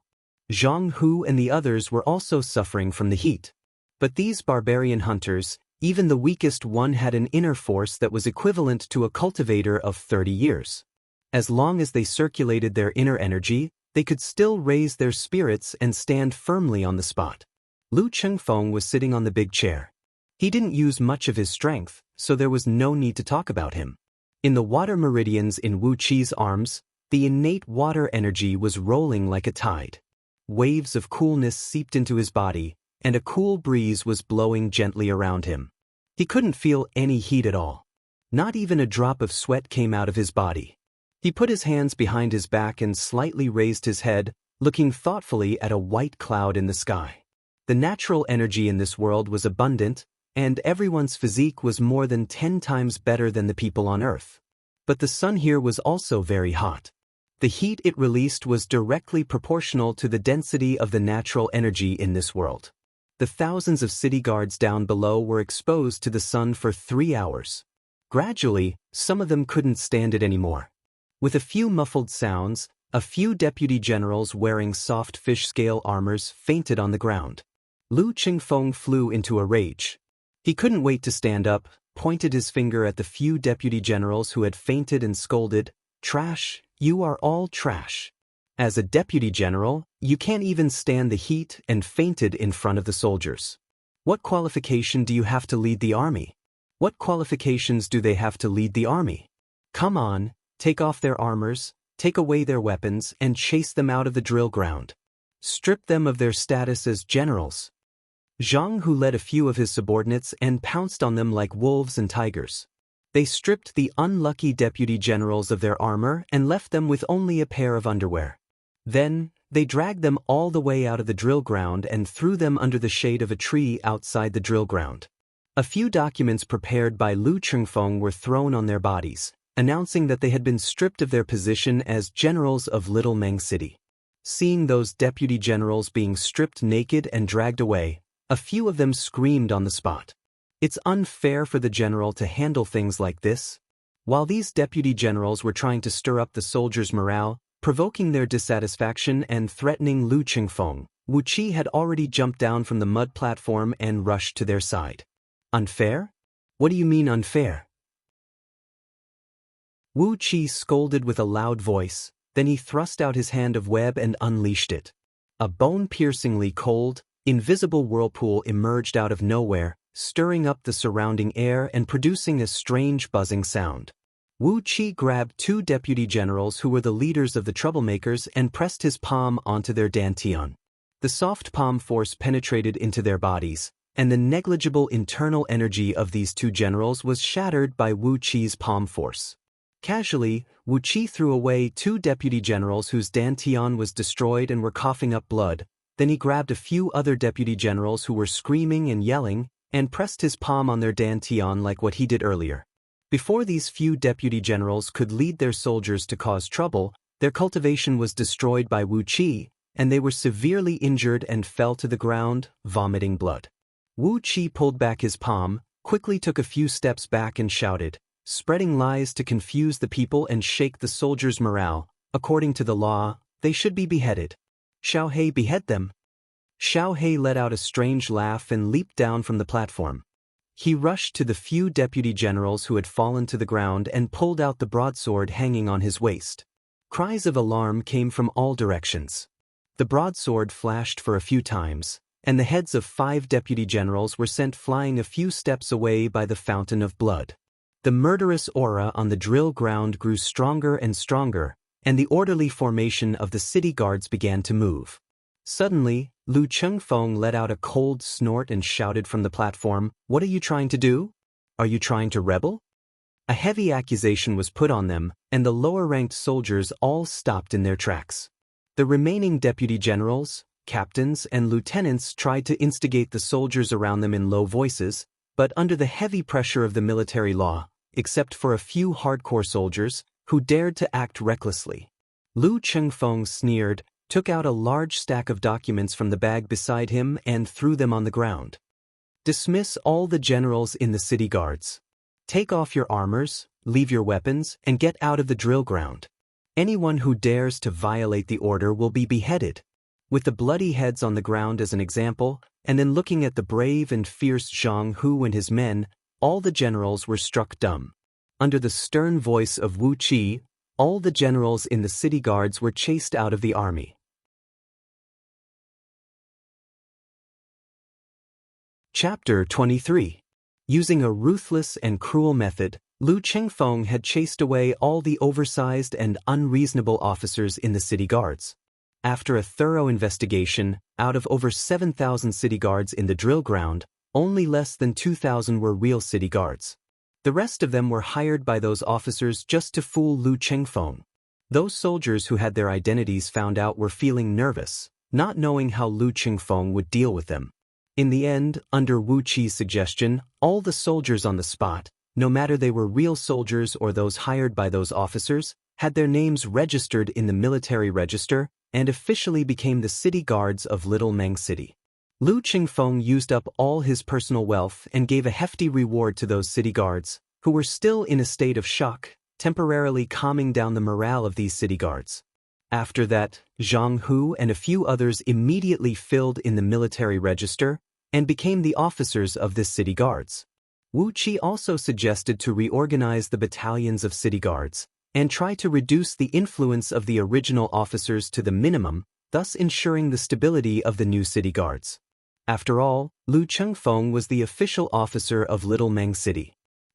Zhang Hu and the others were also suffering from the heat. But these barbarian hunters, even the weakest one had an inner force that was equivalent to a cultivator of 30 years. As long as they circulated their inner energy, they could still raise their spirits and stand firmly on the spot. Lu Qingfeng was sitting on the big chair. He didn't use much of his strength, so there was no need to talk about him. In the water meridians in Wu Qi's arms, the innate water energy was rolling like a tide. Waves of coolness seeped into his body, and a cool breeze was blowing gently around him. He couldn't feel any heat at all. Not even a drop of sweat came out of his body. He put his hands behind his back and slightly raised his head, looking thoughtfully at a white cloud in the sky. The natural energy in this world was abundant, and everyone's physique was more than 10 times better than the people on Earth. But the sun here was also very hot. The heat it released was directly proportional to the density of the natural energy in this world. The thousands of city guards down below were exposed to the sun for 3 hours. Gradually, some of them couldn't stand it anymore. With a few muffled sounds, a few deputy generals wearing soft fish-scale armors fainted on the ground. Lu Qingfeng flew into a rage. He couldn't wait to stand up, pointed his finger at the few deputy generals who had fainted and scolded, "Trash, you are all trash. As a deputy general, you can't even stand the heat," and fainted in front of the soldiers. What qualification do you have to lead the army? What qualifications do they have to lead the army? Come on, take off their armors, take away their weapons, and chase them out of the drill ground. Strip them of their status as generals. Zhang Hu led a few of his subordinates and pounced on them like wolves and tigers. They stripped the unlucky deputy generals of their armor and left them with only a pair of underwear. Then, they dragged them all the way out of the drill ground and threw them under the shade of a tree outside the drill ground. A few documents prepared by Lu Chengfeng were thrown on their bodies, announcing that they had been stripped of their position as generals of Little Meng City. Seeing those deputy generals being stripped naked and dragged away, a few of them screamed on the spot. It's unfair for the general to handle things like this. While these deputy generals were trying to stir up the soldiers' morale, provoking their dissatisfaction and threatening Lu Chengfeng, Wu Qi had already jumped down from the mud platform and rushed to their side. Unfair? What do you mean unfair? Wu Qi scolded with a loud voice, then he thrust out his hand of web and unleashed it. A bone-piercingly cold, invisible whirlpool emerged out of nowhere, stirring up the surrounding air and producing a strange buzzing sound. Wu Qi grabbed two deputy generals who were the leaders of the troublemakers and pressed his palm onto their dantian. The soft palm force penetrated into their bodies, and the negligible internal energy of these two generals was shattered by Wu Qi's palm force. Casually, Wu Qi threw away two deputy generals whose dantian was destroyed and were coughing up blood. Then he grabbed a few other deputy generals who were screaming and yelling, and pressed his palm on their dantian like what he did earlier. Before these few deputy generals could lead their soldiers to cause trouble, their cultivation was destroyed by Wu Qi, and they were severely injured and fell to the ground, vomiting blood. Wu Qi pulled back his palm, quickly took a few steps back and shouted, spreading lies to confuse the people and shake the soldiers' morale. According to the law, they should be beheaded. Xiao He behead them. Xiao He let out a strange laugh and leaped down from the platform. He rushed to the few deputy generals who had fallen to the ground and pulled out the broadsword hanging on his waist. Cries of alarm came from all directions. The broadsword flashed for a few times, and the heads of 5 deputy generals were sent flying a few steps away by the fountain of blood. The murderous aura on the drill ground grew stronger and stronger, and the orderly formation of the city guards began to move. Suddenly, Lu Chengfeng let out a cold snort and shouted from the platform, "What are you trying to do? Are you trying to rebel?" A heavy accusation was put on them, and the lower-ranked soldiers all stopped in their tracks. The remaining deputy generals, captains, and lieutenants tried to instigate the soldiers around them in low voices, but under the heavy pressure of the military law, except for a few hardcore soldiers, who dared to act recklessly. Lu Chengfeng sneered, took out a large stack of documents from the bag beside him and threw them on the ground. Dismiss all the generals in the city guards. Take off your armors, leave your weapons, and get out of the drill ground. Anyone who dares to violate the order will be beheaded. With the bloody heads on the ground as an example, and then looking at the brave and fierce Zhang Hu and his men, all the generals were struck dumb. Under the stern voice of Wu Qi, all the generals in the city guards were chased out of the army. Chapter 23. Using a ruthless and cruel method, Lu Chengfeng had chased away all the oversized and unreasonable officers in the city guards. After a thorough investigation, out of over 7,000 city guards in the drill ground, only less than 2,000 were real city guards. The rest of them were hired by those officers just to fool Lu Chengfeng. Those soldiers who had their identities found out were feeling nervous, not knowing how Lu Chengfeng would deal with them. In the end, under Wu Qi's suggestion, all the soldiers on the spot, no matter they were real soldiers or those hired by those officers, had their names registered in the military register and officially became the city guards of Little Meng City. Lu Chengfeng used up all his personal wealth and gave a hefty reward to those city guards, who were still in a state of shock, temporarily calming down the morale of these city guards. After that, Zhang Hu and a few others immediately filled in the military register and became the officers of this city guards. Wu Qi also suggested to reorganize the battalions of city guards and try to reduce the influence of the original officers to the minimum, thus ensuring the stability of the new city guards. After all, Lu Chengfeng was the official officer of Little Meng City.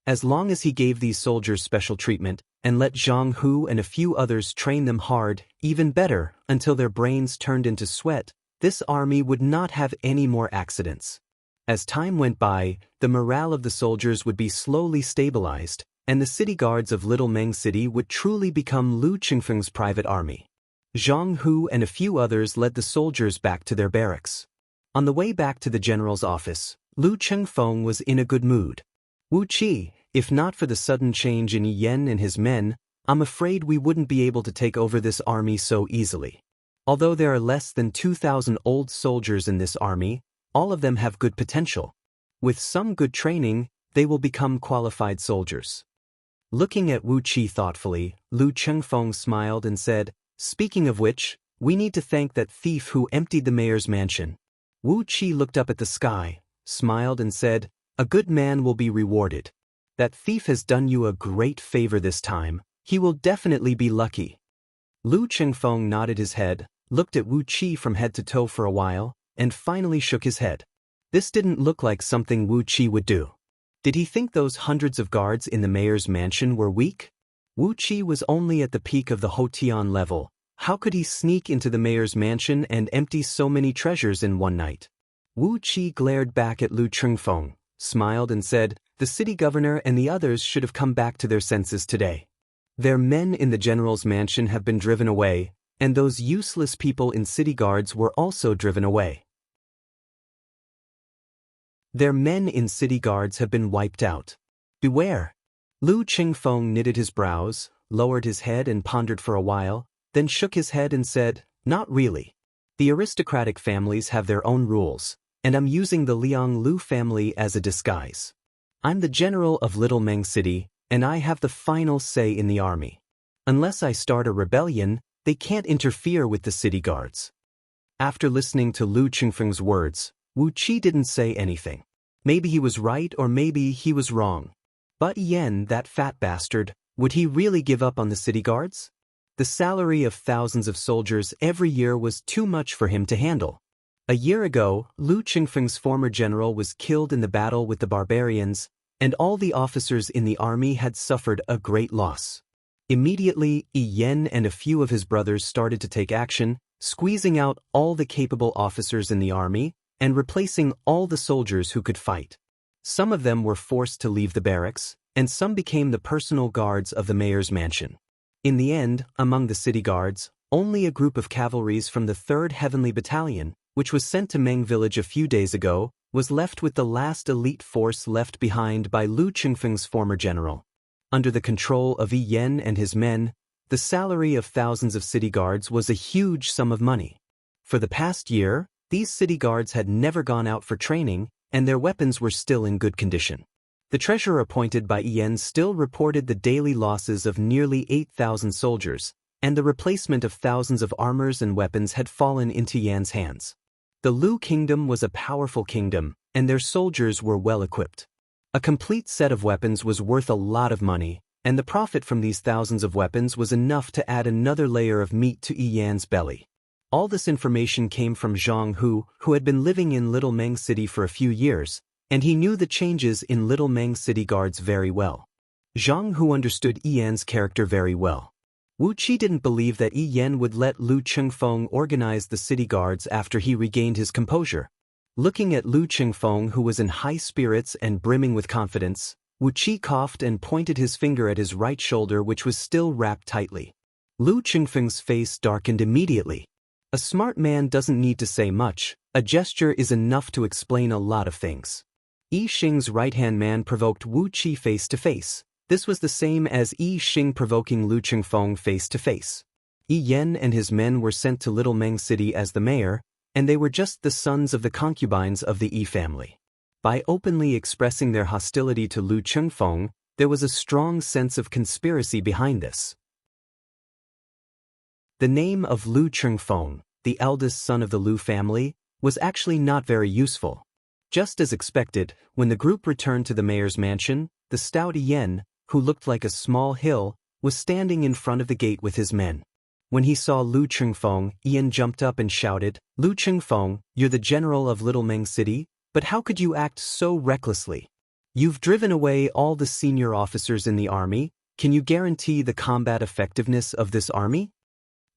As long as he gave these soldiers special treatment and let Zhang Hu and a few others train them hard, even better, until their brains turned into sweat, this army would not have any more accidents. As time went by, the morale of the soldiers would be slowly stabilized, and the city guards of Little Meng City would truly become Lu Chengfeng's private army. Zhang Hu and a few others led the soldiers back to their barracks. On the way back to the general's office, Lu Chengfeng was in a good mood. Wu Qi, if not for the sudden change in Yi Yan and his men, I'm afraid we wouldn't be able to take over this army so easily. Although there are less than 2,000 old soldiers in this army, all of them have good potential. With some good training, they will become qualified soldiers. Looking at Wu Qi thoughtfully, Lu Chengfeng smiled and said, "Speaking of which, we need to thank that thief who emptied the mayor's mansion." Wu Qi looked up at the sky, smiled and said, "A good man will be rewarded. That thief has done you a great favor this time. He will definitely be lucky." Lu Chengfeng nodded his head, looked at Wu Qi from head to toe for a while, and finally shook his head. This didn't look like something Wu Qi would do. Did he think those hundreds of guards in the mayor's mansion were weak? Wu Qi was only at the peak of the Hotian level. How could he sneak into the mayor's mansion and empty so many treasures in one night? Wu Qi glared back at Lu Chengfeng, smiled and said, "The city governor and the others should have come back to their senses today. Their men in the general's mansion have been driven away, and those useless people in city guards were also driven away. Their men in city guards have been wiped out. Beware." Lu Chengfeng knitted his brows, lowered his head and pondered for a while, then shook his head and said, "Not really. The aristocratic families have their own rules, and I'm using the Liang Lu family as a disguise. I'm the general of Little Meng City, and I have the final say in the army. Unless I start a rebellion, they can't interfere with the city guards." After listening to Lu Chengfeng's words, Wu Qi didn't say anything. Maybe he was right or maybe he was wrong. But Yen, that fat bastard, would he really give up on the city guards? The salary of thousands of soldiers every year was too much for him to handle. A year ago, Lu Chengfeng's former general was killed in the battle with the barbarians, and all the officers in the army had suffered a great loss. Immediately, Yi Yan and a few of his brothers started to take action, squeezing out all the capable officers in the army and replacing all the soldiers who could fight. Some of them were forced to leave the barracks, and some became the personal guards of the mayor's mansion. In the end, among the city guards, only a group of cavalries from the 3rd Heavenly Battalion, which was sent to Meng Village a few days ago, was left with the last elite force left behind by Lu Chengfeng's former general. Under the control of Yi Yan and his men, the salary of thousands of city guards was a huge sum of money. For the past year, these city guards had never gone out for training, and their weapons were still in good condition. The treasurer appointed by Yi Yan still reported the daily losses of nearly 8,000 soldiers, and the replacement of thousands of armors and weapons had fallen into Yan's hands. The Lu kingdom was a powerful kingdom, and their soldiers were well equipped. A complete set of weapons was worth a lot of money, and the profit from these thousands of weapons was enough to add another layer of meat to Yi Yan's belly. All this information came from Zhang Hu, who had been living in Little Meng City for a few years, and he knew the changes in Little Meng City guards very well. Zhang Hu understood Yi Yan's character very well. Wu Qi didn't believe that Yi Yan would let Lu Chengfeng organize the city guards after he regained his composure. Looking at Lu Chengfeng, who was in high spirits and brimming with confidence, Wu Qi coughed and pointed his finger at his right shoulder, which was still wrapped tightly. Lu Chengfeng's face darkened immediately. A smart man doesn't need to say much. A gesture is enough to explain a lot of things. Yi Xing's right-hand man provoked Wu Qi face to face. This was the same as Yi Xing provoking Lu Chengfeng face to face. Yi Yan and his men were sent to Little Meng City as the mayor, and they were just the sons of the concubines of the Yi family. By openly expressing their hostility to Lu Chengfeng, there was a strong sense of conspiracy behind this. The name of Lu Chengfeng, the eldest son of the Lu family, was actually not very useful. Just as expected, when the group returned to the mayor's mansion, the stout Yen, who looked like a small hill, was standing in front of the gate with his men. When he saw Lu Chengfeng, Yen jumped up and shouted, "Lu Chengfeng, you're the general of Little Meng City, but how could you act so recklessly? You've driven away all the senior officers in the army. Can you guarantee the combat effectiveness of this army?"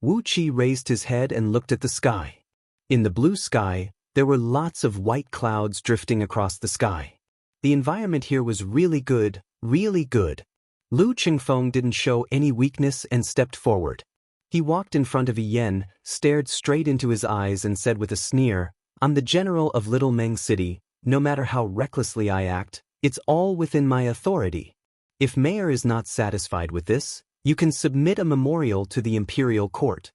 Wu Qi raised his head and looked at the sky. In the blue sky, there were lots of white clouds drifting across the sky. The environment here was really good, really good. Lu Chengfeng didn't show any weakness and stepped forward. He walked in front of Yen, stared straight into his eyes and said with a sneer, "I'm the general of Little Meng City. No matter how recklessly I act, it's all within my authority. If Mayor is not satisfied with this, you can submit a memorial to the imperial court."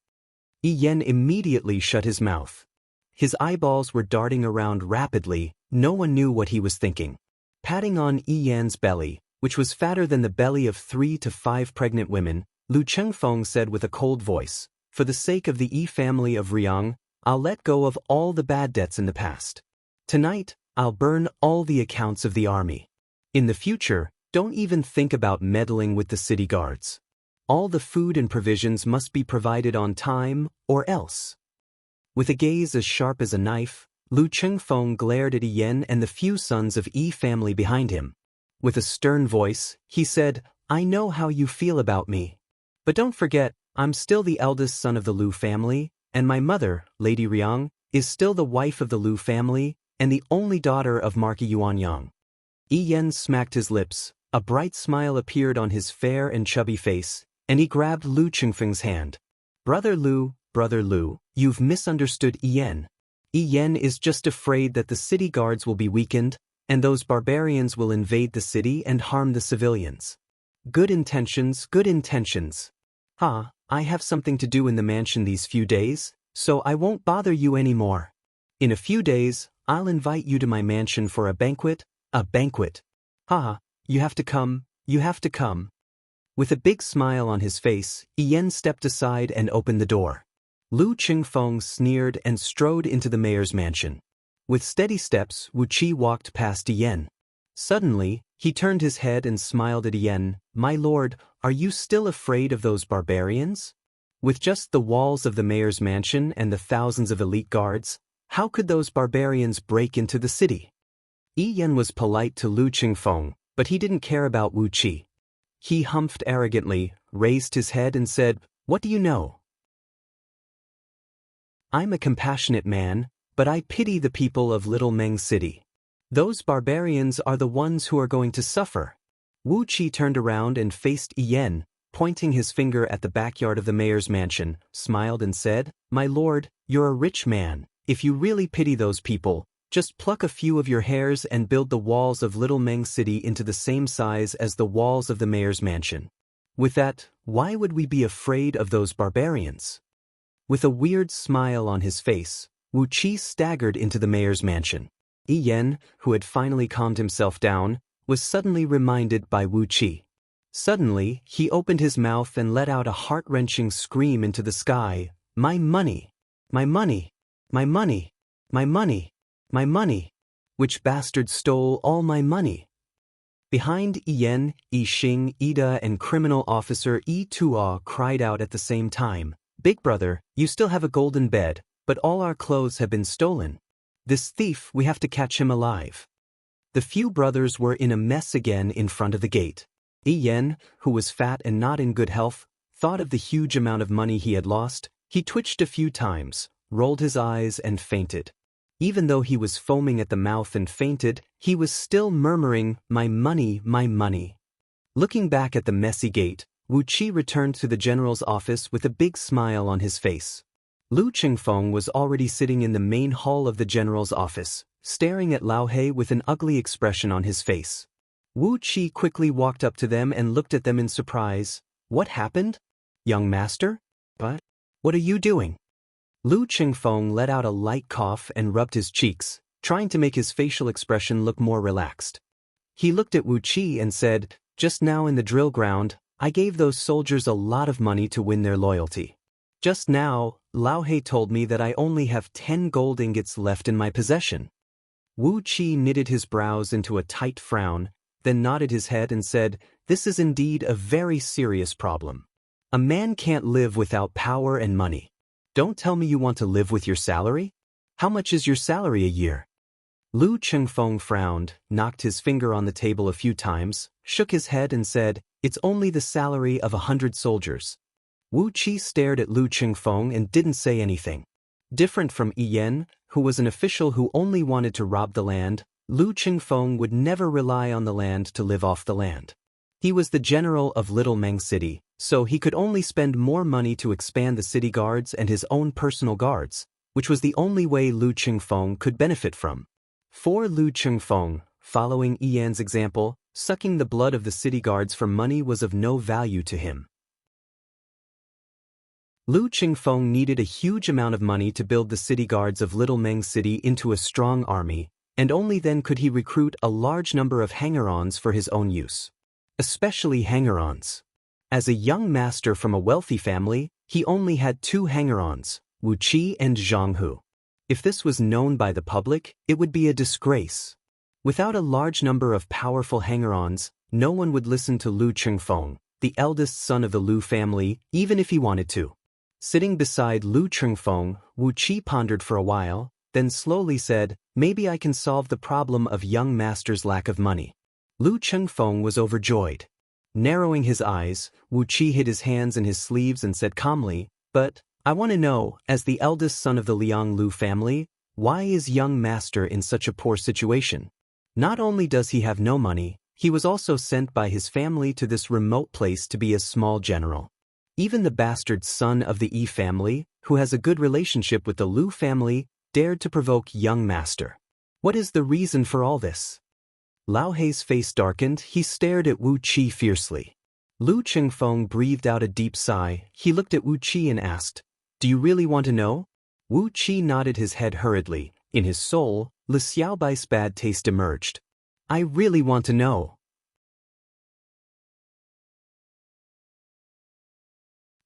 Yen immediately shut his mouth. His eyeballs were darting around rapidly, no one knew what he was thinking. Patting on Yan's belly, which was fatter than the belly of 3 to 5 pregnant women, Lu Chengfeng said with a cold voice, "For the sake of the Yi family of Riang, I'll let go of all the bad debts in the past. Tonight, I'll burn all the accounts of the army. In the future, don't even think about meddling with the city guards. All the food and provisions must be provided on time, or else." With a gaze as sharp as a knife, Lu Chengfeng glared at Yen and the few sons of Yi family behind him. With a stern voice, he said, "I know how you feel about me. But don't forget, I'm still the eldest son of the Lu family, and my mother, Lady Riang, is still the wife of the Lu family and the only daughter of Marquis Yuanyang." Yen smacked his lips, a bright smile appeared on his fair and chubby face, and he grabbed Lu Chengfeng's hand. Brother Lu, you've misunderstood Yen. Yen is just afraid that the city guards will be weakened, and those barbarians will invade the city and harm the civilians. Good intentions, good intentions. I have something to do in the mansion these few days, so I won't bother you anymore. In a few days, I'll invite you to my mansion for a banquet. You have to come, you have to come. With a big smile on his face, Yen stepped aside and opened the door. Lu Chengfeng sneered and strode into the mayor's mansion. With steady steps, Wu Qi walked past Yen. Suddenly, he turned his head and smiled at Yen. "My lord, are you still afraid of those barbarians? With just the walls of the mayor's mansion and the thousands of elite guards, how could those barbarians break into the city?" Yen was polite to Lu Chengfeng, but he didn't care about Wu Qi. He humphed arrogantly, raised his head and said, "What do you know? I'm a compassionate man, but I pity the people of Little Meng City. Those barbarians are the ones who are going to suffer." Wu Qi turned around and faced Yen, pointing his finger at the backyard of the mayor's mansion, smiled and said, "My lord, you're a rich man. If you really pity those people, just pluck a few of your hairs and build the walls of Little Meng City into the same size as the walls of the mayor's mansion. With that, why would we be afraid of those barbarians?" With a weird smile on his face, Wu Qi staggered into the mayor's mansion. Yen, who had finally calmed himself down, was suddenly reminded by Wu Qi. Suddenly, he opened his mouth and let out a heart-wrenching scream into the sky, "My money! My money! My money! My money! My money! Which bastard stole all my money?" Behind Yen, Yi Xing, Ida and criminal officer Yi Tuo cried out at the same time, "Big brother, you still have a golden bed, but all our clothes have been stolen. This thief, we have to catch him alive." The few brothers were in a mess again in front of the gate. Yen, who was fat and not in good health, thought of the huge amount of money he had lost. He twitched a few times, rolled his eyes and fainted. Even though he was foaming at the mouth and fainted, he was still murmuring, "My money, my money." Looking back at the messy gate, Wu Qi returned to the general's office with a big smile on his face. Lu Chengfeng was already sitting in the main hall of the general's office, staring at Lao He with an ugly expression on his face. Wu Qi quickly walked up to them and looked at them in surprise. "What happened? Young master? What are you doing?" Lu Chengfeng let out a light cough and rubbed his cheeks, trying to make his facial expression look more relaxed. He looked at Wu Qi and said, "Just now in the drill ground, I gave those soldiers a lot of money to win their loyalty. Just now, Lao He told me that I only have 10 gold ingots left in my possession. Wu Qi knitted his brows into a tight frown, then nodded his head and said, "This is indeed a very serious problem. A man can't live without power and money. Don't tell me you want to live with your salary? How much is your salary a year?" Lu Chengfeng frowned, knocked his finger on the table a few times, shook his head and said, "It's only the salary of 100 soldiers." Wu Qi stared at Lu Chengfeng and didn't say anything. Different from Yi Yan, who was an official who only wanted to rob the land, Lu Chengfeng would never rely on the land to live off the land. He was the general of Little Meng City, so he could only spend more money to expand the city guards and his own personal guards, which was the only way Lu Chengfeng could benefit from. For Lu Chengfeng, following Yi Yan's example, sucking the blood of the city guards for money was of no value to him. Lu Chengfeng needed a huge amount of money to build the city guards of Little Meng City into a strong army, and only then could he recruit a large number of hanger-ons for his own use. Especially hanger-ons. As a young master from a wealthy family, he only had 2 hanger-ons, Wu Qi and Zhang Hu. If this was known by the public, it would be a disgrace. Without a large number of powerful hanger-ons, no one would listen to Lu Chengfeng, the eldest son of the Lu family, even if he wanted to. Sitting beside Lu Chengfeng, Wu Qi pondered for a while, then slowly said, "Maybe I can solve the problem of young master's lack of money." Lu Chengfeng was overjoyed. Narrowing his eyes, Wu Qi hid his hands in his sleeves and said calmly, "But I want to know, as the eldest son of the Liang Lu family, why is young master in such a poor situation? Not only does he have no money, he was also sent by his family to this remote place to be a small general. Even the bastard son of the Yi family, who has a good relationship with the Lu family, dared to provoke young master. What is the reason for all this?" Lao Hei's face darkened. He stared at Wu Qi fiercely. Lu Chengfeng breathed out a deep sigh. He looked at Wu Qi and asked, "Do you really want to know?" Wu Qi nodded his head hurriedly. In his soul, Li Xiaobai's bad taste emerged. "I really want to know."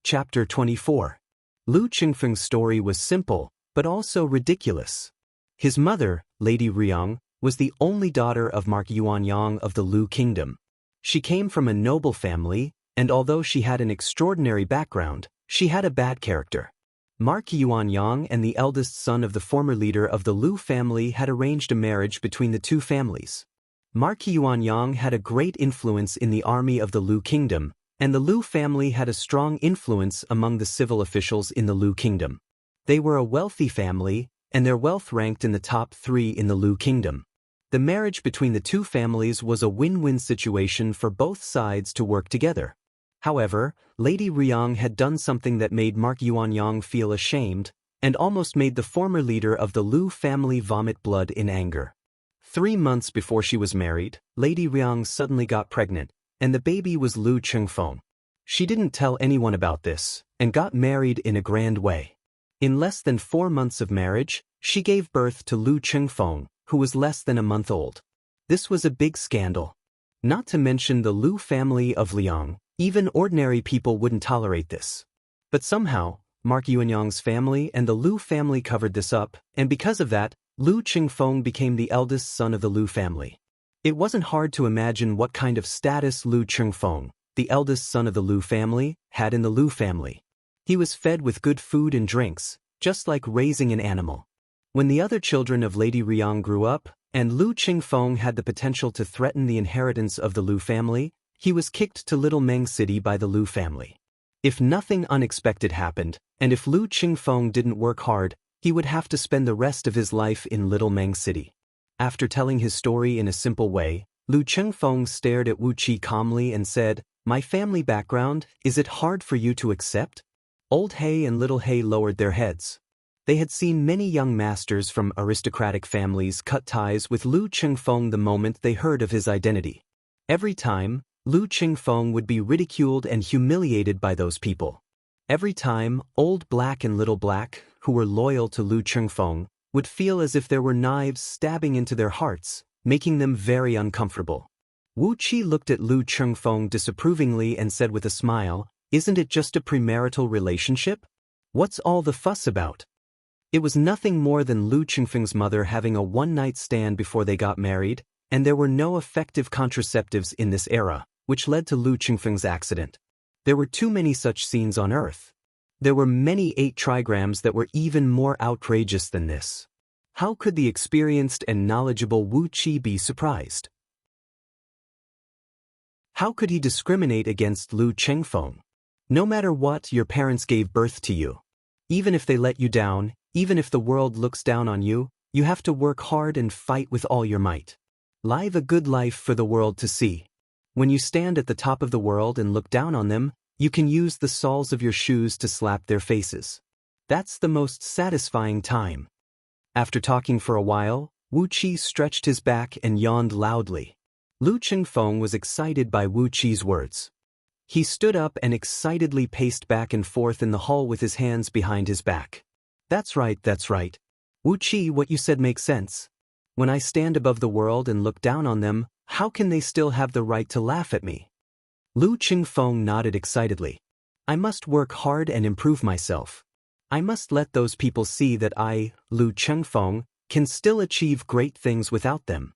Chapter 24. Lu Chengfeng's story was simple, but also ridiculous. His mother, Lady Riang, was the only daughter of Mark Yuanyang of the Lu kingdom. She came from a noble family, and although she had an extraordinary background, she had a bad character. Mark Yuanyang and the eldest son of the former leader of the Lu family had arranged a marriage between the two families. Mark Yuanyang had a great influence in the army of the Lu kingdom, and the Lu family had a strong influence among the civil officials in the Lu kingdom. They were a wealthy family, and their wealth ranked in the top 3 in the Lu kingdom. The marriage between the two families was a win-win situation for both sides to work together. However, Lady Riang had done something that made Mark Yuanyang feel ashamed, and almost made the former leader of the Lu family vomit blood in anger. 3 months before she was married, Lady Riang suddenly got pregnant, and the baby was Lu Chengfeng. She didn't tell anyone about this, and got married in a grand way. In less than 4 months of marriage, she gave birth to Lu Chengfeng, who was less than a month old. This was a big scandal. Not to mention the Lu family of Liang, even ordinary people wouldn't tolerate this. But somehow, Mark Yuanyang's family and the Lu family covered this up, and because of that, Lu Chengfeng became the eldest son of the Lu family. It wasn't hard to imagine what kind of status Lu Chengfeng, the eldest son of the Lu family, had in the Lu family. He was fed with good food and drinks, just like raising an animal. When the other children of Lady Riang grew up, and Lu Chengfeng had the potential to threaten the inheritance of the Lu family, he was kicked to Little Meng City by the Lu family. If nothing unexpected happened, and if Lu Chengfeng didn't work hard, he would have to spend the rest of his life in Little Meng City. After telling his story in a simple way, Lu Chengfeng stared at Wu Qi calmly and said, "My family background, is it hard for you to accept?" Old He and Little He lowered their heads. They had seen many young masters from aristocratic families cut ties with Lu Chengfeng the moment they heard of his identity. Every time, Lu Chengfeng would be ridiculed and humiliated by those people. Every time, Old Black and Little Black, who were loyal to Lu Chengfeng, would feel as if there were knives stabbing into their hearts, making them very uncomfortable. Wu Qi looked at Lu Chengfeng disapprovingly and said with a smile, "Isn't it just a premarital relationship? What's all the fuss about?" It was nothing more than Lu Qingfeng's mother having a one-night stand before they got married, and there were no effective contraceptives in this era, which led to Lu Qingfeng's accident. There were too many such scenes on Earth. There were many 8 trigrams that were even more outrageous than this. How could the experienced and knowledgeable Wu Qi be surprised? How could he discriminate against Lu Qingfeng? No matter what, your parents gave birth to you. Even if they let you down, even if the world looks down on you, you have to work hard and fight with all your might. Live a good life for the world to see. When you stand at the top of the world and look down on them, you can use the soles of your shoes to slap their faces. That's the most satisfying time. After talking for a while, Wu Qi stretched his back and yawned loudly. Lu Qingfeng was excited by Wu Qi's words. He stood up and excitedly paced back and forth in the hall with his hands behind his back. That's right, that's right. Wu Qi, what you said makes sense. When I stand above the world and look down on them, how can they still have the right to laugh at me? Lu Qingfeng nodded excitedly. I must work hard and improve myself. I must let those people see that I, Lu Qingfeng, can still achieve great things without them.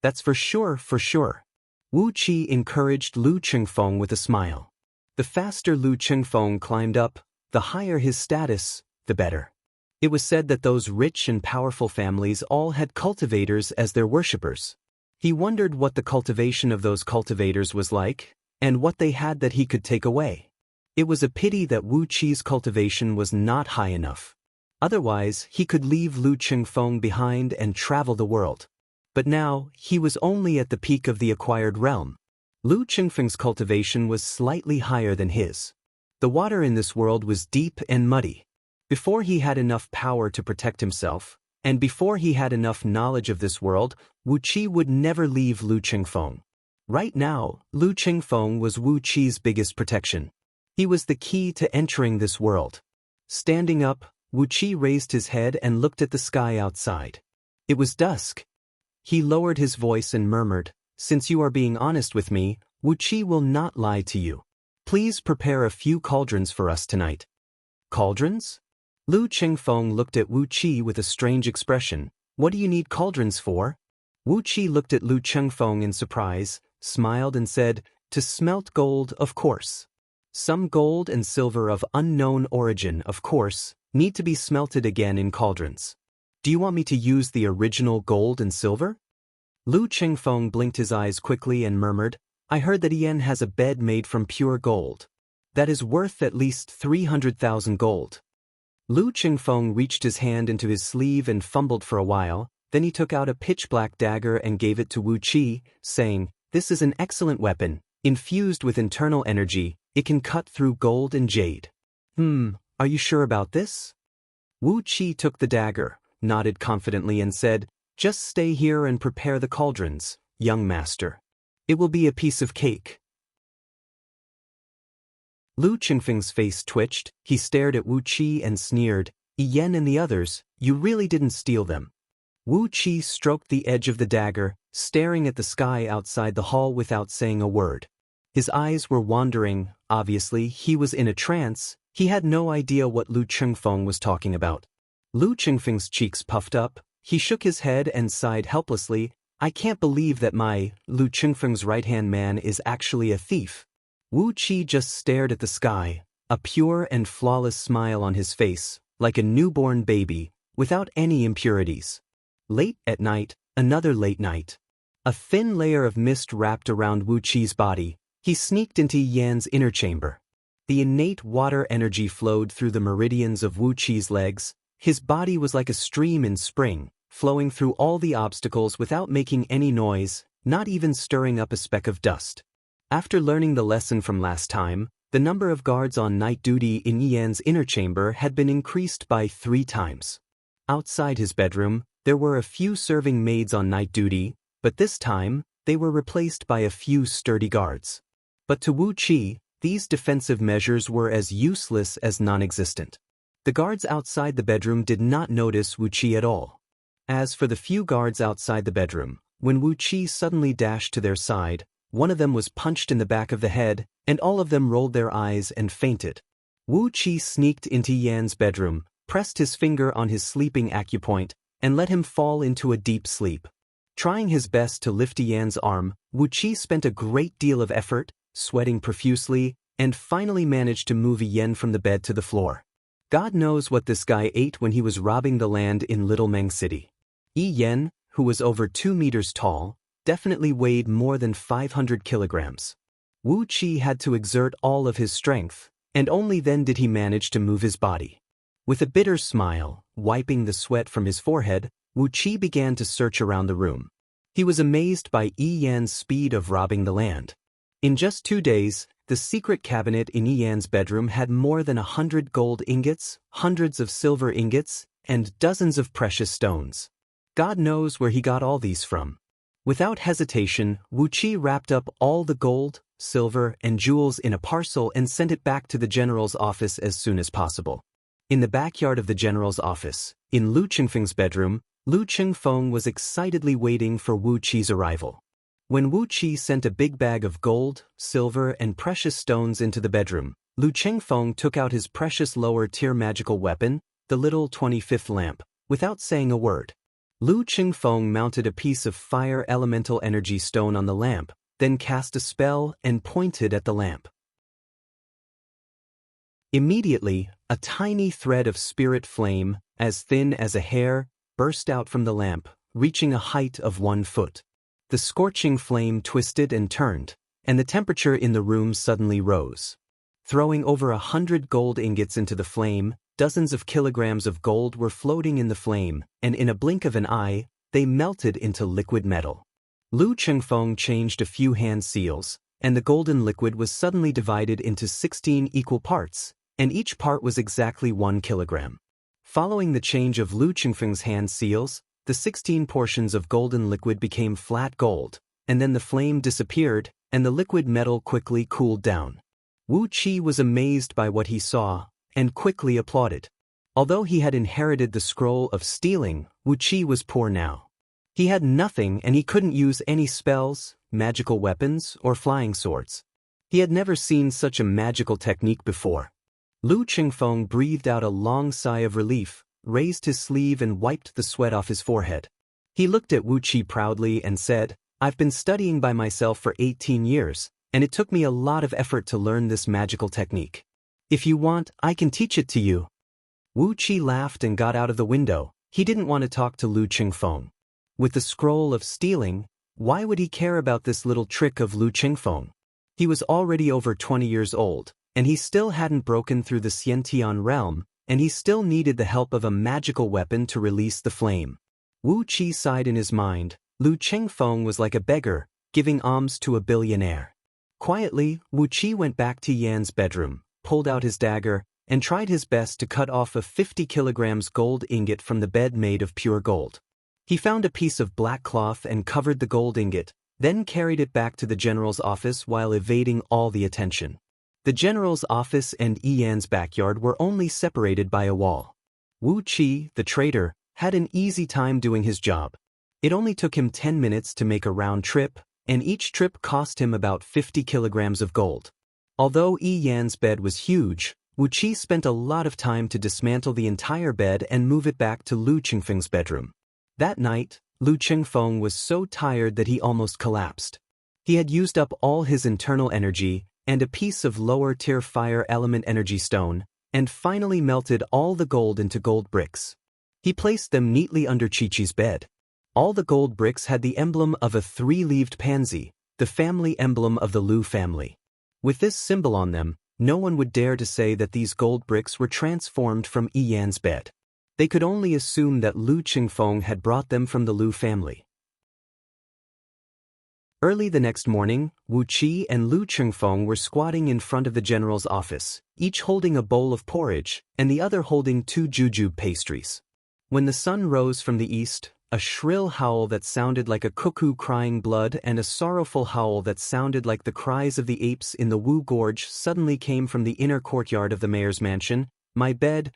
That's for sure, for sure. Wu Qi encouraged Lu Qingfeng with a smile. The faster Lu Qingfeng climbed up, the higher his status, the better. It was said that those rich and powerful families all had cultivators as their worshippers. He wondered what the cultivation of those cultivators was like, and what they had that he could take away. It was a pity that Wu Qi's cultivation was not high enough. Otherwise, he could leave Lu Qingfeng behind and travel the world. But now, he was only at the peak of the acquired realm. Lu Qingfeng's cultivation was slightly higher than his. The water in this world was deep and muddy. Before he had enough power to protect himself, and before he had enough knowledge of this world, Wu Qi would never leave Lu Qingfeng. Right now, Lu Qingfeng was Wu Qi's biggest protection. He was the key to entering this world. Standing up, Wu Qi raised his head and looked at the sky outside. It was dusk. He lowered his voice and murmured, "Since you are being honest with me, Wu Qi will not lie to you. Please prepare a few cauldrons for us tonight." Cauldrons? Lu Qingfeng looked at Wu Qi with a strange expression. What do you need cauldrons for? Wu Qi looked at Lu Qingfeng in surprise, smiled and said, "To smelt gold, of course. Some gold and silver of unknown origin, of course, need to be smelted again in cauldrons. Do you want me to use the original gold and silver?" Lu Qingfeng blinked his eyes quickly and murmured, "I heard that Yen has a bed made from pure gold. That is worth at least 300,000 gold. Lu Qingfeng reached his hand into his sleeve and fumbled for a while, then he took out a pitch-black dagger and gave it to Wu Qi, saying, "This is an excellent weapon, infused with internal energy, it can cut through gold and jade." Are you sure about this?" Wu Qi took the dagger, nodded confidently and said, "Just stay here and prepare the cauldrons, young master. It will be a piece of cake." Lu Qingfeng's face twitched, he stared at Wu Qi and sneered, "Yen and the others, you really didn't steal them." Wu Qi stroked the edge of the dagger, staring at the sky outside the hall without saying a word. His eyes were wandering, obviously he was in a trance, he had no idea what Lu Qingfeng was talking about. Lu Qingfeng's cheeks puffed up, he shook his head and sighed helplessly, "I can't believe that my, Lu Qingfeng's right-hand man is actually a thief." Wu Qi just stared at the sky, a pure and flawless smile on his face, like a newborn baby, without any impurities. Late at night, another late night. A thin layer of mist wrapped around Wu Qi's body. He sneaked into Yan's inner chamber. The innate water energy flowed through the meridians of Wu Qi's legs. His body was like a stream in spring, flowing through all the obstacles without making any noise, not even stirring up a speck of dust. After learning the lesson from last time, the number of guards on night duty in Yan's inner chamber had been increased by 3 times. Outside his bedroom, there were a few serving maids on night duty, but this time, they were replaced by a few sturdy guards. But to Wu Qi, these defensive measures were as useless as non-existent. The guards outside the bedroom did not notice Wu Qi at all. As for the few guards outside the bedroom, when Wu Qi suddenly dashed to their side, one of them was punched in the back of the head, and all of them rolled their eyes and fainted. Wu Qi sneaked into Yan's bedroom, pressed his finger on his sleeping acupoint, and let him fall into a deep sleep. Trying his best to lift Yan's arm, Wu Qi spent a great deal of effort, sweating profusely, and finally managed to move Yan from the bed to the floor. God knows what this guy ate when he was robbing the land in Little Meng City. Yan, who was over 2 meters tall, definitely weighed more than 500 kilograms. Wu Qi had to exert all of his strength, and only then did he manage to move his body. With a bitter smile, wiping the sweat from his forehead, Wu Qi began to search around the room. He was amazed by Yan's speed of robbing the land. In just 2 days, the secret cabinet in Yan's bedroom had more than 100 gold ingots, hundreds of silver ingots, and dozens of precious stones. God knows where he got all these from. Without hesitation, Wu Qi wrapped up all the gold, silver, and jewels in a parcel and sent it back to the general's office as soon as possible. In the backyard of the general's office, in Lu Qingfeng's bedroom, Lu Qingfeng was excitedly waiting for Wu Qi's arrival. When Wu Qi sent a big bag of gold, silver, and precious stones into the bedroom, Lu Qingfeng took out his precious lower-tier magical weapon, the little 25th lamp, without saying a word. Lu Qingfeng mounted a piece of fire elemental energy stone on the lamp, then cast a spell and pointed at the lamp. Immediately, a tiny thread of spirit flame, as thin as a hair, burst out from the lamp, reaching a height of 1 foot. The scorching flame twisted and turned, and the temperature in the room suddenly rose. Throwing over 100 gold ingots into the flame, dozens of kilograms of gold were floating in the flame, and in a blink of an eye, they melted into liquid metal. Lu Qingfeng changed a few hand seals, and the golden liquid was suddenly divided into 16 equal parts, and each part was exactly 1 kilogram. Following the change of Lu Qingfeng's hand seals, the 16 portions of golden liquid became flat gold, and then the flame disappeared, and the liquid metal quickly cooled down. Wu Qi was amazed by what he saw, and quickly applauded. Although he had inherited the scroll of stealing, Wu Qi was poor now. He had nothing and he couldn't use any spells, magical weapons, or flying swords. He had never seen such a magical technique before. Lu Qingfeng breathed out a long sigh of relief, raised his sleeve and wiped the sweat off his forehead. He looked at Wu Qi proudly and said, "I've been studying by myself for 18 years, and it took me a lot of effort to learn this magical technique. If you want, I can teach it to you." Wu Qi laughed and got out of the window. He didn't want to talk to Lu Qingfeng. With the scroll of stealing, why would he care about this little trick of Lu Qingfeng? He was already over 20 years old, and he still hadn't broken through the Xiantian realm, and he still needed the help of a magical weapon to release the flame. Wu Qi sighed in his mind. Lu Qingfeng was like a beggar, giving alms to a billionaire. Quietly, Wu Qi went back to Yan's bedroom, pulled out his dagger, and tried his best to cut off a 50 kilograms gold ingot from the bed made of pure gold. He found a piece of black cloth and covered the gold ingot, then carried it back to the general's office while evading all the attention. The general's office and Yan's backyard were only separated by a wall. Wu Qi, the trader, had an easy time doing his job. It only took him 10 minutes to make a round trip, and each trip cost him about 50 kilograms of gold. Although Yan's bed was huge, Wu Qi spent a lot of time to dismantle the entire bed and move it back to Lu Qingfeng's bedroom. That night, Lu Qingfeng was so tired that he almost collapsed. He had used up all his internal energy and a piece of lower-tier fire element energy stone, and finally melted all the gold into gold bricks. He placed them neatly under Chi-Chi's bed. All the gold bricks had the emblem of a 3-leaved pansy, the family emblem of the Lu family. With this symbol on them, no one would dare to say that these gold bricks were transformed from Yan's bed. They could only assume that Lu Qingfeng had brought them from the Lu family. Early the next morning, Wu Qi and Lu Qingfeng were squatting in front of the general's office, each holding a bowl of porridge and the other holding 2 jujube pastries. When the sun rose from the east, a shrill howl that sounded like a cuckoo crying blood and a sorrowful howl that sounded like the cries of the apes in the Wu Gorge suddenly came from the inner courtyard of the mayor's mansion. My bed,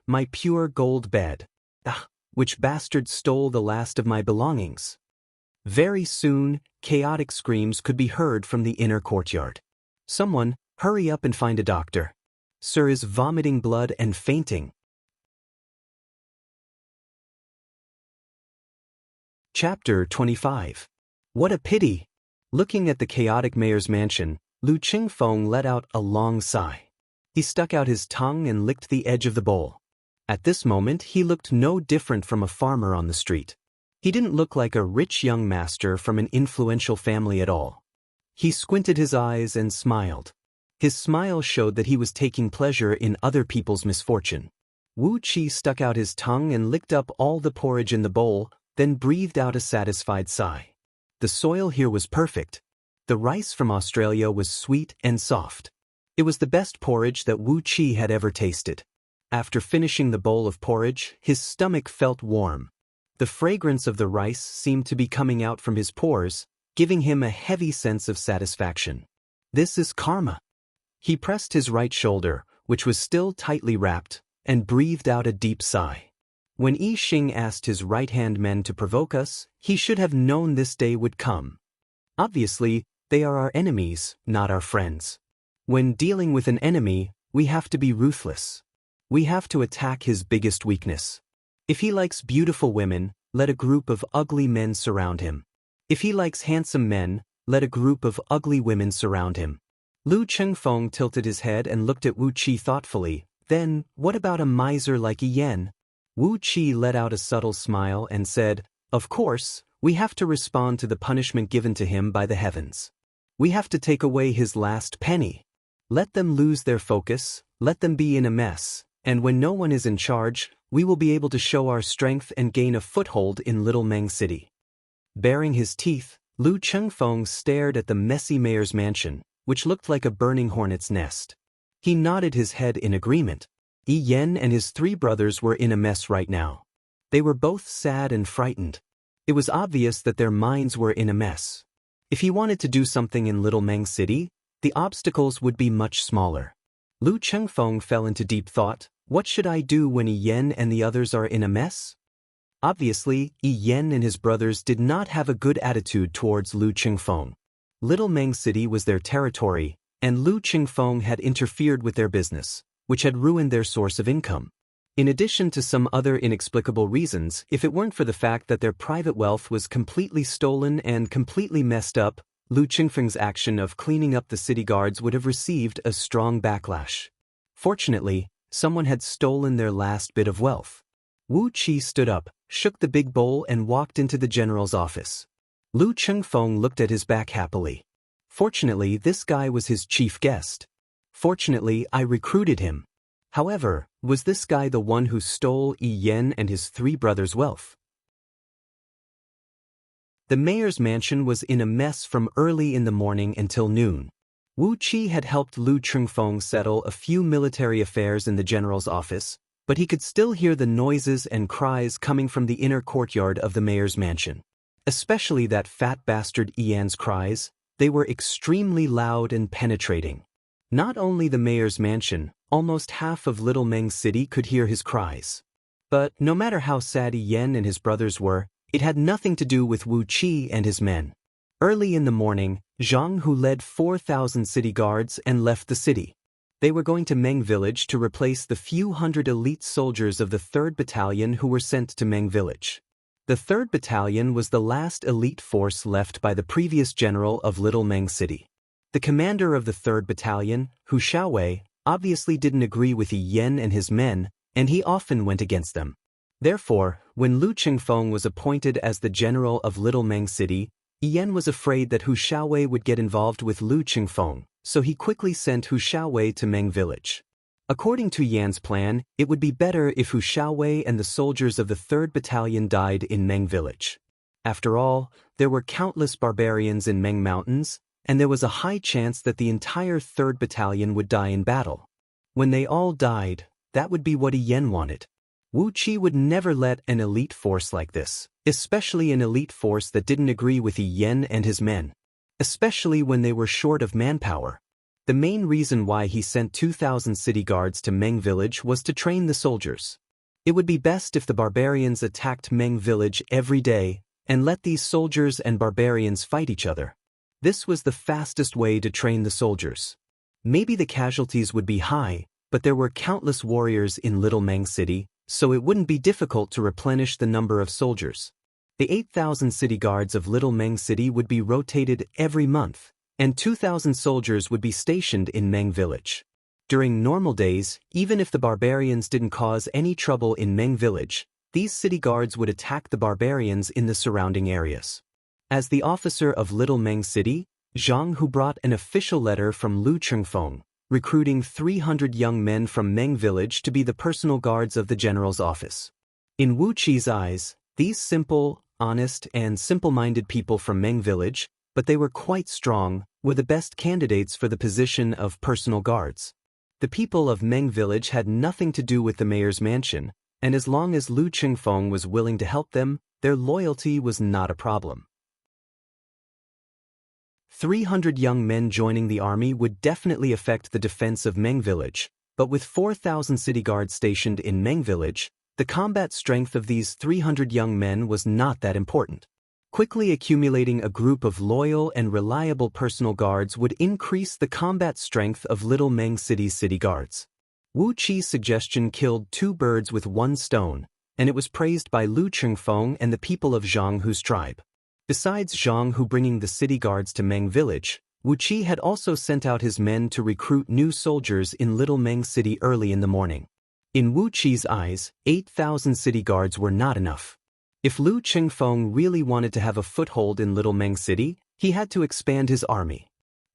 my pure gold bed. Ah, which bastard stole the last of my belongings?" Very soon, chaotic screams could be heard from the inner courtyard. "Someone, hurry up and find a doctor. Sir is vomiting blood and fainting." Chapter 25. What a pity! Looking at the chaotic mayor's mansion, Lu Qingfeng let out a long sigh. He stuck out his tongue and licked the edge of the bowl. At this moment he looked no different from a farmer on the street. He didn't look like a rich young master from an influential family at all. He squinted his eyes and smiled. His smile showed that he was taking pleasure in other people's misfortune. Wu Qi stuck out his tongue and licked up all the porridge in the bowl, then breathed out a satisfied sigh. The soil here was perfect. The rice from Australia was sweet and soft. It was the best porridge that Wu Qi had ever tasted. After finishing the bowl of porridge, his stomach felt warm. The fragrance of the rice seemed to be coming out from his pores, giving him a heavy sense of satisfaction. This is karma. He pressed his right shoulder, which was still tightly wrapped, and breathed out a deep sigh. When Yi Xing asked his right-hand men to provoke us, he should have known this day would come. Obviously, they are our enemies, not our friends. When dealing with an enemy, we have to be ruthless. We have to attack his biggest weakness. If he likes beautiful women, let a group of ugly men surround him. If he likes handsome men, let a group of ugly women surround him. Lu Qingfeng tilted his head and looked at Wu Qi thoughtfully. Then, what about a miser like Yi Yan? Wu Qi let out a subtle smile and said, "Of course, we have to respond to the punishment given to him by the heavens. We have to take away his last penny. Let them lose their focus, let them be in a mess, and when no one is in charge, we will be able to show our strength and gain a foothold in Little Meng City." Baring his teeth, Lu Qingfeng stared at the messy mayor's mansion, which looked like a burning hornet's nest. He nodded his head in agreement. Yi Yan and his three brothers were in a mess right now. They were both sad and frightened. It was obvious that their minds were in a mess. If he wanted to do something in Little Meng City, the obstacles would be much smaller. Lu Qingfeng fell into deep thought. What should I do when Yi Yan and the others are in a mess? Obviously, Yi Yan and his brothers did not have a good attitude towards Lu Qingfeng. Little Meng City was their territory, and Lu Qingfeng had interfered with their business, which had ruined their source of income. In addition to some other inexplicable reasons, if it weren't for the fact that their private wealth was completely stolen and completely messed up, Lu Qingfeng's action of cleaning up the city guards would have received a strong backlash. Fortunately, someone had stolen their last bit of wealth. Wu Qi stood up, shook the big bowl and walked into the general's office. Lu Qingfeng looked at his back happily. Fortunately, this guy was his chief guest. Fortunately, I recruited him. However, was this guy the one who stole Yi Yan and his three brothers' wealth? The mayor's mansion was in a mess from early in the morning until noon. Wu Qi had helped Lu Qingfeng settle a few military affairs in the general's office, but he could still hear the noises and cries coming from the inner courtyard of the mayor's mansion. Especially that fat bastard Yi Yan's cries. They were extremely loud and penetrating. Not only the mayor's mansion, almost half of Little Meng City could hear his cries. But no matter how sad Yi Yan and his brothers were, it had nothing to do with Wu Qi and his men. Early in the morning, Zhang Hu led 4,000 city guards and left the city. They were going to Meng Village to replace the few hundred elite soldiers of the 3rd Battalion who were sent to Meng Village. The 3rd Battalion was the last elite force left by the previous general of Little Meng City. The commander of the 3rd Battalion, Hu Xiaowei, obviously didn't agree with Yi Yan and his men, and he often went against them. Therefore, when Lu Qingfeng was appointed as the general of Little Meng City, Yi Yan was afraid that Hu Xiaowei would get involved with Lu Qingfeng, so he quickly sent Hu Xiaowei to Meng Village. According to Yan's plan, it would be better if Hu Xiaowei and the soldiers of the 3rd Battalion died in Meng Village. After all, there were countless barbarians in Meng Mountains, and there was a high chance that the entire 3rd Battalion would die in battle. When they all died, that would be what Yi Yan wanted. Wu Qi would never let an elite force like this, especially an elite force that didn't agree with Yi Yan and his men, especially when they were short of manpower. The main reason why he sent 2,000 city guards to Meng Village was to train the soldiers. It would be best if the barbarians attacked Meng Village every day and let these soldiers and barbarians fight each other. This was the fastest way to train the soldiers. Maybe the casualties would be high, but there were countless warriors in Little Meng City, so it wouldn't be difficult to replenish the number of soldiers. The 8,000 city guards of Little Meng City would be rotated every month, and 2,000 soldiers would be stationed in Meng Village. During normal days, even if the barbarians didn't cause any trouble in Meng Village, these city guards would attack the barbarians in the surrounding areas. As the officer of Little Meng City, Zhang Hu brought an official letter from Lu Chengfeng, recruiting 300 young men from Meng Village to be the personal guards of the general's office. In Wu Qi's eyes, these simple, honest, and simple-minded people from Meng Village, but they were quite strong, were the best candidates for the position of personal guards. The people of Meng Village had nothing to do with the mayor's mansion, and as long as Lu Chengfeng was willing to help them, their loyalty was not a problem. 300 young men joining the army would definitely affect the defense of Meng Village, but with 4,000 city guards stationed in Meng Village, the combat strength of these 300 young men was not that important. Quickly accumulating a group of loyal and reliable personal guards would increase the combat strength of Little Meng City's city guards. Wu Qi's suggestion killed 2 birds with 1 stone, and it was praised by Lu Chengfeng and the people of Zhang Hu's tribe. Besides Zhang Hu bringing the city guards to Meng Village, Wu Qi had also sent out his men to recruit new soldiers in Little Meng City early in the morning. In Wu Qi's eyes, 8,000 city guards were not enough. If Lu Chengfeng really wanted to have a foothold in Little Meng City, he had to expand his army.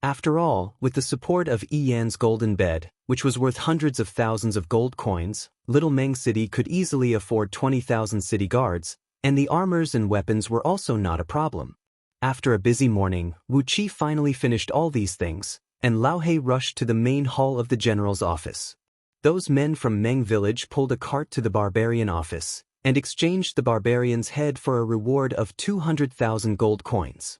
After all, with the support of Yi Yan's golden bed, which was worth hundreds of thousands of gold coins, Little Meng City could easily afford 20,000 city guards, and the armors and weapons were also not a problem. After a busy morning, Wu Qi finally finished all these things, and Lao He rushed to the main hall of the general's office. Those men from Meng Village pulled a cart to the barbarian office, and exchanged the barbarian's head for a reward of 200,000 gold coins.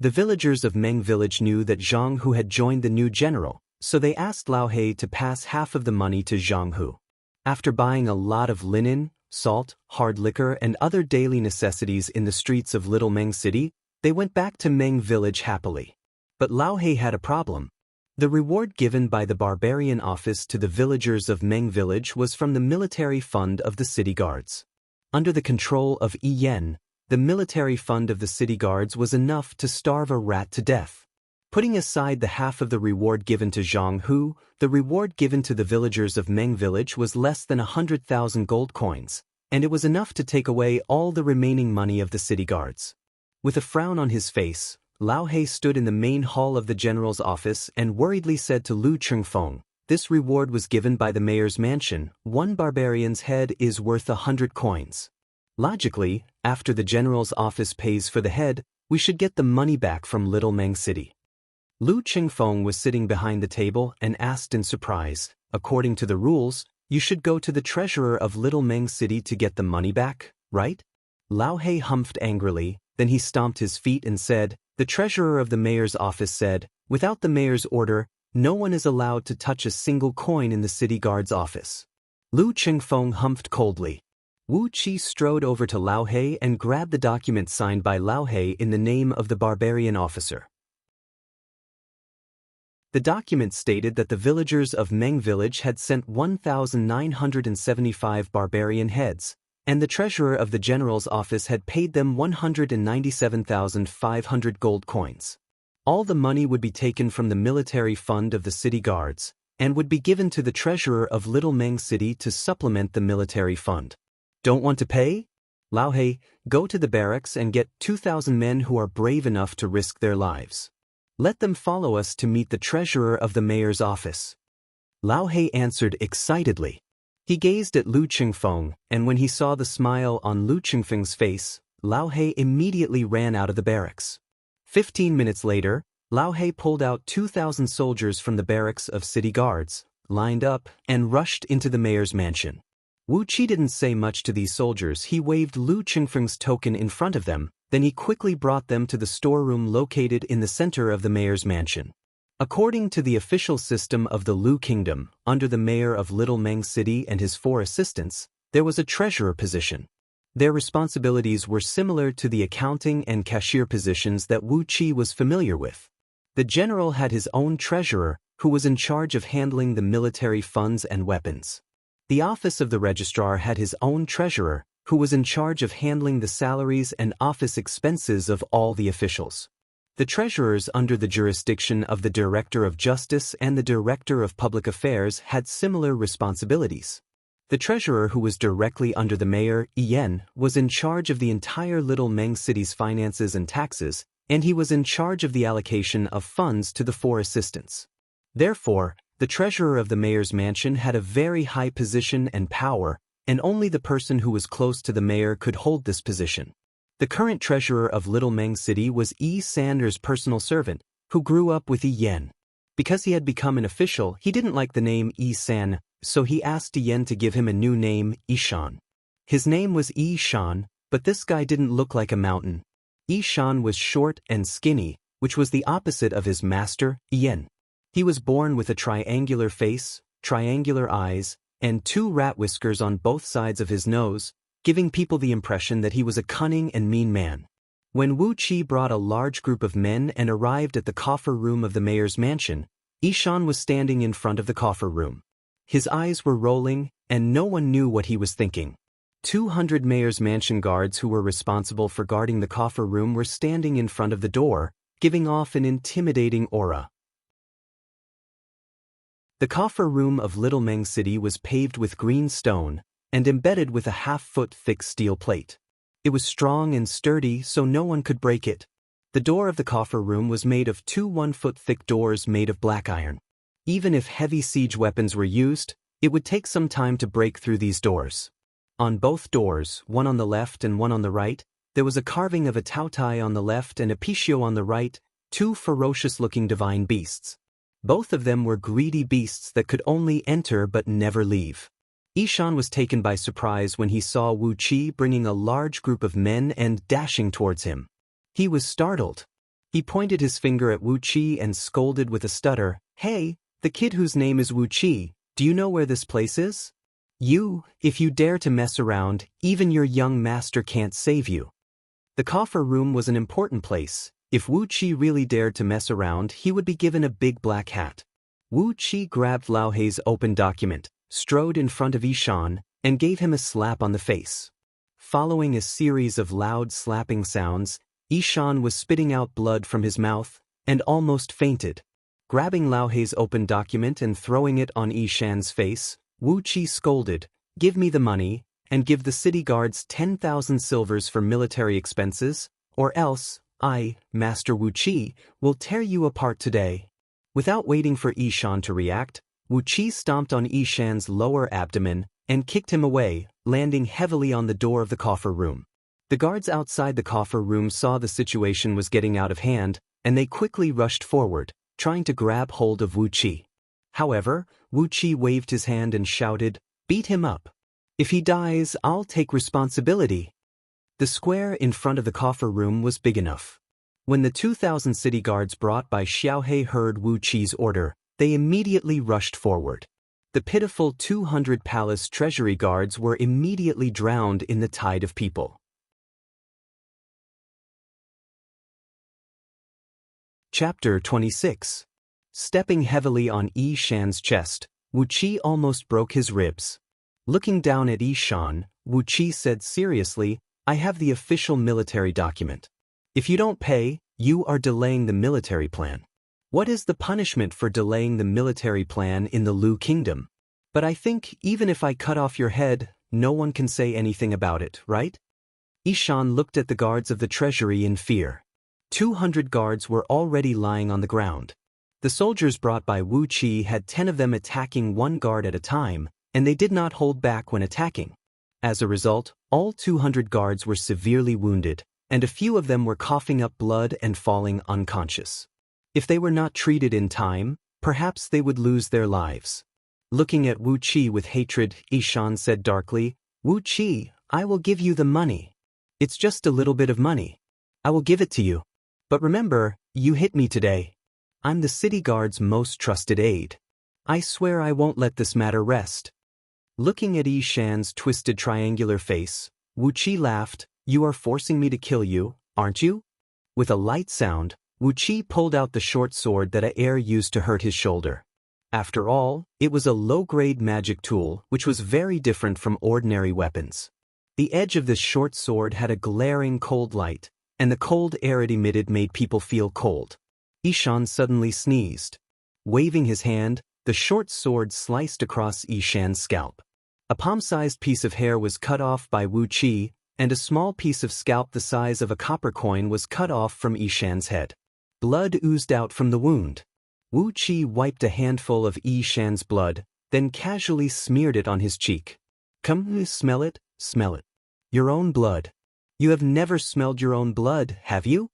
The villagers of Meng Village knew that Zhang Hu had joined the new general, so they asked Lao He to pass half of the money to Zhang Hu. After buying a lot of linen, salt, hard liquor, and other daily necessities in the streets of Little Meng City, they went back to Meng Village happily. But Lao He had a problem. The reward given by the barbarian office to the villagers of Meng Village was from the military fund of the city guards. Under the control of Yi Yan, the military fund of the city guards was enough to starve a rat to death. Putting aside the half of the reward given to Zhang Hu, the reward given to the villagers of Meng Village was less than 100,000 gold coins, and it was enough to take away all the remaining money of the city guards. With a frown on his face, Lao He stood in the main hall of the general's office and worriedly said to Lu Chengfeng, "This reward was given by the mayor's mansion. 1 barbarian's head is worth 100 coins. Logically, after the general's office pays for the head, we should get the money back from Little Meng City." Lu Chengfeng was sitting behind the table and asked in surprise, "According to the rules, you should go to the treasurer of Little Meng City to get the money back, right?" Lao He humphed angrily, then he stomped his feet and said, "The treasurer of the mayor's office said, without the mayor's order, no one is allowed to touch a single coin in the city guard's office." Lu Chengfeng humphed coldly. Wu Qi strode over to Lao He and grabbed the document signed by Lao He in the name of the barbarian officer. The document stated that the villagers of Meng Village had sent 1,975 barbarian heads, and the treasurer of the general's office had paid them 197,500 gold coins. All the money would be taken from the military fund of the city guards, and would be given to the treasurer of Little Meng City to supplement the military fund. Don't want to pay? Lao He, go to the barracks and get 2,000 men who are brave enough to risk their lives. Let them follow us to meet the treasurer of the mayor's office. Lao He answered excitedly. He gazed at Lu Chengfeng, and when he saw the smile on Lu Chengfeng's face, Lao He immediately ran out of the barracks. 15 minutes later, Lao He pulled out 2,000 soldiers from the barracks of city guards, lined up, and rushed into the mayor's mansion. Wu Qi didn't say much to these soldiers. He waved Lu Chengfeng's token in front of them, then he quickly brought them to the storeroom located in the center of the mayor's mansion. According to the official system of the Lu Kingdom, under the mayor of Little Meng City and his 4 assistants, there was a treasurer position. Their responsibilities were similar to the accounting and cashier positions that Wu Qi was familiar with. The general had his own treasurer, who was in charge of handling the military funds and weapons. The office of the registrar had his own treasurer, who was in charge of handling the salaries and office expenses of all the officials. The treasurers under the jurisdiction of the Director of Justice and the Director of Public Affairs had similar responsibilities. The treasurer, who was directly under the mayor, Yen, was in charge of the entire Little Meng City's finances and taxes, and he was in charge of the allocation of funds to the 4 assistants. Therefore, the treasurer of the mayor's mansion had a very high position and power, and only the person who was close to the mayor could hold this position. The current treasurer of Little Meng City was Yi Sander's personal servant, who grew up with Yi Yen. Because he had become an official, he didn't like the name Yi San, so he asked Yi Yen to give him a new name, Yi Shan. His name was Yi Shan, but this guy didn't look like a mountain. Yi Shan was short and skinny, which was the opposite of his master, Yi Yen. He was born with a triangular face, triangular eyes, and 2 rat whiskers on both sides of his nose, giving people the impression that he was a cunning and mean man. When Wu Qi brought a large group of men and arrived at the coffer room of the mayor's mansion, Yi Shan was standing in front of the coffer room. His eyes were rolling, and no one knew what he was thinking. 200 mayor's mansion guards who were responsible for guarding the coffer room were standing in front of the door, giving off an intimidating aura. The coffer room of Little Meng City was paved with green stone and embedded with a half-foot thick steel plate. It was strong and sturdy, so no one could break it. The door of the coffer room was made of 2 one-foot thick doors made of black iron. Even if heavy siege weapons were used, it would take some time to break through these doors. On both doors, one on the left and one on the right, there was a carving of a Taotai on the left and a Pishio on the right, 2 ferocious-looking divine beasts. Both of them were greedy beasts that could only enter but never leave. Yi Shan was taken by surprise when he saw Wu Qi bringing a large group of men and dashing towards him. He was startled. He pointed his finger at Wu Qi and scolded with a stutter, "Hey, the kid whose name is Wu Qi, do you know where this place is? If you dare to mess around, even your young master can't save you." The coffer room was an important place. If Wu Qi really dared to mess around, he would be given a big black hat. Wu Qi grabbed Lao Hei's open document, strode in front of Yi Shan, and gave him a slap on the face. Following a series of loud slapping sounds, Yi Shan was spitting out blood from his mouth and almost fainted. Grabbing Lao Hei's open document and throwing it on Yi Shan's face, Wu Qi scolded, "Give me the money, and give the city guards 10,000 silvers for military expenses, or else I, Master Wu Qi, will tear you apart today." Without waiting for Yi Shan to react, Wu Qi stomped on Yi Shan's lower abdomen and kicked him away, landing heavily on the door of the coffer room. The guards outside the coffer room saw the situation was getting out of hand, and they quickly rushed forward, trying to grab hold of Wu Qi. However, Wu Qi waved his hand and shouted, "Beat him up. If he dies, I'll take responsibility." The square in front of the coffer room was big enough. When the 2,000 city guards brought by Xiaohei heard Wu Qi's order, they immediately rushed forward. The pitiful 200 palace treasury guards were immediately drowned in the tide of people. Chapter 26. Stepping heavily on Yi Shan's chest, Wu Qi almost broke his ribs. Looking down at Yi Shan, Wu Qi said seriously, "I have the official military document. If you don't pay, you are delaying the military plan. What is the punishment for delaying the military plan in the Lu Kingdom? But I think even if I cut off your head, no one can say anything about it, right?" Yi Shan looked at the guards of the treasury in fear. 200 guards were already lying on the ground. The soldiers brought by Wu Qi had 10 of them attacking one guard at a time, and they did not hold back when attacking. As a result, all 200 guards were severely wounded, and a few of them were coughing up blood and falling unconscious. If they were not treated in time, perhaps they would lose their lives. Looking at Wu Qi with hatred, Yi Shan said darkly, "Wu Qi, I will give you the money. It's just a little bit of money. I will give it to you. But remember, you hit me today. I'm the city guard's most trusted aide. I swear I won't let this matter rest." Looking at Yi Shan's twisted triangular face, Wu Qi laughed, "You are forcing me to kill you, aren't you?" With a light sound, Wu Qi pulled out the short sword that Air used to hurt his shoulder. After all, it was a low-grade magic tool which was very different from ordinary weapons. The edge of this short sword had a glaring cold light, and the cold air it emitted made people feel cold. Ishan suddenly sneezed. Waving his hand, the short sword sliced across Ishan's scalp. A palm-sized piece of hair was cut off by Wu Qi, and a small piece of scalp the size of a copper coin was cut off from Ishan's head. Blood oozed out from the wound. Wu Qi wiped a handful of Ishan's blood, then casually smeared it on his cheek. Come, smell it, smell it. Your own blood. You have never smelled your own blood, have you?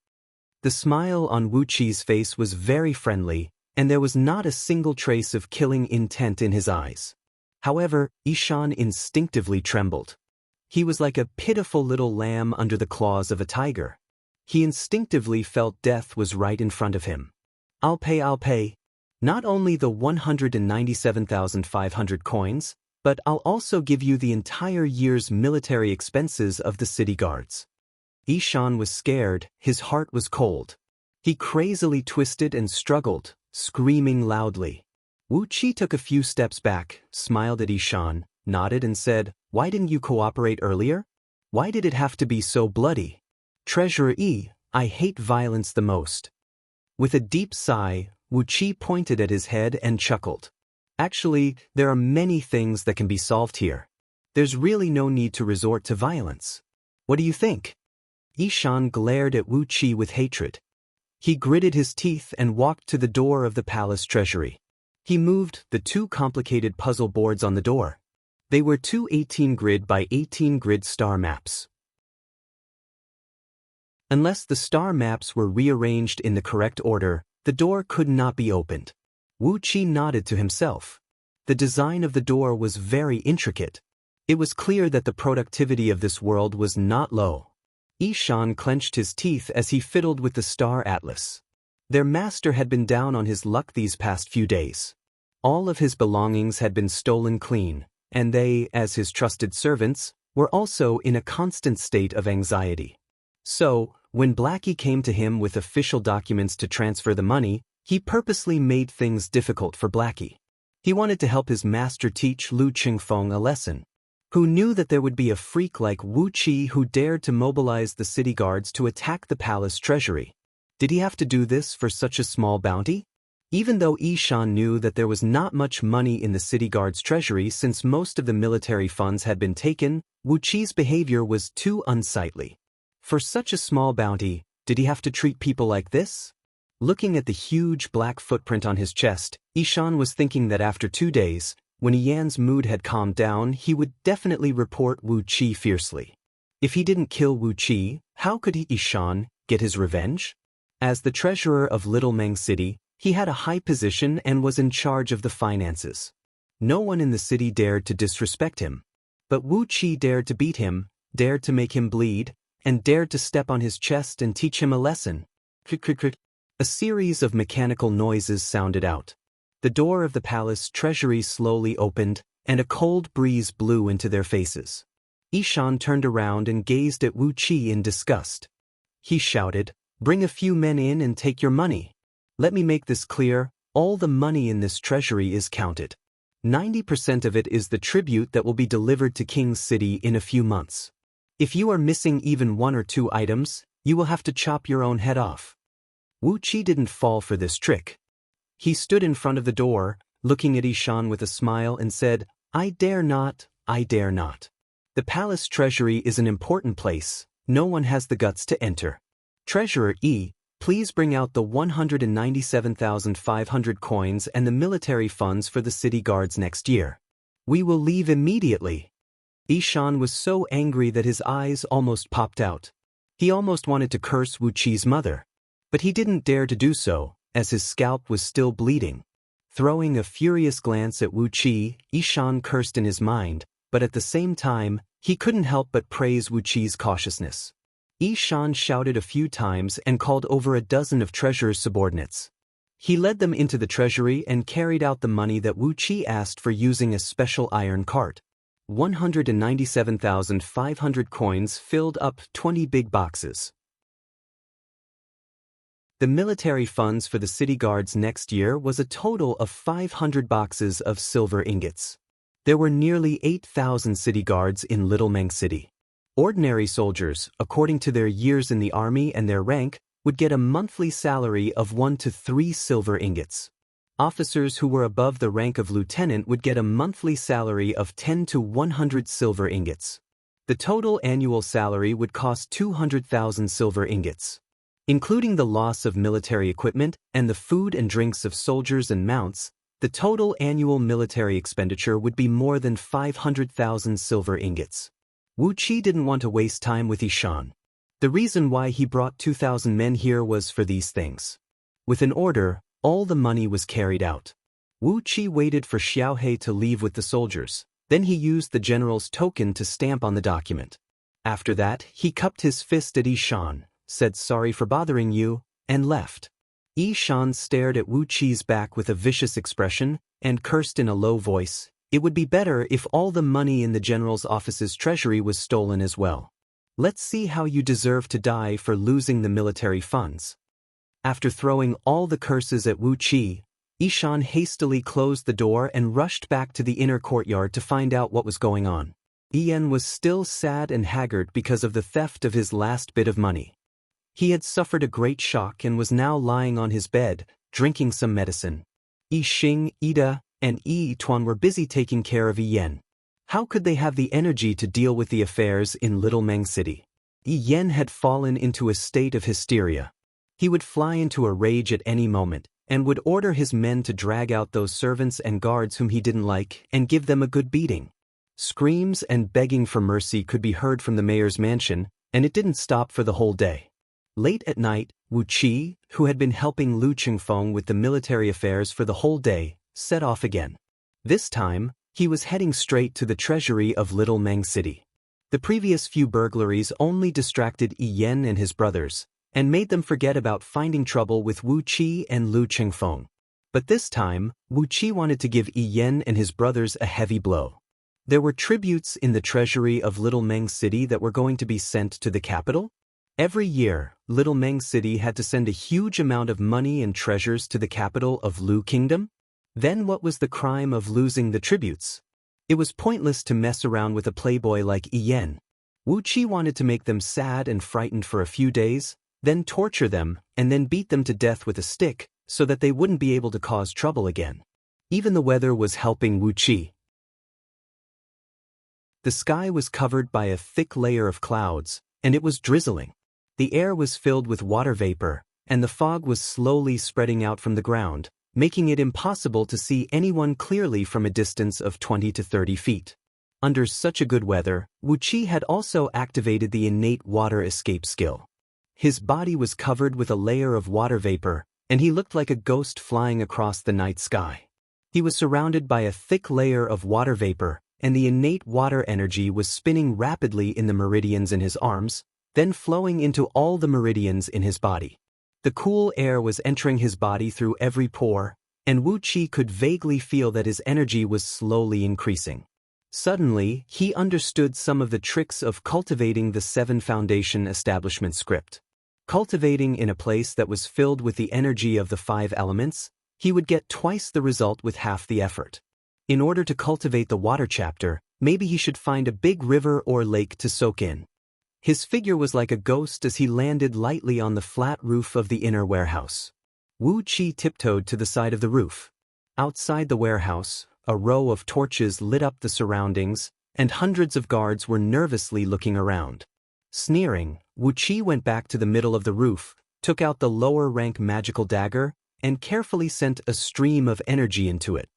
The smile on Wu Qi's face was very friendly, and there was not a single trace of killing intent in his eyes. However, Ishan instinctively trembled. He was like a pitiful little lamb under the claws of a tiger. He instinctively felt death was right in front of him. I'll pay. Not only the 197,500 coins, but I'll also give you the entire year's military expenses of the city guards. Ishan was scared, his heart was cold. He crazily twisted and struggled, screaming loudly. Wu Qi took a few steps back, smiled at Ishan, nodded and said, "Why didn't you cooperate earlier? Why did it have to be so bloody? Treasurer Yi, I hate violence the most." With a deep sigh, Wu Qi pointed at his head and chuckled. Actually, there are many things that can be solved here. There's really no need to resort to violence. What do you think? Ishan glared at Wu Qi with hatred. He gritted his teeth and walked to the door of the palace treasury. He moved the two complicated puzzle boards on the door. They were two 18-grid by 18-grid star maps. Unless the star maps were rearranged in the correct order, the door could not be opened. Wu Qi nodded to himself. The design of the door was very intricate. It was clear that the productivity of this world was not low. Ishan clenched his teeth as he fiddled with the star atlas. Their master had been down on his luck these past few days. All of his belongings had been stolen clean, and they, as his trusted servants, were also in a constant state of anxiety. So, when Blackie came to him with official documents to transfer the money, he purposely made things difficult for Blackie. He wanted to help his master teach Lu Qingfeng a lesson. Who knew that there would be a freak like Wu Qi who dared to mobilize the city guards to attack the palace treasury? Did he have to do this for such a small bounty? Even though Ishan knew that there was not much money in the city guard's treasury since most of the military funds had been taken, Wu Qi's behavior was too unsightly. For such a small bounty, did he have to treat people like this? Looking at the huge black footprint on his chest, Ishan was thinking that after 2 days, when Yan's mood had calmed down, he would definitely report Wu Qi fiercely. If he didn't kill Wu Qi, how could Ishan get his revenge? As the treasurer of Little Meng City, he had a high position and was in charge of the finances. No one in the city dared to disrespect him. But Wu Qi dared to beat him, dared to make him bleed, and dared to step on his chest and teach him a lesson. A series of mechanical noises sounded out. The door of the palace treasury slowly opened, and a cold breeze blew into their faces. Ishan turned around and gazed at Wu Qi in disgust. He shouted, "Bring a few men in and take your money. Let me make this clear, all the money in this treasury is counted. 90% of it is the tribute that will be delivered to King's City in a few months. If you are missing even 1 or 2 items, you will have to chop your own head off." Wu Qi didn't fall for this trick. He stood in front of the door, looking at Ishan with a smile and said, I dare not. The palace treasury is an important place, no one has the guts to enter. Treasurer Yi, please bring out the 197,500 coins and the military funds for the city guards next year. We will leave immediately. Ishan was so angry that his eyes almost popped out. He almost wanted to curse Wu Qi's mother. But he didn't dare to do so, as his scalp was still bleeding. Throwing a furious glance at Wu Qi, Ishan cursed in his mind, but at the same time, he couldn't help but praise Wu Qi's cautiousness. Ishan shouted a few times and called over a dozen of treasurer's subordinates. He led them into the treasury and carried out the money that Wu Qi asked for using a special iron cart. 197,500 coins filled up 20 big boxes. The military funds for the city guards next year was a total of 500 boxes of silver ingots. There were nearly 8,000 city guards in Little Meng City. Ordinary soldiers, according to their years in the army and their rank, would get a monthly salary of 1 to 3 silver ingots. Officers who were above the rank of lieutenant would get a monthly salary of 10 to 100 silver ingots. The total annual salary would cost 200,000 silver ingots. Including the loss of military equipment and the food and drinks of soldiers and mounts, the total annual military expenditure would be more than 500,000 silver ingots. Wu Qi didn't want to waste time with Yishan. The reason why he brought 2,000 men here was for these things. With an order, all the money was carried out. Wu Qi waited for Xiao He to leave with the soldiers, then he used the general's token to stamp on the document. After that, he cupped his fist at Yishan, said sorry for bothering you, and left. Yishan stared at Wu Qi's back with a vicious expression, and cursed in a low voice, "It would be better if all the money in the general's office's treasury was stolen as well. Let's see how you deserve to die for losing the military funds." After throwing all the curses at Wu Qi, Yishan hastily closed the door and rushed back to the inner courtyard to find out what was going on. Ian was still sad and haggard because of the theft of his last bit of money. He had suffered a great shock and was now lying on his bed, drinking some medicine. Yi Xing, Ida, and Yi Tuan were busy taking care of Ian. How could they have the energy to deal with the affairs in Little Meng City? Ian had fallen into a state of hysteria. He would fly into a rage at any moment, and would order his men to drag out those servants and guards whom he didn't like and give them a good beating. Screams and begging for mercy could be heard from the mayor's mansion, and it didn't stop for the whole day. Late at night, Wu Qi, who had been helping Lu Qingfeng with the military affairs for the whole day, set off again. This time, he was heading straight to the treasury of Little Meng City. The previous few burglaries only distracted Ian and his brothers, and made them forget about finding trouble with Wu Qi and Lu Qingfeng. But this time, Wu Qi wanted to give Ian and his brothers a heavy blow. There were tributes in the treasury of Little Meng City that were going to be sent to the capital. Every year, Little Meng City had to send a huge amount of money and treasures to the capital of Lu Kingdom. Then what was the crime of losing the tributes? It was pointless to mess around with a playboy like Ian. Wu Qi wanted to make them sad and frightened for a few days, then torture them, and then beat them to death with a stick, so that they wouldn't be able to cause trouble again. Even the weather was helping Wu Qi. The sky was covered by a thick layer of clouds, and it was drizzling. The air was filled with water vapor, and the fog was slowly spreading out from the ground, making it impossible to see anyone clearly from a distance of 20 to 30 feet. Under such a good weather, Wu Qi had also activated the innate water escape skill. His body was covered with a layer of water vapor, and he looked like a ghost flying across the night sky. He was surrounded by a thick layer of water vapor, and the innate water energy was spinning rapidly in the meridians in his arms, then flowing into all the meridians in his body. The cool air was entering his body through every pore, and Wu Qi could vaguely feel that his energy was slowly increasing. Suddenly, he understood some of the tricks of cultivating the 7 Foundation establishment script. Cultivating in a place that was filled with the energy of the 5 elements, he would get twice the result with half the effort. In order to cultivate the water chapter, maybe he should find a big river or lake to soak in. His figure was like a ghost as he landed lightly on the flat roof of the inner warehouse. Wu Qi tiptoed to the side of the roof. Outside the warehouse, a row of torches lit up the surroundings, and hundreds of guards were nervously looking around. Sneering, Wu Qi went back to the middle of the roof, took out the lower-rank magical dagger, and carefully sent a stream of energy into it.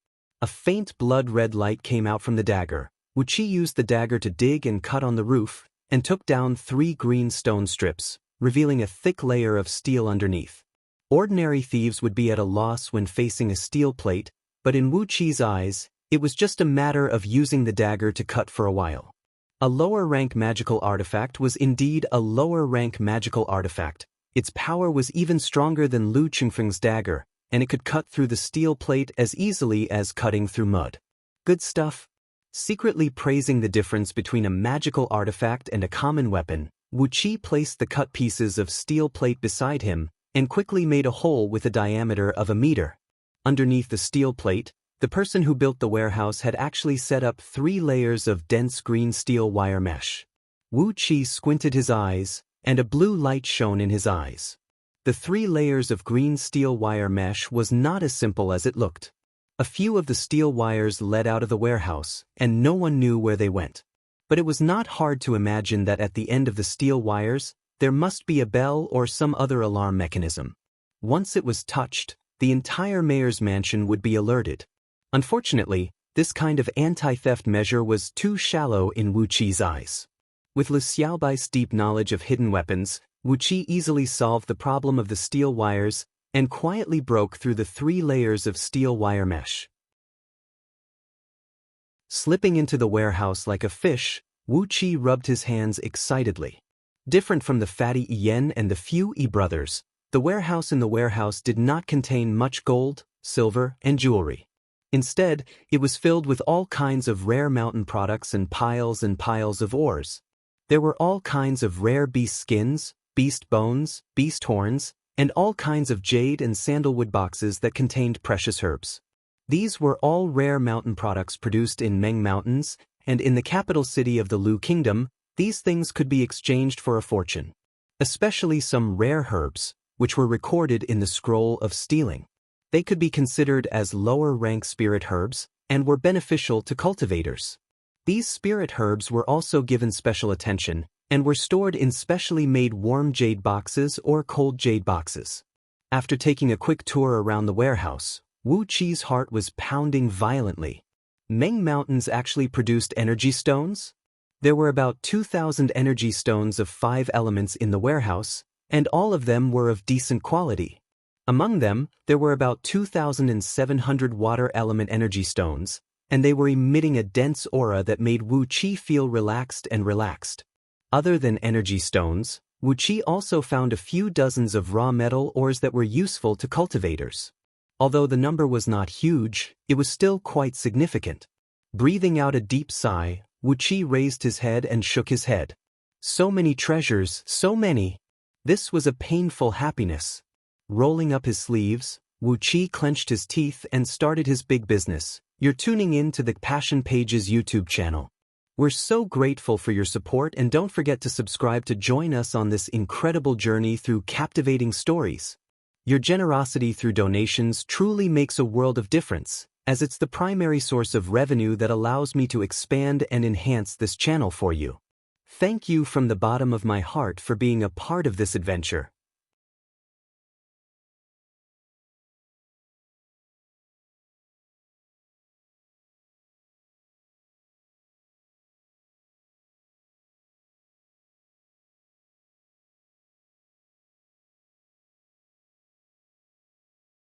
A faint blood-red light came out from the dagger. Wu Qi used the dagger to dig and cut on the roof, and took down 3 green stone strips, revealing a thick layer of steel underneath. Ordinary thieves would be at a loss when facing a steel plate, but in Wu Qi's eyes, it was just a matter of using the dagger to cut for a while. A lower-rank magical artifact was indeed a lower-rank magical artifact. Its power was even stronger than Lu Qingfeng's dagger, and it could cut through the steel plate as easily as cutting through mud. Good stuff. Secretly praising the difference between a magical artifact and a common weapon, Wu Qi placed the cut pieces of steel plate beside him and quickly made a hole with a diameter of 1 meter. Underneath the steel plate, the person who built the warehouse had actually set up 3 layers of dense green steel wire mesh. Wu Qi squinted his eyes, and a blue light shone in his eyes. The 3 layers of green steel wire mesh was not as simple as it looked. A few of the steel wires led out of the warehouse, and no one knew where they went. But it was not hard to imagine that at the end of the steel wires, there must be a bell or some other alarm mechanism. Once it was touched, the entire mayor's mansion would be alerted. Unfortunately, this kind of anti-theft measure was too shallow in Wu Qi's eyes. With Lu Xiaobai's deep knowledge of hidden weapons, Wu Qi easily solved the problem of the steel wires and quietly broke through the 3 layers of steel wire mesh. Slipping into the warehouse like a fish, Wu Qi rubbed his hands excitedly. Different from the fatty Yen and the few Yi brothers, the warehouse in the warehouse did not contain much gold, silver, and jewelry. Instead, it was filled with all kinds of rare mountain products and piles of ores. There were all kinds of rare beast skins, beast bones, beast horns, and all kinds of jade and sandalwood boxes that contained precious herbs. These were all rare mountain products produced in Meng Mountains, and in the capital city of the Lu Kingdom, these things could be exchanged for a fortune. Especially some rare herbs, which were recorded in the Scroll of Stealing. They could be considered as lower-rank spirit herbs, and were beneficial to cultivators. These spirit herbs were also given special attention, and were stored in specially made warm jade boxes or cold jade boxes. After taking a quick tour around the warehouse, Wu Qi's heart was pounding violently. Meng Mountains actually produced energy stones? There were about 2,000 energy stones of 5 elements in the warehouse, and all of them were of decent quality. Among them, there were about 2,700 water element energy stones, and they were emitting a dense aura that made Wu Qi feel relaxed. Other than energy stones, Wu Qi also found a few dozens of raw metal ores that were useful to cultivators. Although the number was not huge, it was still quite significant. Breathing out a deep sigh, Wu Qi raised his head and shook his head. So many treasures, so many. This was a painful happiness. Rolling up his sleeves, Wu Qi clenched his teeth and started his big business. You're tuning in to the Passion Pages YouTube channel. We're so grateful for your support, and don't forget to subscribe to join us on this incredible journey through captivating stories. Your generosity through donations truly makes a world of difference, as it's the primary source of revenue that allows me to expand and enhance this channel for you. Thank you from the bottom of my heart for being a part of this adventure.